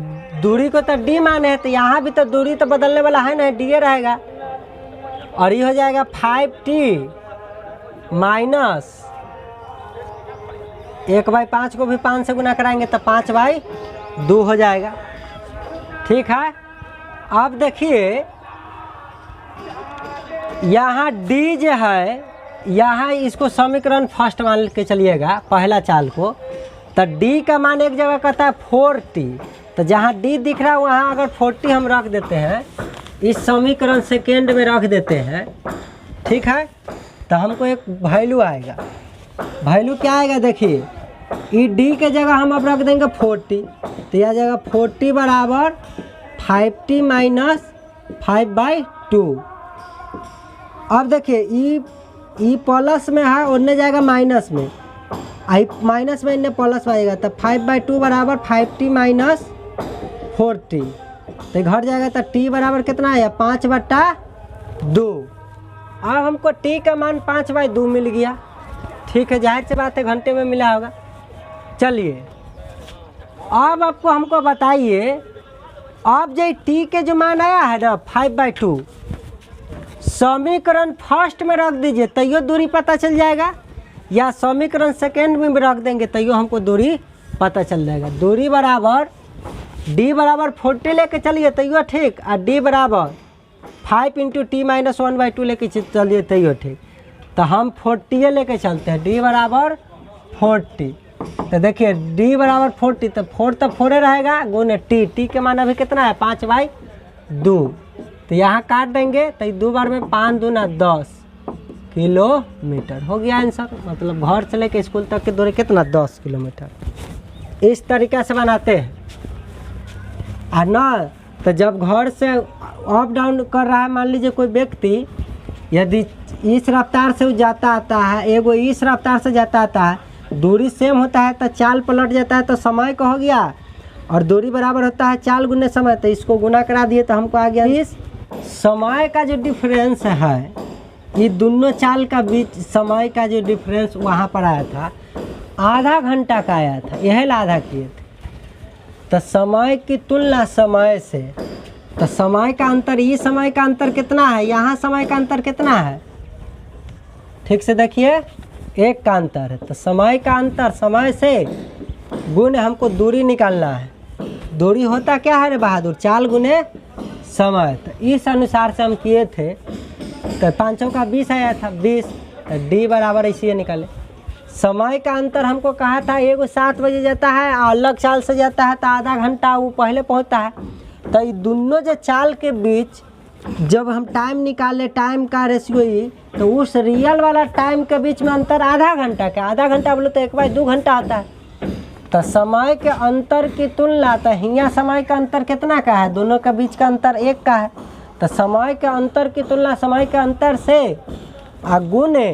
दूरी को तो d माने है, तो यहाँ भी तो दूरी तो बदलने वाला है ना, d रहेगा, और ये हो जाएगा 5t माइनस 1/5 को भी 5 से गुना कराएंगे तो 5/2 हो जाएगा। ठीक है, अब देखिए यहाँ d जो है, यहाँ इसको समीकरण फर्स्ट मान के चलिएगा पहला चाल को, तो d का मान एक जगह कहता है 4t, तो जहाँ d दिख रहा है वहाँ अगर 40 हम रख देते हैं, इस समीकरण सेकेंड में रख देते हैं। ठीक है, तो हमको एक वैल्यू आएगा, वैल्यू क्या आएगा देखिए, ई d के जगह हम अब रख देंगे 40, तो यह जगह 40 बराबर 5t माइनस 5/2। अब देखिए ई प्लस में है, उन्ने जाएगा माइनस में, आई माइनस में इन्हें प्लस में आएगा, तो 5/2 बराबर 5t माइनस 4t, तो घर जाएगा तो t बराबर कितना है 5/2। अब हमको t का मान 5/2 मिल गया। ठीक है, जाहिर सी बात है घंटे में मिला होगा। चलिए अब आपको हमको बताइए, अब जो t के जो मान आया है ना 5/2, समीकरण फर्स्ट में रख दीजिए तैयो दूरी पता चल जाएगा, या समीकरण सेकेंड में भी रख देंगे तैयो हमको दूरी पता चल जाएगा। दूरी बराबर d बराबर 40 लेके चलिए तैयो ठीक, और d बराबर 5 × t - 1/2 लेके चलिए तैयो ठीक, तो हम 40 लेके चलते हैं, d बराबर 40। तो देखिए d बराबर 40, तो 4 तो 4 रहेगा गुने t के मान अभी कितना है 5/2, तो यहाँ काट देंगे तो 2 बार में 5 दूना 10 किलोमीटर हो गया आंसर। मतलब घर से लेके स्कूल तक की दूरी कितना 10 किलोमीटर। इस तरीक़ा से बनाते हैं और ना, तो जब घर से अप डाउन कर रहा है, मान लीजिए कोई व्यक्ति यदि इस रफ्तार से जाता आता है, एगो इस रफ्तार से जाता आता है, दूरी सेम होता है तो चाल पलट जाता है, तो समय का हो गया, और दूरी बराबर होता है चाल गुने समय, तो इसको गुना करा दिए तो हमको आ गया इस समय का जो डिफरेंस है, ये दोनों चाल का बीच समय का जो डिफरेंस वहाँ पर आया था आधा घंटा का आया था, यह आधा किए थे। तो समय की तुलना समय से, तो समय का अंतर, ये समय का अंतर कितना है, यहाँ समय का अंतर कितना है, ठीक से देखिए 1 का अंतर है, तो समय का अंतर समय से गुण हमको दूरी निकालना है। दूरी होता क्या है रे बहादुर, चाल गुने समय, तो इस अनुसार से हम किए थे। तो 5 का 20 आया था 20, तो d बराबर इसी निकाले। समय का अंतर हमको कहा था, एगो 7 बजे जाता है, अलग चाल से जाता है तो आधा घंटा वो पहले पहुंचता है, तो ये दोनों जो चाल के बीच जब हम टाइम निकाले, टाइम का रेशियो ही, तो उस रियल वाला टाइम के बीच में अंतर आधा घंटा का, आधा घंटा बोले तो 1/2 घंटा आता है। तो समय के अंतर की तुलना, तो हियाँ समय का अंतर कितना का है, दोनों के बीच का अंतर 1 का है, तो समय के अंतर की तुलना समय के अंतर से गुने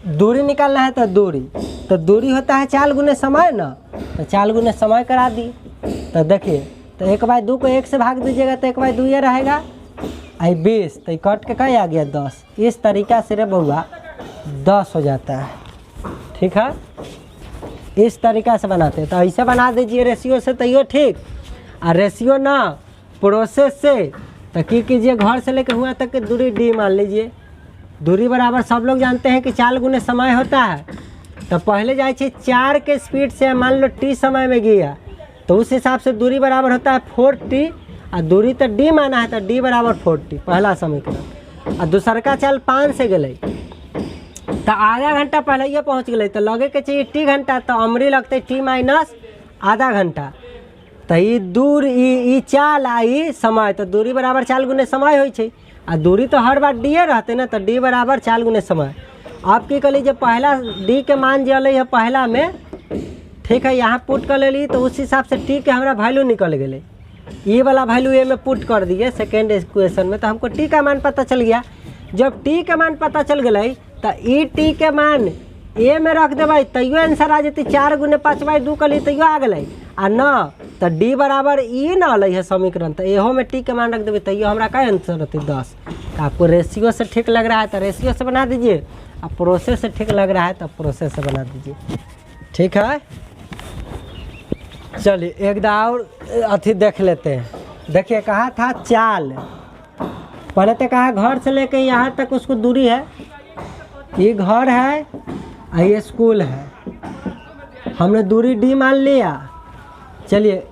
दूरी निकालना है, तो दूरी होता है चाल गुने समय ना, तो चाल गुने समय करा दी। तो देखिए, तो 1/2 को 1 से भाग दीजिएगा तो 1/2 ये रहेगा, आई 20, तो कट के कहीं आ गया 10। इस तरीक़ा से रे बउआ 10 हो जाता है। ठीक है, इस तरीक़ा से बनाते हैं। तो ऐसे बना दीजिए रेशियो से तैयो ठीक, और रेशियो ना प्रोसेस से, तो कीजिए घर से लेकर हुआ तक की दूरी d मान लीजिए। दूरी बराबर सब लोग जानते हैं कि चाल गुने समय होता है, तो पहले जाए 4 के स्पीड से मान लो t समय में गया, तो उस हिसाब से दूरी बराबर होता है 4t, और दूरी तो d माना है तो d बराबर 4t पहला समीकरण। और दूसर का चाल 5 से गए तो आधा घंटा पहले ये पहुँच गए, तो लगे के चाहिए t घंटा, तो अमरी लगते t माइनस आधा घंटा, तो ये दूर ई चाल आई समय, तो दूरी बराबर चाल गुने समय हो छै, आ दूरी तो हर बार d रहते ना, तो d बराबर चाल गुने समय। आप की कली जब पहला d के मान जो है पहला में, ठीक है, यहाँ पुट कर लेली, तो उस हिसाब से t के हमारा वैल्यू निकल गए। ये वाला वैल्यू ए में पुट कर दिए सेकेंड इक्वेशन में, तो हमको टी का मान पता चल गया। जब टी के मान पता चल गई तो ई टी के मान ए में रख देवे तैयो आंसर आ जती। 4 × 5/2 कली तैयो आ गई आ न तो डी बराबर ई न अल है समीकरण, तो एहो में टी के मान रख देवे तैयो हमारा क्या आंसर होती 10। तो आपको रेशियो से ठीक लग रहा है तो रेशियो से बना दीजिए, अब प्रोसेस से ठीक लग रहा है तो प्रोसेस से बना दीजिए। ठीक है, चलिए एक दाव और अथी देख लेते हैं। देखिए कहा था चाल, पहले तो कहा घर से लेके यहाँ तक उसको दूरी है, ये घर है और ये स्कूल है, हमने दूरी डी मान लिया। चलिए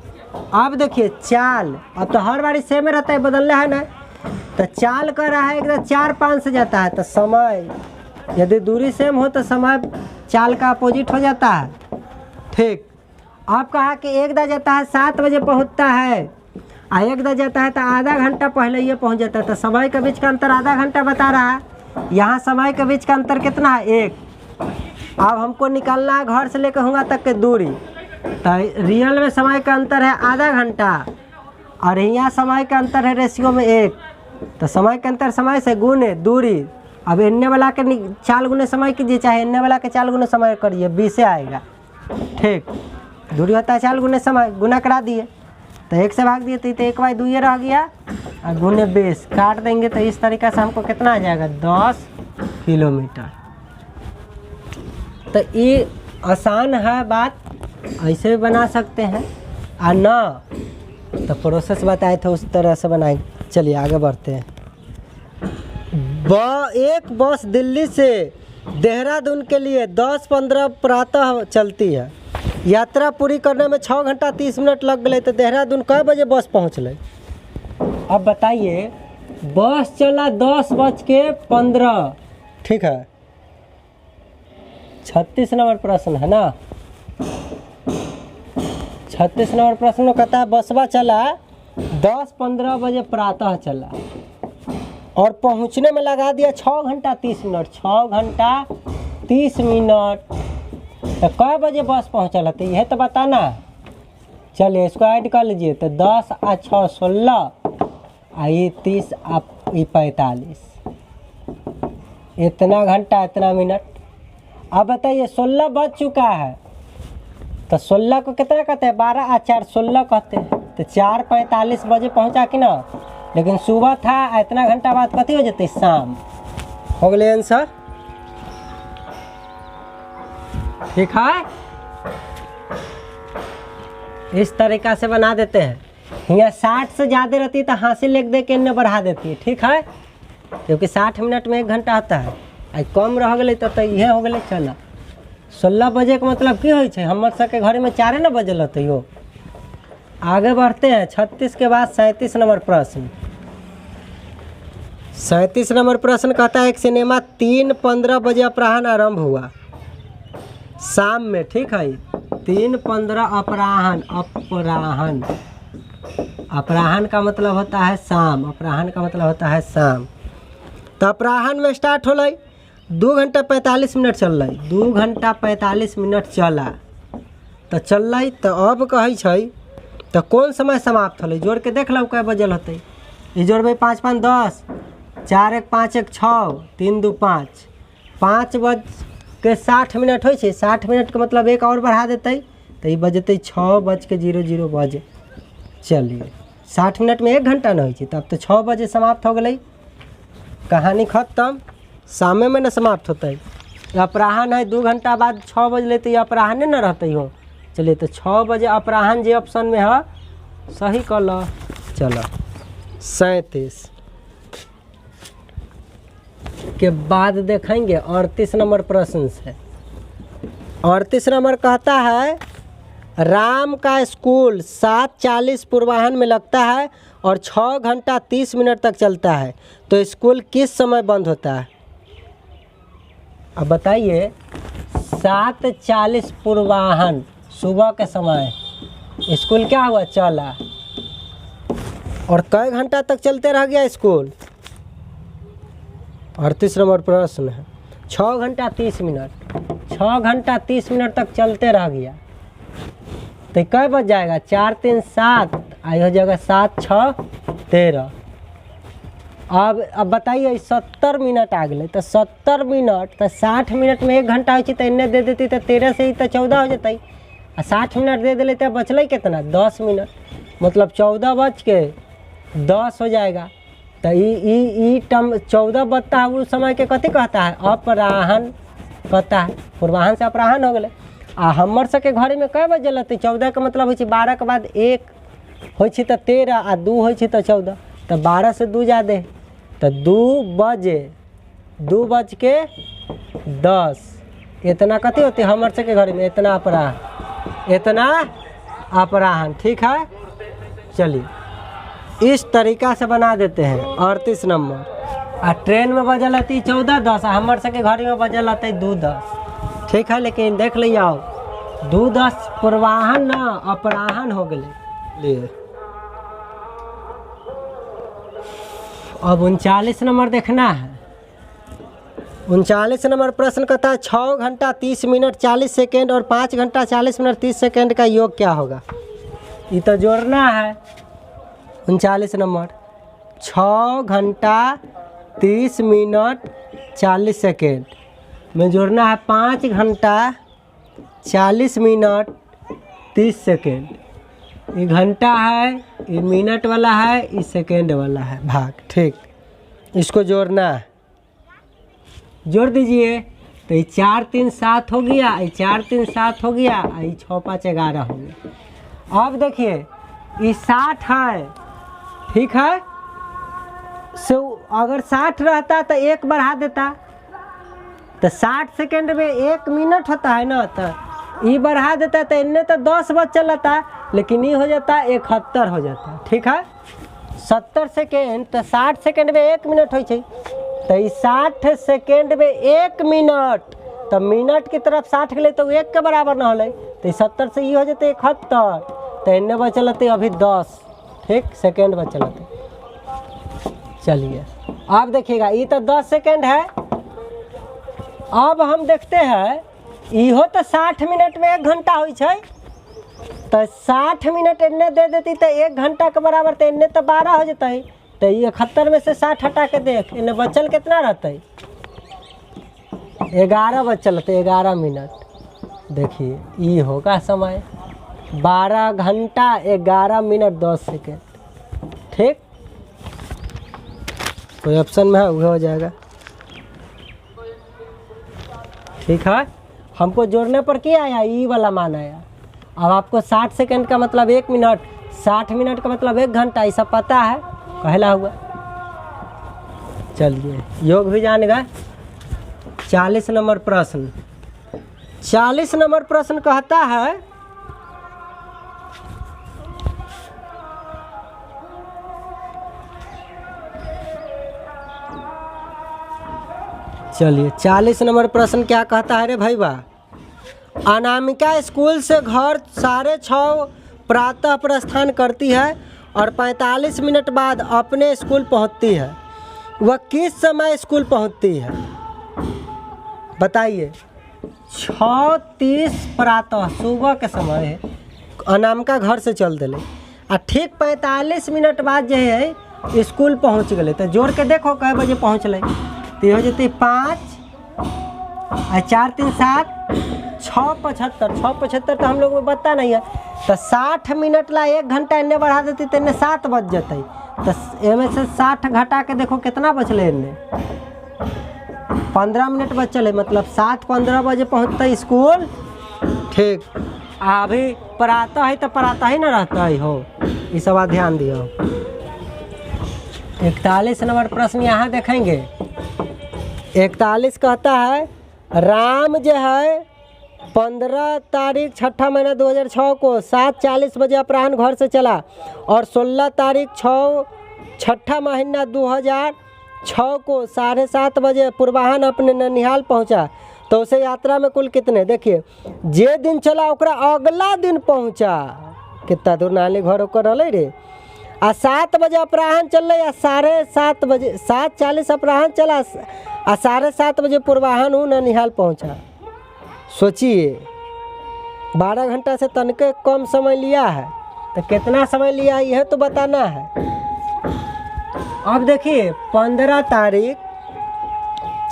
अब देखिए चाल, अब तो हर बारी सेम रहता है, बदलना है ना, तो चाल कर रहा है एकदम 4-5 से जाता है, तो समय यदि दूरी सेम हो तो समय चाल का अपोजिट हो जाता है। ठीक, अब कहा कि एक दा जाता है 7 बजे पहुंचता है और एक दा जाता है तो आधा घंटा पहले ये पहुंच जाता है, तो समय के बीच का अंतर आधा घंटा बता रहा है। यहाँ समय के बीच का अंतर कितना है 1। अब हमको निकालना है घर से लेकर होगा तक की दूरी, तो रियल में समय का अंतर है आधा घंटा और यहाँ समय का अंतर है रेशियो में 1, तो समय का अंतर समय से गुने दूरी। अब इन्ने वाला के चाल गुने समय कीजिए, चाहे इन्ने वाला के चाल गुने समय करिए, 20 से आएगा। ठीक, दूरी होता है चाल गुने समय, गुना करा दिए तो 1 से भाग दिए तो 1/2 ये रह गया और गुने 20 काट देंगे, तो इस तरीक़े से हमको कितना आ जाएगा 10 किलोमीटर। तो ये आसान है बात, ऐसे भी बना सकते हैं और ना तो प्रोसेस बताए थे उस तरह से बनाए। चलिए आगे बढ़ते हैं। एक बस दिल्ली से देहरादून के लिए 10:15 प्रातः चलती है। यात्रा पूरी करने में 6 घंटा 30 मिनट लग गए, तो देहरादून कै बजे बस पहुँचल? अब बताइए, बस चला 10:15। ठीक है, 36 नंबर प्रश्न है ना। 36 नंबर प्रश्न में कहता है बसवा चला 10:15 बजे प्रातः चला और पहुंचने में लगा दिया 6 घंटा 30 मिनट। 6 घंटा 30 मिनट, तो कै बजे बस पहुंचल है यह तो बताना। चलिए इसको ऐड कर लीजिए, तो 10 और 6 16 और ये 30 और ये 45, इतना घंटा इतना मिनट। अब बताइए 16 बज चुका है, तो 16 को कितना कहते हैं 12 और 4 16 कहते हैं, तो 4:45 बजे पहुंचा कि ना। लेकिन सुबह था, इतना घंटा बाद कथी हो जाती शाम। हो गए आंसर। ठीक है, इस तरीक़ा से बना देते हैं। यहाँ 60 से ज़्यादा रहती है तो हासिल लिख दे के इन्हें बढ़ा देती है। ठीक है, क्योंकि 60 मिनट में 1 घंटा आता है, आज कम रह गई तो यह हो गए। चलो 16 बजे का मतलब की हो, हमर सबके घर में 4 न बजल हो। आगे बढ़ते हैं। 36 के बाद 37 नंबर प्रश्न। 37 नंबर प्रश्न कहता है एक सिनेमा 3:15 बजे अपराह्न आरंभ हुआ शाम में। ठीक है, 3:15 अपराह्न। अपराह्न का मतलब होता है शाम, अपराह्न का मतलब होता है शाम। तो अपराह्न में स्टार्ट हो 2 घंटा 45 मिनट चल रही, 2 घंटा 45 मिनट चला तो चल रही। तो अब कहे तो कौन समय समाप्त हो, जोड़ के देख लो कै बजल होते। ये जोड़बे 5 5 10, 4 1 5 1 6, 3 2 5, 5:60 मिनट हो। 60 मिनट के मतलब 1 और बढ़ा देते तो ये बजते 6:00 बजे। चलिए 60 मिनट में 1 घंटा न हो, तब तो 6 बजे समाप्त हो गई, कहानी खत्म। शामे में न समाप्त होता है, अपराह्न है 2 घंटा बाद 6 बजे तो ये अपराह्न न रहते हो। चलिए तो 6 बजे अपराह्न जो ऑप्शन में है सही कर लो। चलो 37 के बाद देखेंगे 38 नंबर प्रश्न से। 38 नंबर कहता है राम का स्कूल 7:40 पूर्वाह्न में लगता है और 6 घंटा 30 मिनट तक चलता है, तो स्कूल किस समय बंद होता है? अब बताइए 7:40 पूर्वाह्न सुबह के समय स्कूल क्या हुआ चला, और कई घंटा तक चलते रह गया स्कूल? 38 नंबर प्रश्न है। 6 घंटा 30 मिनट, 6 घंटा 30 मिनट तक चलते रह गया। तो कै बज जाएगा, 4 3 7, आई हो जाएगा 7 6 13। अब बताइए 70 मिनट आ गए, तो 70 मिनट तो 60 मिनट में 1 घंटा हो, तो इन्हें दे देती तो 13 से ही तो 14 हो जाता। आ 60 मिनट दे दिले तो बचल कितना, 10 मिनट, मतलब 14 बज के 10 हो जाएगा। तो ई टम 14 बजता है उस समय के कथी कहता है, अपराहन कहता है। पूर्वाहन से अपराहन हो गए। आ हमर सबके घरे में कै बजे लगते, 14 का मतलब हो 12 के बाद 1 हो तो 13 आ 2 हो तो 14, तो 12 से 2 जा दे, तो 2 बज के 10, इतना कथी होती हमर सबके घरे में, इतना अपराहन। ठीक है, चलिए इस तरीका से बना देते हैं। 38 नंबर, आ ट्रेन में बजल रहती 14 10, हमर सबके घर में बजल रहते 2 10। ठीक है, लेकिन देख लिया आओ 2 10 पूर्वाहन ना अपराहन हो गए। अब 39 नंबर देखना है। 39 नंबर प्रश्न कहता है 6 घंटा 30 मिनट 40 सेकेंड और 5 घंटा 40 मिनट 30 सेकेंड का योग क्या होगा। ये तो जोड़ना है। 39 नंबर 6 घंटा 30 मिनट 40 सेकेंड में जोड़ना है 5 घंटा 40 मिनट 30 सेकेंड। ये घंटा है, ये मिनट वाला है, ये सेकेंड वाला है भाग। ठीक, इसको जोड़ना है, जोड़ दीजिए। तो ये 4 3 7 हो गया, ये 4 3 7 हो गया, ये 6 5 11 हो गया। अब देखिए ये 60 है, ठीक है। सो अगर 60 रहता तो 1 बढ़ा देता, तो 60 सेकेंड में 1 मिनट होता है ना, तो ये बढ़ा देता तो इन्हें तो 10 बज चलता, लेकिन ये हो जाता 71 हो जाता। ठीक है, 70 सेकेंड तो 60 सेकेंड में 1 मिनट हो, तो 60 सेकेंड में 1 मिनट, तो मिनट की तरफ 60 के लिए तो 1 के बराबर ना हो, तो 70 से ये हो जाते 71, तो इन्हें बचलते अभी 10। ठीक, सेकेंड बचलते। चलिए अब देखिएगा, ये तो 10 सेकेंड है। अब हम देखते हैं इहो तो 60 मिनट में 1 घंटा हो, तो 60 मिनट इन्हें दे देती तो 1 घंटा के बराबर, तो इन्हें तो 12 हो जाता है। तो ये 71 में से 60 हटा के देख, इन्हें बचल कितना रहता है, 11 बचल रहते, 11 मिनट। देखिए ये होगा समय 12 घंटा 11 मिनट 10 सेकेंड। ठीक, कोई ऑप्शन में है वो हो जाएगा। ठीक है, हमको जोड़ने पर क्या आया, ई वाला मान आया। अब आपको 60 सेकेंड का मतलब 1 मिनट, 60 मिनट का मतलब 1 घंटा, ये सब पता है, पहला हुआ। चलिए योग भी जान गए। 40 नंबर प्रश्न, 40 नंबर प्रश्न कहता है चलिए 40 नंबर प्रश्न क्या कहता है रे भैया। अनामिका स्कूल से घर 6:30 प्रातः प्रस्थान करती है और 45 मिनट बाद अपने स्कूल पहुंचती है। वह किस समय स्कूल पहुंचती है, बताइए। 6:30 प्रातः सुबह के समय है, अनामिका घर से चल दिले आ ठीक 45 मिनट बाद जो है स्कूल पहुंच गए। तो जोड़ के देखो कै बजे पहुँचल, तो हो जाती 5 और 4 3 7 6:75। 6:75 तो हम लोग में बता नहीं है, तो 60 मिनट ला 1 घंटा इन्हें बढ़ा देती तो इन्हें 7 बज जाते। तो इनमें से 60 घटा के देखो कितना बचले, इन्हें 15 मिनट बचल, मतलब 7:15 बजे पहुँचता स्कूल। ठीक, अभी पढ़ाता है तो पढ़ाता ही ना रहता है हो, ये सब बात ध्यान दियो। 41 नंबर प्रश्न यहाँ देखेंगे। 41 कहता है राम जो है 15 तारीख 6ठा महीना 2006 को 7:40 बजे अपराह्न घर से चला और 16 तारीख 6ठा महीना 2006 को 7:30 बजे पूर्वाह्न अपने ननिहाल पहुंचा। तो उसे यात्रा में कुल कितने, देखिए जे दिन चला ओकरा अगला दिन पहुंचा, कितना दूर नाली घर होकर रहा रे। आ 7 बजे अपराह्न चल रही, 7:30 बजे 7:40 अपराह्न चला आ 7:30 बजे पूर्वाह्न ननिहाल पहुंचा। सोचिए 12 घंटा से तनके कम समय लिया है, तो कितना समय लिया है यह तो बताना है। अब देखिए 15 तारीख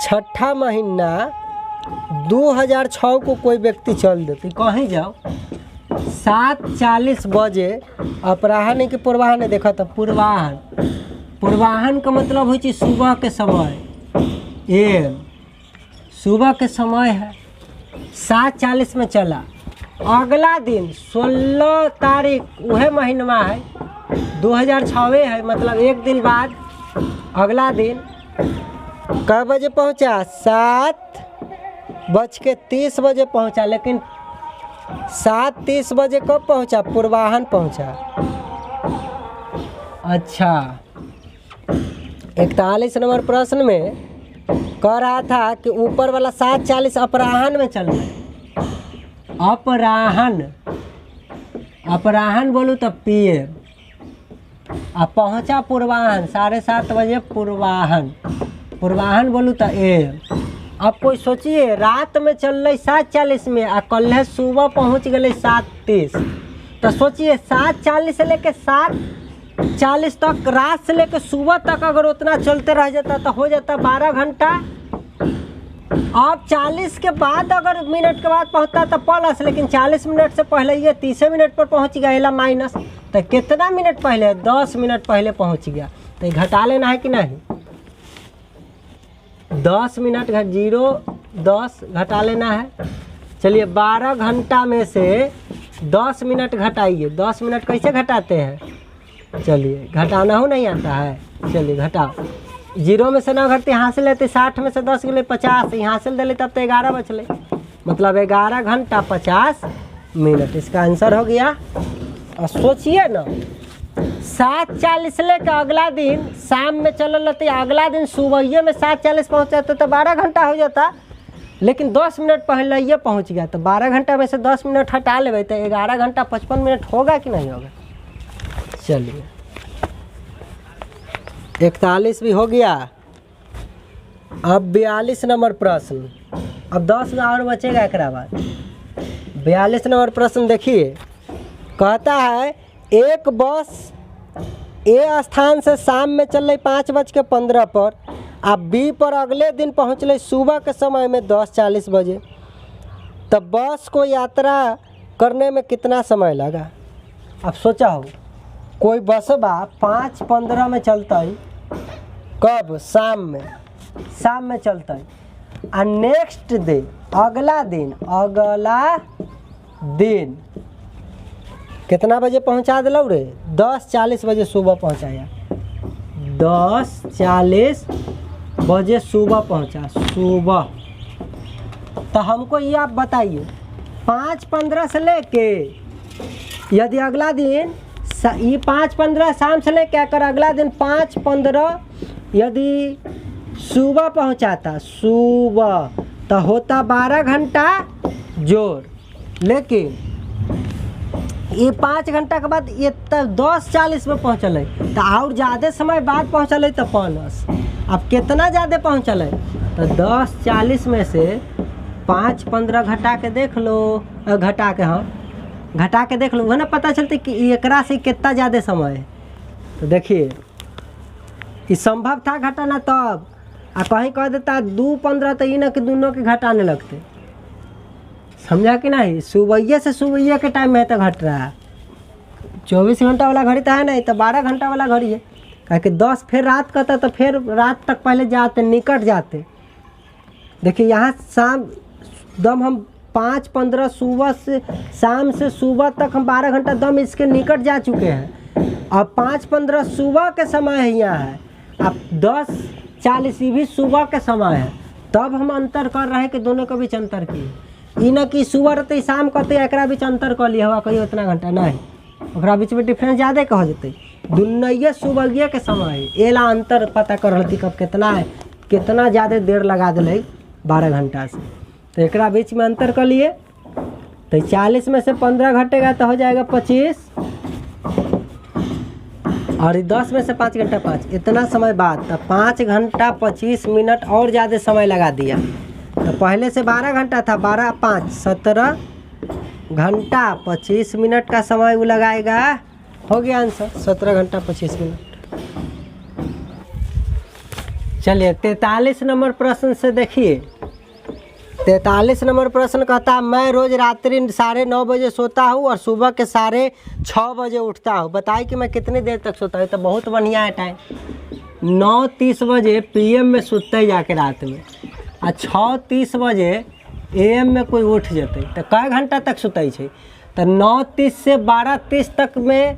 6ठा महीना 2006 को कोई व्यक्ति चल देते, कहीं जाओ 7:40 बजे अपराह्न के पूर्वाह्न देखा था। पूर्वाह्न का मतलब हो चीज सुबह के समय, ये सुबह के समय है। 7:40 में चला, अगला दिन 16 तारीख वह महीनमा है 2006 है, मतलब एक दिन बाद अगला दिन कब बजे पहुंचा? 7:30 बजे पहुंचा, लेकिन 7:30 बजे कब पहुंचा? पूर्वाह्न पहुंचा। अच्छा 41 नंबर प्रश्न में कह रहा था कि ऊपर वाला 7:40 अपराह्न में चल रहा है। अपराह्न बोलूँ तो PM, अब पहुंचा पूर्वाह्न 7:30 बजे पूर्वाह्न बोलूँ तो AM। अब कोई सोचिए रात में चल रही 7:40 में आ कल है सुबह पहुंच गए 7:30, तो सोचिए 7:40 से लेके 7:40 तक, रात से लेके सुबह तक अगर उतना चलते रह जाता तो हो जाता 12 घंटा। अब 40 के बाद अगर मिनट के बाद पहुंचता तो प्लस, लेकिन 40 मिनट से पहले ये 30 मिनट पर पहुंच गया माइनस, तो कितना मिनट पहले? 10 मिनट पहले पहुंच गया, तो ये घटा लेना है कि नहीं? 10 मिनट 10 घटा लेना है। चलिए 12 घंटा में से 10 मिनट घटाइए। 10 मिनट कैसे घटाते हैं? चलिए घटाना हो नहीं आता है, चलिए घटाओ। 0 में से 9 घटते, यहाँ से लेते 60 में से 10 गए 50, यहाँ से ले तब तो 11 बचले, मतलब 11 घंटा 50 मिनट इसका आंसर हो गया। और सोचिए ना 7:40 से लेकर अगला दिन शाम में चल रहते, अगला दिन सुबह में 7:40 पहुँचाते तो 12 घंटा हो जाता, लेकिन 10 मिनट पहले ये पहुँच गया, तो 12 घंटा में से 10 मिनट हटा ले तो 11 घंटा 55 मिनट होगा कि नहीं होगा? चलिए 41 भी हो गया। अब 42 नंबर प्रश्न, अब 10 और बचेगा एक बाद। 42 नंबर प्रश्न देखिए, कहता है एक बस ए स्थान से शाम में चल रही 5:15 पर, आप बी पर अगले दिन पहुँच रही सुबह के समय में 10:40 बजे, तब बस को यात्रा करने में कितना समय लगा? अब सोचा हो कोई बस बा 5:15 में चलता है, कब? शाम में चलता है, और नेक्स्ट डे अगला दिन कितना बजे पहुंचा दिलो रे? 10:40 बजे सुबह पहुंचाया। 10:40 बजे सुबह पहुंचा, सुबह। तो हमको ये आप बताइए 5:15 से लेके, यदि अगला दिन ये 5:15 शाम से लेके अगर अगला दिन 5:15 यदि सुबह पहुंचाता, सुबह, तो होता 12 घंटा जोर, लेकिन ये 5 घंटा के बाद ये 10:40 में पहुँचल है, तो और ज़्यादा समय बाद पहुँचल है तो प्लस। अब कितना ज़्यादा पहुँचल है? तो 10:40 में से 5:15 घटा के देख लो, घटा के देख लो, वह ना पता चलते कि एकरा से कितना ज़्यादा समय है। तो देखिए ये संभव था घटाना तब, आ कहीं कह देता 2:15 तो ये ना कि दोनों के घटाने लगते, समझा कि नहीं? सुबह से सुबह के टाइम में तो घट रहा है। 24 घंटा वाला घड़ी तो है नहीं, तो 12 घंटा वाला घड़ी है, क्योंकि 10 फिर रात का था, तो फिर रात तक पहले जाते, निकट जाते। देखिए यहाँ शाम दम हम 5:15 सुबह से शाम से सुबह तक हम 12 घंटा दम इसके निकट जा चुके हैं। अब 5:15 सुबह के समय है यहाँ है, अब 10:40 भी सुबह के समय है, तब हम अंतर कर रहे हैं कि दोनों के बीच अंतर किए। ई न कि सुबह रहते शाम कहते एकरा बीच अंतर कर लिया हुआ कहीं उतना घंटा नहीं, ओकरा बीच में डिफरेंस ज़्यादा कह जेते। दुनिया सुबह के समय है, एला अंतर पता कर रही कब कितना है, कितना ज़्यादा देर लगा दिले 12 घंटा से, तो एकरा बीच में अंतर कर लिए। तो 40 में से 15 घटेगा तो हो जाएगा 25, और 10 में से 5 घंटा 5, इतना समय बाद, तो 5 घंटा 25 मिनट और ज़्यादा समय लगा दिया। तो पहले से 12 घंटा था, 12 5 17, घंटा 25 मिनट का समय वो लगाएगा। हो गया आंसर 17 घंटा 25 मिनट। चलिए 43 नंबर प्रश्न से देखिए। 43 नंबर प्रश्न कहता है मैं रोज रात्रि 9:30 बजे सोता हूँ और सुबह के 6:30 बजे उठता हूँ, बताइए कि मैं कितनी देर तक सोता हूँ। तो बहुत बढ़िया है टाइम। 9:30 बजे PM में सुतते ही जाके रात में, आ 6:30 बजे AM में कोई उठ जते तो कै घंटा तक सुतई है। तो 9:30 से 12:30 तक में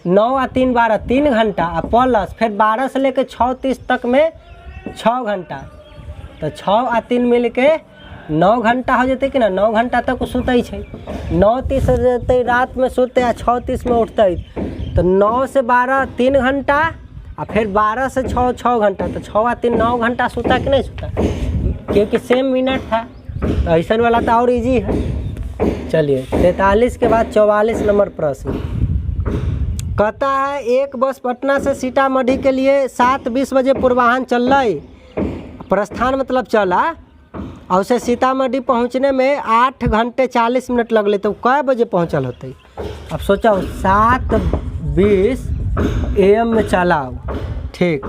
9 आ 3 12 3 घंटा, आ प्लस फिर 12 से लेकर 6:30 तक में 6 घंटा। तो 6 आ 3 मिल के 9 घंटा हो जाते कि ना, 9 घंटा तक सुतई है। 9:30 जते रात में सोते आ 6:30 में उठते, तो 9 से 12 3 घंटा, और फिर 12 से 6 घंटा। तो 6 आ 3 9 घंटा सोता कि नहीं सोता, क्योंकि सेम मिनट था। तो ऐसा वाला तो और इजी है। चलिए 43 के बाद 44 नंबर प्रश्न कहता है एक बस पटना से सीतामढ़ी के लिए 7:20 बजे पूर्वाह्न चल रही, प्रस्थान मतलब चला, और उसे सीतामढ़ी पहुंचने में 8 घंटे 40 मिनट लगले, तो कै बजे पहुंचल होते। अब सोचो 7:20 AM में चला, ठीक।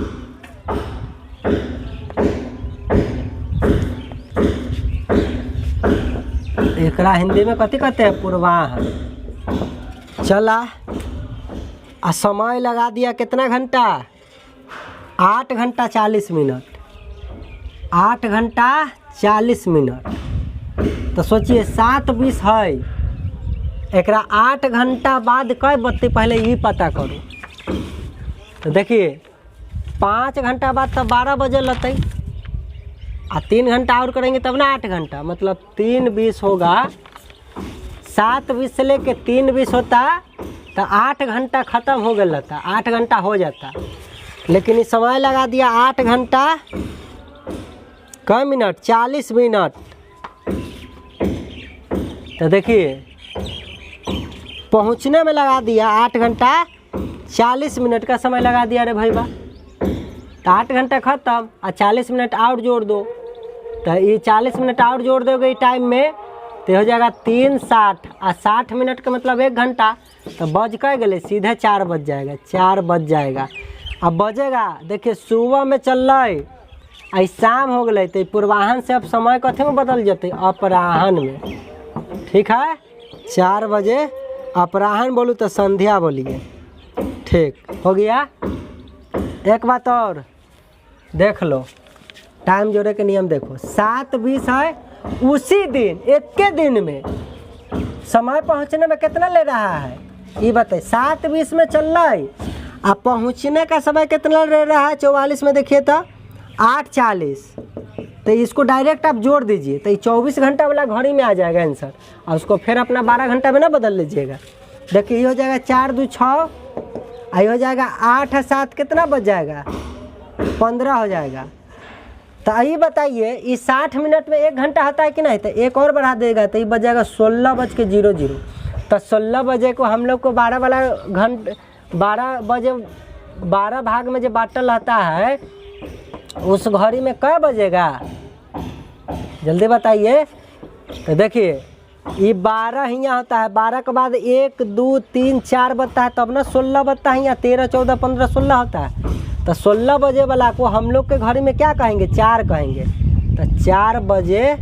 एकरा हिंदी में कथी कहते हैं, पूर्वाह्न। चला आ समय लगा दिया कितना घंटा, 8 घंटा 40 मिनट, 8 घंटा 40 मिनट। तो सोचिए 7:20 है, एकरा 8 घंटा बाद कै बत्ती पहले ये पता करो। तो देखिए 5 घंटा बाद तब 12 बजे लते, आ 3 घंटा और करेंगे तब ना 8 घंटा, मतलब 3:20 होगा। 7:20 से लेके 3:20 होता तो 8 घंटा ख़त्म हो गया था, 8 घंटा हो जाता। लेकिन इस समय लगा दिया 8 घंटा कै मिनट, 40 मिनट। तो देखिए पहुंचने में लगा दिया 8 घंटा 40 मिनट का समय लगा दिया रे भाई बा। तो 8 घंटा ख़त्म, और 40 मिनट और जोड़ दो, तो ये 40 मिनट और जोड़ दोगे टाइम में, तो हो जाएगा 3:60, और 60 मिनट का मतलब 1 घंटा। तो बज कै गए, सीधे 4 बज जाएगा, 4 बज जाएगा। अब बजेगा देखिए सुबह में चल रही, आई शाम हो गए, तो पूर्वाह्न से अब समय कथी में बदल जाते, अपराह्न में, ठीक है। 4 बजे अपराह्न बोलूँ तो संध्या बोलिए, ठीक हो गया। एक बात और देख लो, टाइम जोड़े के नियम देखो। 7:20 है, उसी दिन एक के दिन में समय पहुंचने में कितना ले रहा है ये बताइए। 7:20 में चल रहा है, अब पहुंचने का समय कितना ले रहा है 44 में, देखिए तो 8:40। तो इसको डायरेक्ट आप जोड़ दीजिए, तो ये 24 घंटा वाला घड़ी में आ जाएगा आंसर, और उसको फिर अपना 12 घंटा में ना बदल लीजिएगा। देखिए ये हो जाएगा 4 2 6, आई हो जाएगा 8 7 कितना बच जाएगा, 15 हो जाएगा। तो आइए बताइए इस 60 मिनट में 1 घंटा होता है कि नहीं, तो एक और बढ़ा देगा, तो ये बच जाएगा 16:00। तो 16 बजे को हम लोग को 12 वाला 12 बजे 12 भाग में जो बाटल रहता है, उस घड़ी में कै बजेगा, जल्दी बताइए। तो देखिए ये 12 हियाँ होता है, 12 के बाद 1 2 3 4 बजता है, तब ना 16 बजता है, यहाँ 13 14 15 16 होता है। तो 16 बजे वाला को हम लोग के घड़ी में क्या कहेंगे, 4 कहेंगे। तो 4 बजे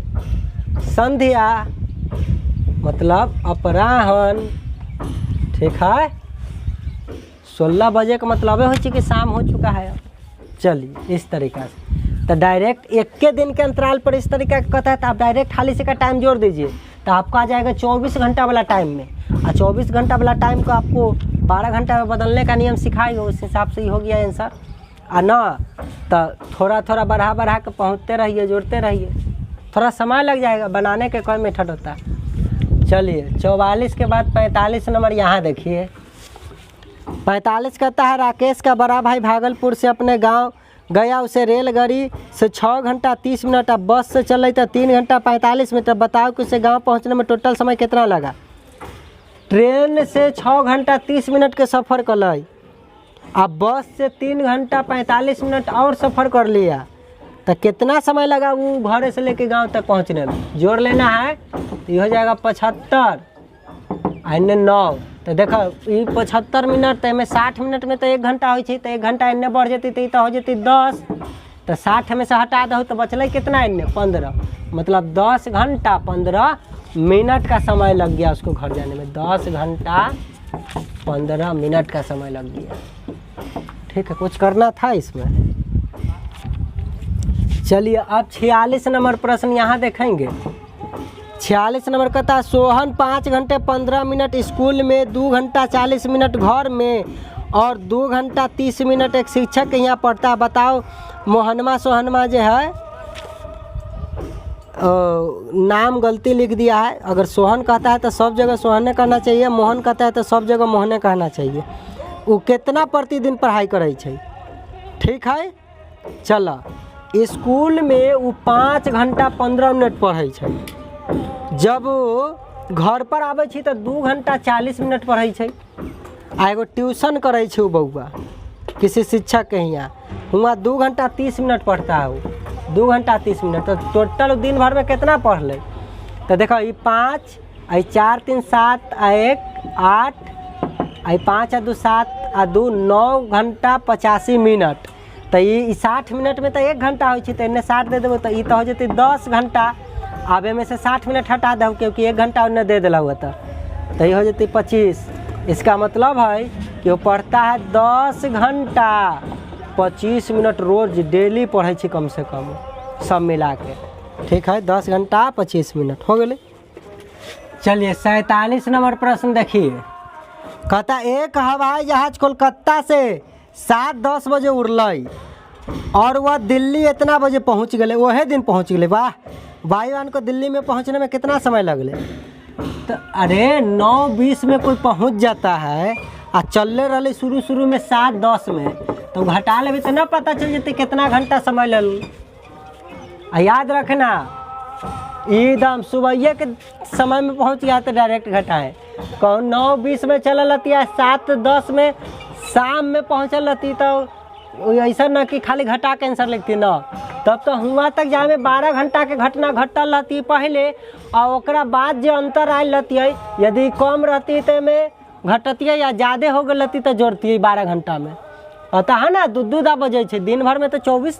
संध्या मतलब अपराह्न, ठीक है। 16 बजे का मतलब हो कि शाम हो चुका है। चलिए इस तरीक़ा से, तो डायरेक्ट एक के दिन के अंतराल पर इस तरीका का कहता है, तो आप डायरेक्ट खाली से का टाइम जोड़ दीजिए, तो आपका आ जाएगा 24 घंटा वाला टाइम में। और 24 घंटा वाला टाइम को आपको 12 घंटा में बदलने का नियम सिखाएगा, उस हिसाब से ही हो गया आंसर। और ना तो थोड़ा थोड़ा बढ़ा के पहुँचते रहिए, जोड़ते रहिए, थोड़ा समय लग जाएगा, बनाने के कोई मेथड होता है। चलिए 44 के बाद 45 नंबर यहाँ देखिए। 45 कहता है राकेश का बड़ा भाई भागलपुर से अपने गांव गया, उसे रेलगाड़ी से 6 घंटा 30 मिनट, अब बस से चल रही था 3 घंटा 45 मिनट। अब बताओ कि उसे गांव पहुंचने में टोटल समय कितना लगा। ट्रेन से 6 घंटा 30 मिनट के सफ़र कर ली, अब बस से 3 घंटा 45 मिनट और सफ़र कर लिया, तो कितना समय लगा वो घर से लेके गांव तक पहुंचने में। जोड़ लेना है, तो ये हो जाएगा 75 एने 9 तो देखो ये 75 मिनट तो में 60 मिनट में तो 1 घंटा हो, तो 1 घंटा एने बढ़ जाती तो ये तो हो जाती 10, तो 60 में से हटा दो तो बचल कितना एने 15, मतलब 10 घंटा 15 मिनट का समय लग गया उसको घर जाने में। 10 घंटा 15 मिनट का समय लग गया। ठीक है, कुछ करना था इसमें। चलिए अब 46 नंबर प्रश्न यहाँ देखेंगे। 46 नंबर कहता है सोहन 5 घंटे 15 मिनट स्कूल में, 2 घंटा 40 मिनट घर में और 2 घंटा 30 मिनट एक शिक्षक के यहाँ पढ़ता है। बताओ मोहनमा सोहनमा जो है नाम गलती लिख दिया है। अगर सोहन कहता है तो सब जगह सोहने कहना चाहिए, मोहन कहता है तो सब जगह मोहने कहना चाहिए। वो कितना प्रतिदिन पढ़ाई करे छे? ठीक है, चला स्कूल में वो 5 घंटा 15 मिनट पढ़े छे, जब घर पर आवे छी तो 2 घंटा 40 मिनट पढ़े छे। आ एगो ट्यूशन करे छे वो बउआ किसी शिक्षक के यहाँ, हुआ 2 घंटा 30 मिनट पढ़ता है वो, 2 घंटा 30 मिनट, तो टोटल दिन भर में कितना पढ़ ले? तो देखो ये 5 आई 4 3 7 आ 1 8 आई 5 आ 2 7 आ 2 9 घंटा 85 मिनट। तो ये 60 मिनट में तो 1 घंटा हो, तो इन्हें 60 दे देव तो ये तो हो जाती 10 घंटा। अब में से 60 मिनट हटा दो क्योंकि 1 घंटा उन्हें दे दिला हुआ था, तो ये हो जाती 25। इसका मतलब है कि वो पढ़ता है 10 घंटा 25 मिनट रोज डेली पढ़े छी कम से कम सब मिला के। ठीक है, 10 घंटा 25 मिनट हो गए। चलिए 47 नंबर प्रश्न देखिए। कहता एक हवाई जहाज कोलकाता से 7:10 बजे उड़ल और वह दिल्ली इतना बजे पहुंच गए, वही दिन पहुंच गए। वाह, वायुयान को दिल्ली में पहुंचने में कितना समय लगले? तो अरे 9:20 में कोई पहुंच जाता है आ चलने रही शुरू में 7:10 में, तो घटा ले तो ना पता चल जाते कितना घंटा समय ले लूँ। याद रखना एकदम सुबह के समय में पहुंच गया तो डायरेक्ट घटाएं। कौन 9:20 में चल रहती है, 7:10 में शाम में पहुँचल रहती, तो ऐसा ना कि खाली घटा के आंसर लिखती ना, तब तो हुआ तक जहाँ में 12 घंटा के घटना घटल रहती पहले और ओकरा बाद जो अंतर आयल रहती है, यदि कम रहती तो में घटती या ज़्यादा हो गई रहती तो जोड़ती है 12 घंटा में। पता है ना, 2 बजे छे, दिन भर में तो 24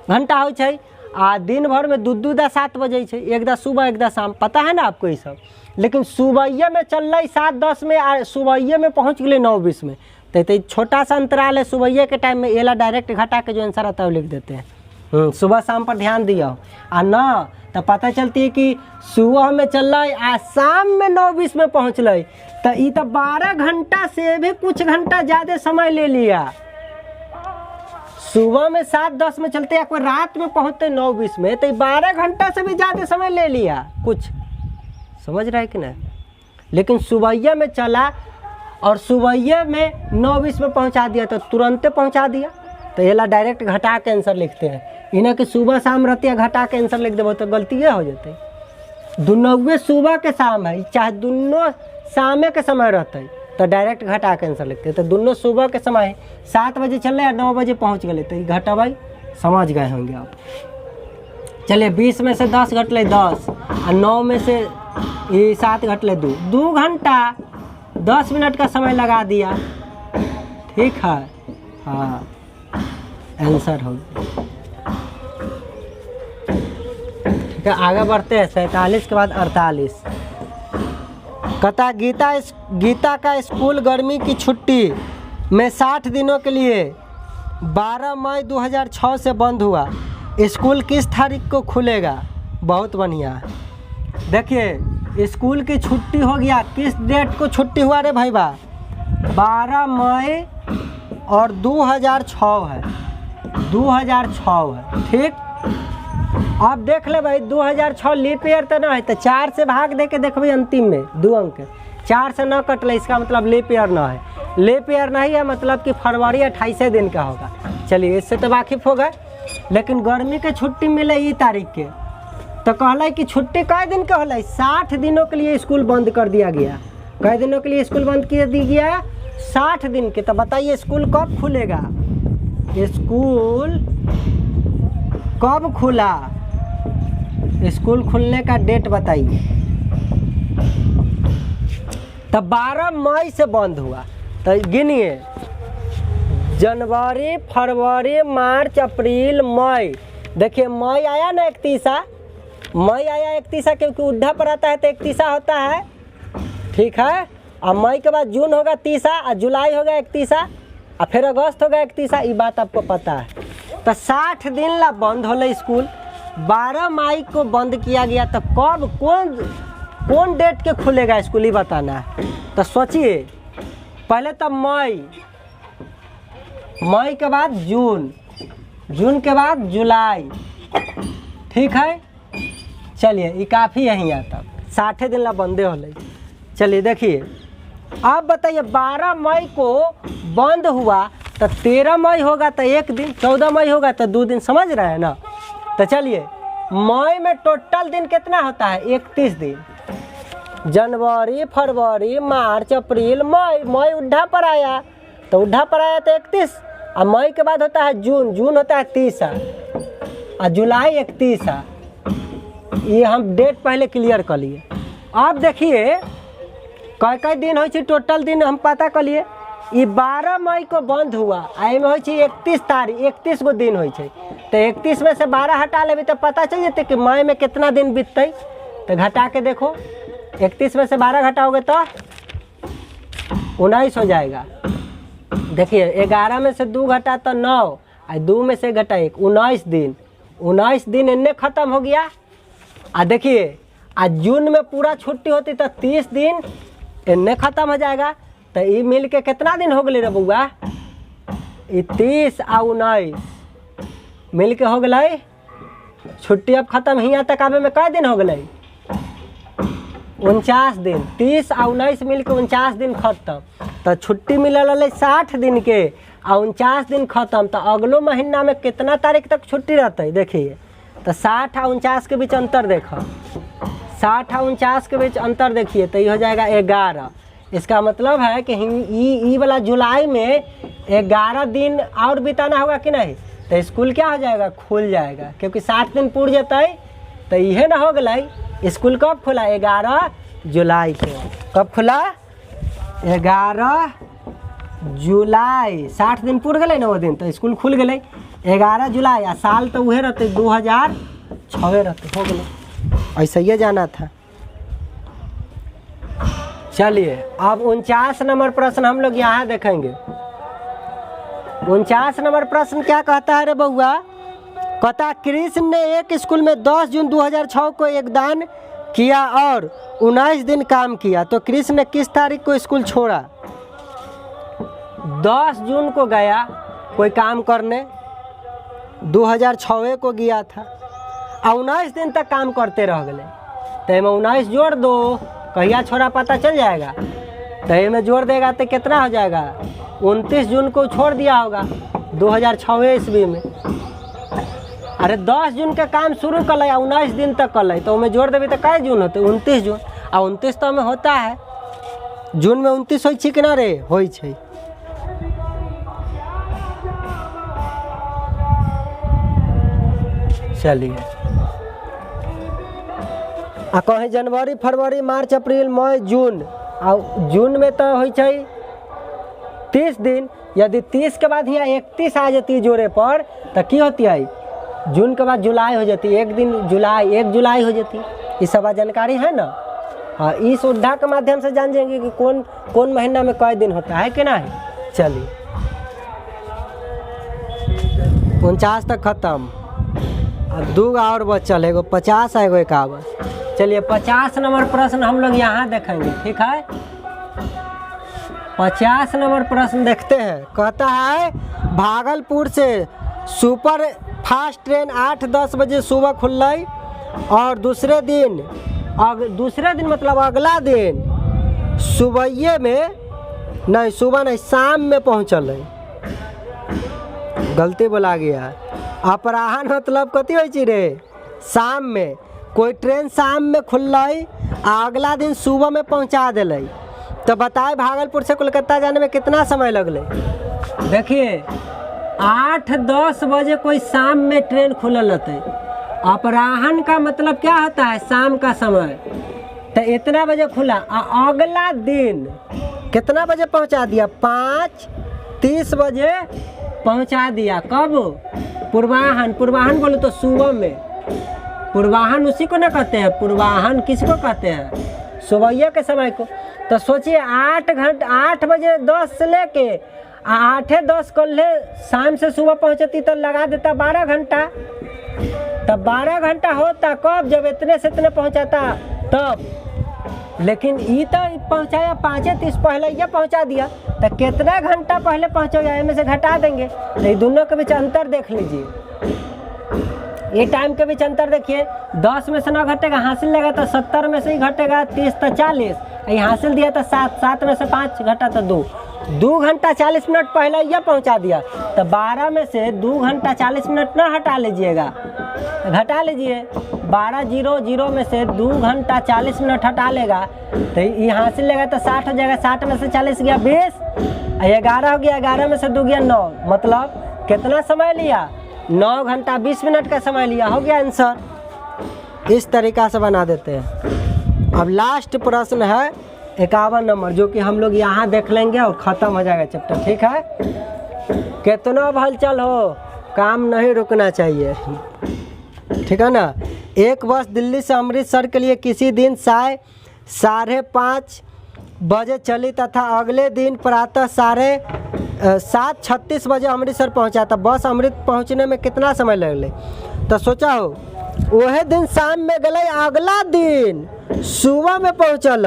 घंटा हो छे, आ दिन भर में 2 7 बजे छे, एक दा सुबह एक दा शाम। पता है ना आपको ये सब, लेकिन सुबह में चल रही 7:10 में आ सुबह में पहुँच गई 9:20 में, तो छोटा सा अंतराल है सुबह के टाइम में, एला डायरेक्ट घटा के जो आंसर आता है वो लिख देते हैं। सुबह शाम पर ध्यान दिया आ ना, तो पता चलती है कि सुबह में चल रहा है आ शाम में 9:20 में पहुँच रही, तो ये तो 12 घंटा से भी कुछ घंटा ज़्यादा समय ले लिया। सुबह में 7:10 में चलते हैं, कोई रात में पहुँचते 9:20 में, तो 12 घंटा से भी ज़्यादा समय ले लिया कुछ, समझ रहा है कि नहीं? लेकिन सुबह में चला और सुबह में 9:20 में पहुंचा दिया तो तुरंत पहुंचा दिया, तो ये ला डायरेक्ट घटा के आंसर लिखते हैं। इन्हें कि सुबह शाम रहती है घटा के आंसर लिख देव तो गलती हो जाते। दोनों सुबह के शाम है, चाहे दोनों शाम के समय रहते तो डायरेक्ट घटा के आंसर लिखते। तो दोनों सुबह के समय 7 बजे चल रहे 9 बजे पहुँच गए, तो घटा भाई समझ गए होंगे आप। चलिए 20 में से 10 घटले 10 और 9 में से ये 7 घटले 2 घंटा 10 मिनट का समय लगा दिया। ठीक है, हाँ आंसर हो गया। ठीक है, आगे बढ़ते हैं। 47 के बाद 48। कहता गीता का स्कूल गर्मी की छुट्टी में 60 दिनों के लिए 12 मई 2006 से बंद हुआ। स्कूल किस तारीख को खुलेगा? बहुत बढ़िया। देखिए स्कूल की छुट्टी हो गया, किस डेट को छुट्टी हुआ रे भाई बा? 12 मई और 2006 है, 2006 है। ठीक, अब देख ले भाई 2006 लीप ईयर तो ना है, तो 4 से भाग दे के देखो भाई अंतिम में 2 अंक 4 से न कटले, इसका मतलब लीप ईयर ना है। लीप ईयर नहीं है मतलब कि फरवरी 28 दिन का होगा। चलिए इससे तो वाकिफ हो गए। लेकिन गर्मी के छुट्टी मिले ई तारीख के, तो कहला कि छुट्टी कई दिन का होला? 60 दिनों के लिए स्कूल बंद कर दिया गया। कई दिनों के लिए स्कूल बंद कर दिया गया? 60 दिन के। तो बताइए स्कूल कब खुलेगा? स्कूल कब खुला? स्कूल खुलने का डेट बताइए। तो 12 मई से बंद हुआ। तो गिनिए, जनवरी, फरवरी, मार्च, अप्रैल, मई। देखिए मई आया ना 31, मई आया 31 क्योंकि उड्ढा पर आता है तो 31 होता है, ठीक है। और मई के बाद जून होगा 30, और जुलाई होगा 31, और फिर अगस्त होगा 31। ये बात आपको पता है। तो 60 दिन ला बंद होले स्कूल। 12 मई को बंद किया गया, तो कब कौन डेट के खुलेगा स्कूल ही बताना है। तो सोचिए, पहले तो मई के बाद जून, जून के बाद जुलाई, ठीक है। चलिए ये काफ़ी यहीं आता, 60 दिन ला बंदे होले। चलिए देखिए, अब बताइए 12 मई को बंद हुआ तो 13 मई होगा तो 1 दिन, 14 मई होगा तो 2 दिन, समझ रहे हैं ना। तो चलिए मई में टोटल दिन कितना होता है, 31 दिन। जनवरी, फरवरी, मार्च, अप्रैल, मई उड्ढा पर आया तो 31, और मई के बाद होता है जून, जून होता है 30, और जुलाई 31। ये हम डेट पहले क्लियर कर लिए। अब देखिए कई दिन हो टोटल दिन हम पता कर लिए। ये 12 मई को बंद हुआ, आई में हो 31 तारीख, 31 गो दिन हो। तो 31 में से 12 हटा लेबे तो पता चल जाते कि मई में कितना दिन बीतते। तो घटा के देखो, 31 में से 12 घटाओगे तो 19 हो जाएगा। देखिए 11 में से 2 घटा तो 9, और 2 में से घटा 1, 19 दिन। 19 दिन इन्ने खत्म हो गया। देखिए आज जून में पूरा छुट्टी होती तो 30 दिन इन्ने खत्म हो जाएगा। तो ये मिल के कितना दिन हो गए रे बउआ, 30 और 19 मिल के हो गए छुट्टी। अब खत्म हियाँ तक आवे में कै दिन हो गए, 49 दिन। 30 और 19 मिल के 49 दिन खत्म। तो छुट्टी मिलल 60 दिन के, और 49 दिन खत्म। तो अगलो महीना में कितना तारीख तक छुट्टी रहते देखिए। तो 60 और 49 के बीच अंतर देखो, 60 और 49 के बीच अंतर देखिए, तो ये हो जाएगा 11। इसका मतलब है कि ई वाला जुलाई में 11 दिन और बिताना होगा कि नहीं। तो स्कूल क्या हो जाएगा, खुल जाएगा, क्योंकि 60 दिन पूर जाते। तो यह ना हो गई। स्कूल कब खुला, 11 जुलाई को। कब खुला, 11 जुलाई। 60 दिन पूर गए ना वो दिन, तो स्कूल खुल गए 11 जुलाई। आ साल तो वह रहते 2006 रहते, हो गए। ऐसा ही जाना था। चलिए अब 49 नंबर प्रश्न हम लोग यहाँ देखेंगे। 49 नंबर प्रश्न क्या कहता है रे बउआ, कहता कृष्ण ने एक स्कूल में 10 जून 2006 को योगदान किया और 19 दिन काम किया। तो कृष्ण ने किस तारीख को स्कूल छोड़ा। 10 जून को गया कोई काम करने, 2006 को गया था, और 19 दिन तक काम करते रह गए। तो में 19 जोड़ दो, कहिया छोड़ा पता चल जाएगा। तो में जोड़ देगा तो कितना हो जाएगा, 29 जून को छोड़ दिया होगा 2006 ईस्वी में। अरे 10 जून का काम शुरू कर ले, 19 दिन तक कर ले, तो में जोड़ देवी तो कै जून होते, 29 जून। और 29 तो में होता है, जून में 29 हो कि ना रे, हो। चलिए कहें जनवरी, फरवरी, मार्च, अप्रैल, मई, जून। और जून में तो हो 30 दिन। यदि 30 के बाद यहाँ 31 आ जाती जोड़े पर, तो की होती है, जून के बाद जुलाई हो जाती, 1 दिन जुलाई, 1 जुलाई हो जाती। ये सब जानकारी है ना। हाँ, इस उड्ढा के माध्यम से जान जाएंगे कि कौन महीना में कै दिन होता है कि नहीं। चलिए 49 तक खत्म। अब 2 और बचल है, एगो 50 है, एगो 51। चलिए 50 नंबर प्रश्न हम लोग यहाँ देखेंगे, ठीक है। 50 नंबर प्रश्न देखते हैं। कहता है भागलपुर से सुपर फास्ट ट्रेन 8-10 बजे सुबह खुल रही, और दूसरे दिन मतलब अगला दिन सुबह में नहीं, सुबह नहीं, शाम में पहुँचल है। गलती बोला गया। अपराहन मतलब कथी हो रे, शाम में। कोई ट्रेन शाम में खुल अगला दिन सुबह में पहुंचा दिले। तो बताए भागलपुर से कोलकाता जाने में कितना समय लगले। देखिए 8-10 बजे कोई शाम में ट्रेन खुलल रहते। अपराहन का मतलब क्या होता है, शाम का समय। तो इतना बजे खुला, अगला दिन कितना बजे पहुंचा दिया? 5:30 बजे पहुंचा दिया। कब? पूर्वाहन। पूर्वाहन बोले तो सुबह में। पूर्वाहन उसी को ना कहते हैं, पूर्वाहन किसको कहते हैं? सुबह के समय को। तो सोचिए 8 बजे 10 से लेके 8:10 कल शाम से सुबह पहुंचती तो लगा देता 12 घंटा। तब 12 घंटा होता कब? जब इतने से इतने पहुंचाता तब। लेकिन ये तो पहुंचाया 5:30 पहले ये पहुंचा दिया, तो कितना घंटा पहले पहुंचाया में से घटा देंगे। तो ये दोनों के बीच अंतर देख लीजिए, ये टाइम के बीच अंतर देखिए। 10 में से 9 घटेगा, हासिल लेगा तो 70 में से ही घटेगा, 30 तो 40, ये हासिल दिया तो 7 में से 5 घटा तो 2 घंटा 40 मिनट पहले यह पहुंचा दिया। तो 12 में से 2 घंटा 40 मिनट ना हटा लीजिएगा, घटा लीजिए। 12:00 में से 2 घंटा 40 मिनट हटा लेगा तो ये हासिल लेगा तो 60 हो जाएगा। 60 में से 40 गया 20, 11 हो गया। 11 में से 2 गया 9, मतलब कितना समय लिया? 9 घंटा 20 मिनट का समय लिया। हो गया आंसर। इस तरीका से बना देते हैं। अब लास्ट प्रश्न है 51 नंबर, जो कि हम लोग यहाँ देख लेंगे और ख़त्म हो जाएगा चैप्टर। ठीक है, कितना भी हलचल हो काम नहीं रुकना चाहिए, ठीक है ना। एक बस दिल्ली से अमृतसर के लिए किसी दिन 5:30 बजे चली तथा अगले दिन प्रातः 7:36 बजे अमृतसर पहुंचा था। बस अमृत पहुंचने में कितना समय लगले? तो सोचा हो वह दिन शाम में गले, अगला दिन सुबह में पहुँचल।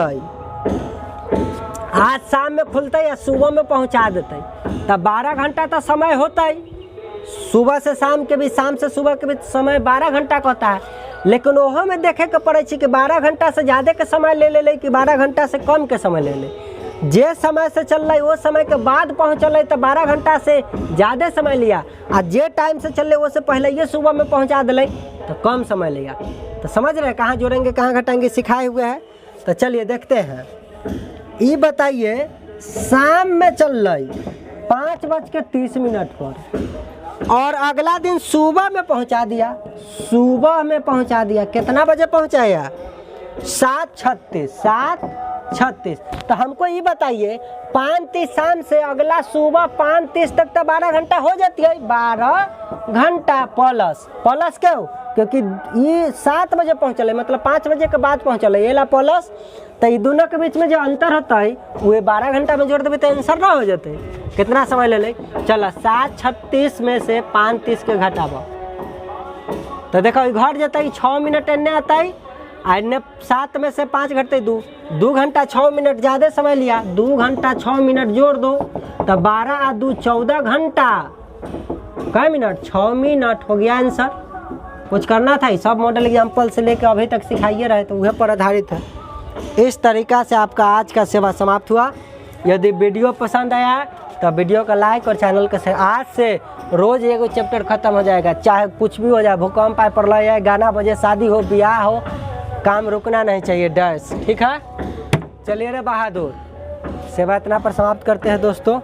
आज शाम में खुलते या सुबह में पहुंचा देते, तब 12 घंटा तो समय होता ही। सुबह से शाम के बीच, शाम से सुबह के बीच समय 12 घंटा का होता है। लेकिन वह में देखे के पड़े कि 12 घंटा से ज़्यादा के समय ले कि 12 घंटा से कम के समय ले। जे समय से चल रही वो समय के बाद पहुँचल तो 12 घंटा से ज़्यादा समय लिया, और जे टाइम से चल रहे वो से पहले ये सुबह में पहुँचा दिले तो कम समय लिया। तो समझ रहे कहाँ जोड़ेंगे कहाँ घटाएंगे सिखाए हुए हैं। तो चलिए देखते हैं। ये बताइए शाम में चल रही 5:30 पर और अगला दिन सुबह में पहुंचा दिया। सुबह में पहुंचा दिया, कितना बजे पहुंचाया? 7:36। तो हमको ये बताइए 5:30 शाम से अगला सुबह 5:30 तक तो 12 घंटा हो जाती है। 12 घंटा प्लस क्यों? क्योंकि ये 7 बजे पहुँचल, मतलब 5 बजे के बाद पहुँचल, ये ला प्लस। तो ये दोनों के बीच में जो अंतर होता है वो 12 घंटा में जोड़ देवे तो आंसर ना हो जाते। कितना समय ले? चलो 7:36 में से 5:30 के घटाबो तो देखो घट जाता है 6 मिनट एने आता है, एने 7 में से 5 घटते 2 घंटा 6 मिनट ज़्यादा समय लिया। 2 घंटा 6 मिनट जोड़ दो तो 12 और 2 14 घंटा। कै मिनट? 6 मिनट हो गया आंसर। कुछ करना था, सब मॉडल एग्जाम्पल से लेकर अभी तक सिखाइए रहे तो वह पर आधारित है। इस तरीका से आपका आज का सेवा समाप्त हुआ। यदि वीडियो पसंद आया तो वीडियो का लाइक और चैनल का आज से रोज़ एगो चैप्टर खत्म हो जाएगा, चाहे कुछ भी हो जाए, भूकंप आए, प्रलय आए, गाना बजे, शादी हो, ब्याह हो, काम रुकना नहीं चाहिए। डैश ठीक है। चलिए रे बहादुर, सेवा इतना पर समाप्त करते हैं दोस्तों।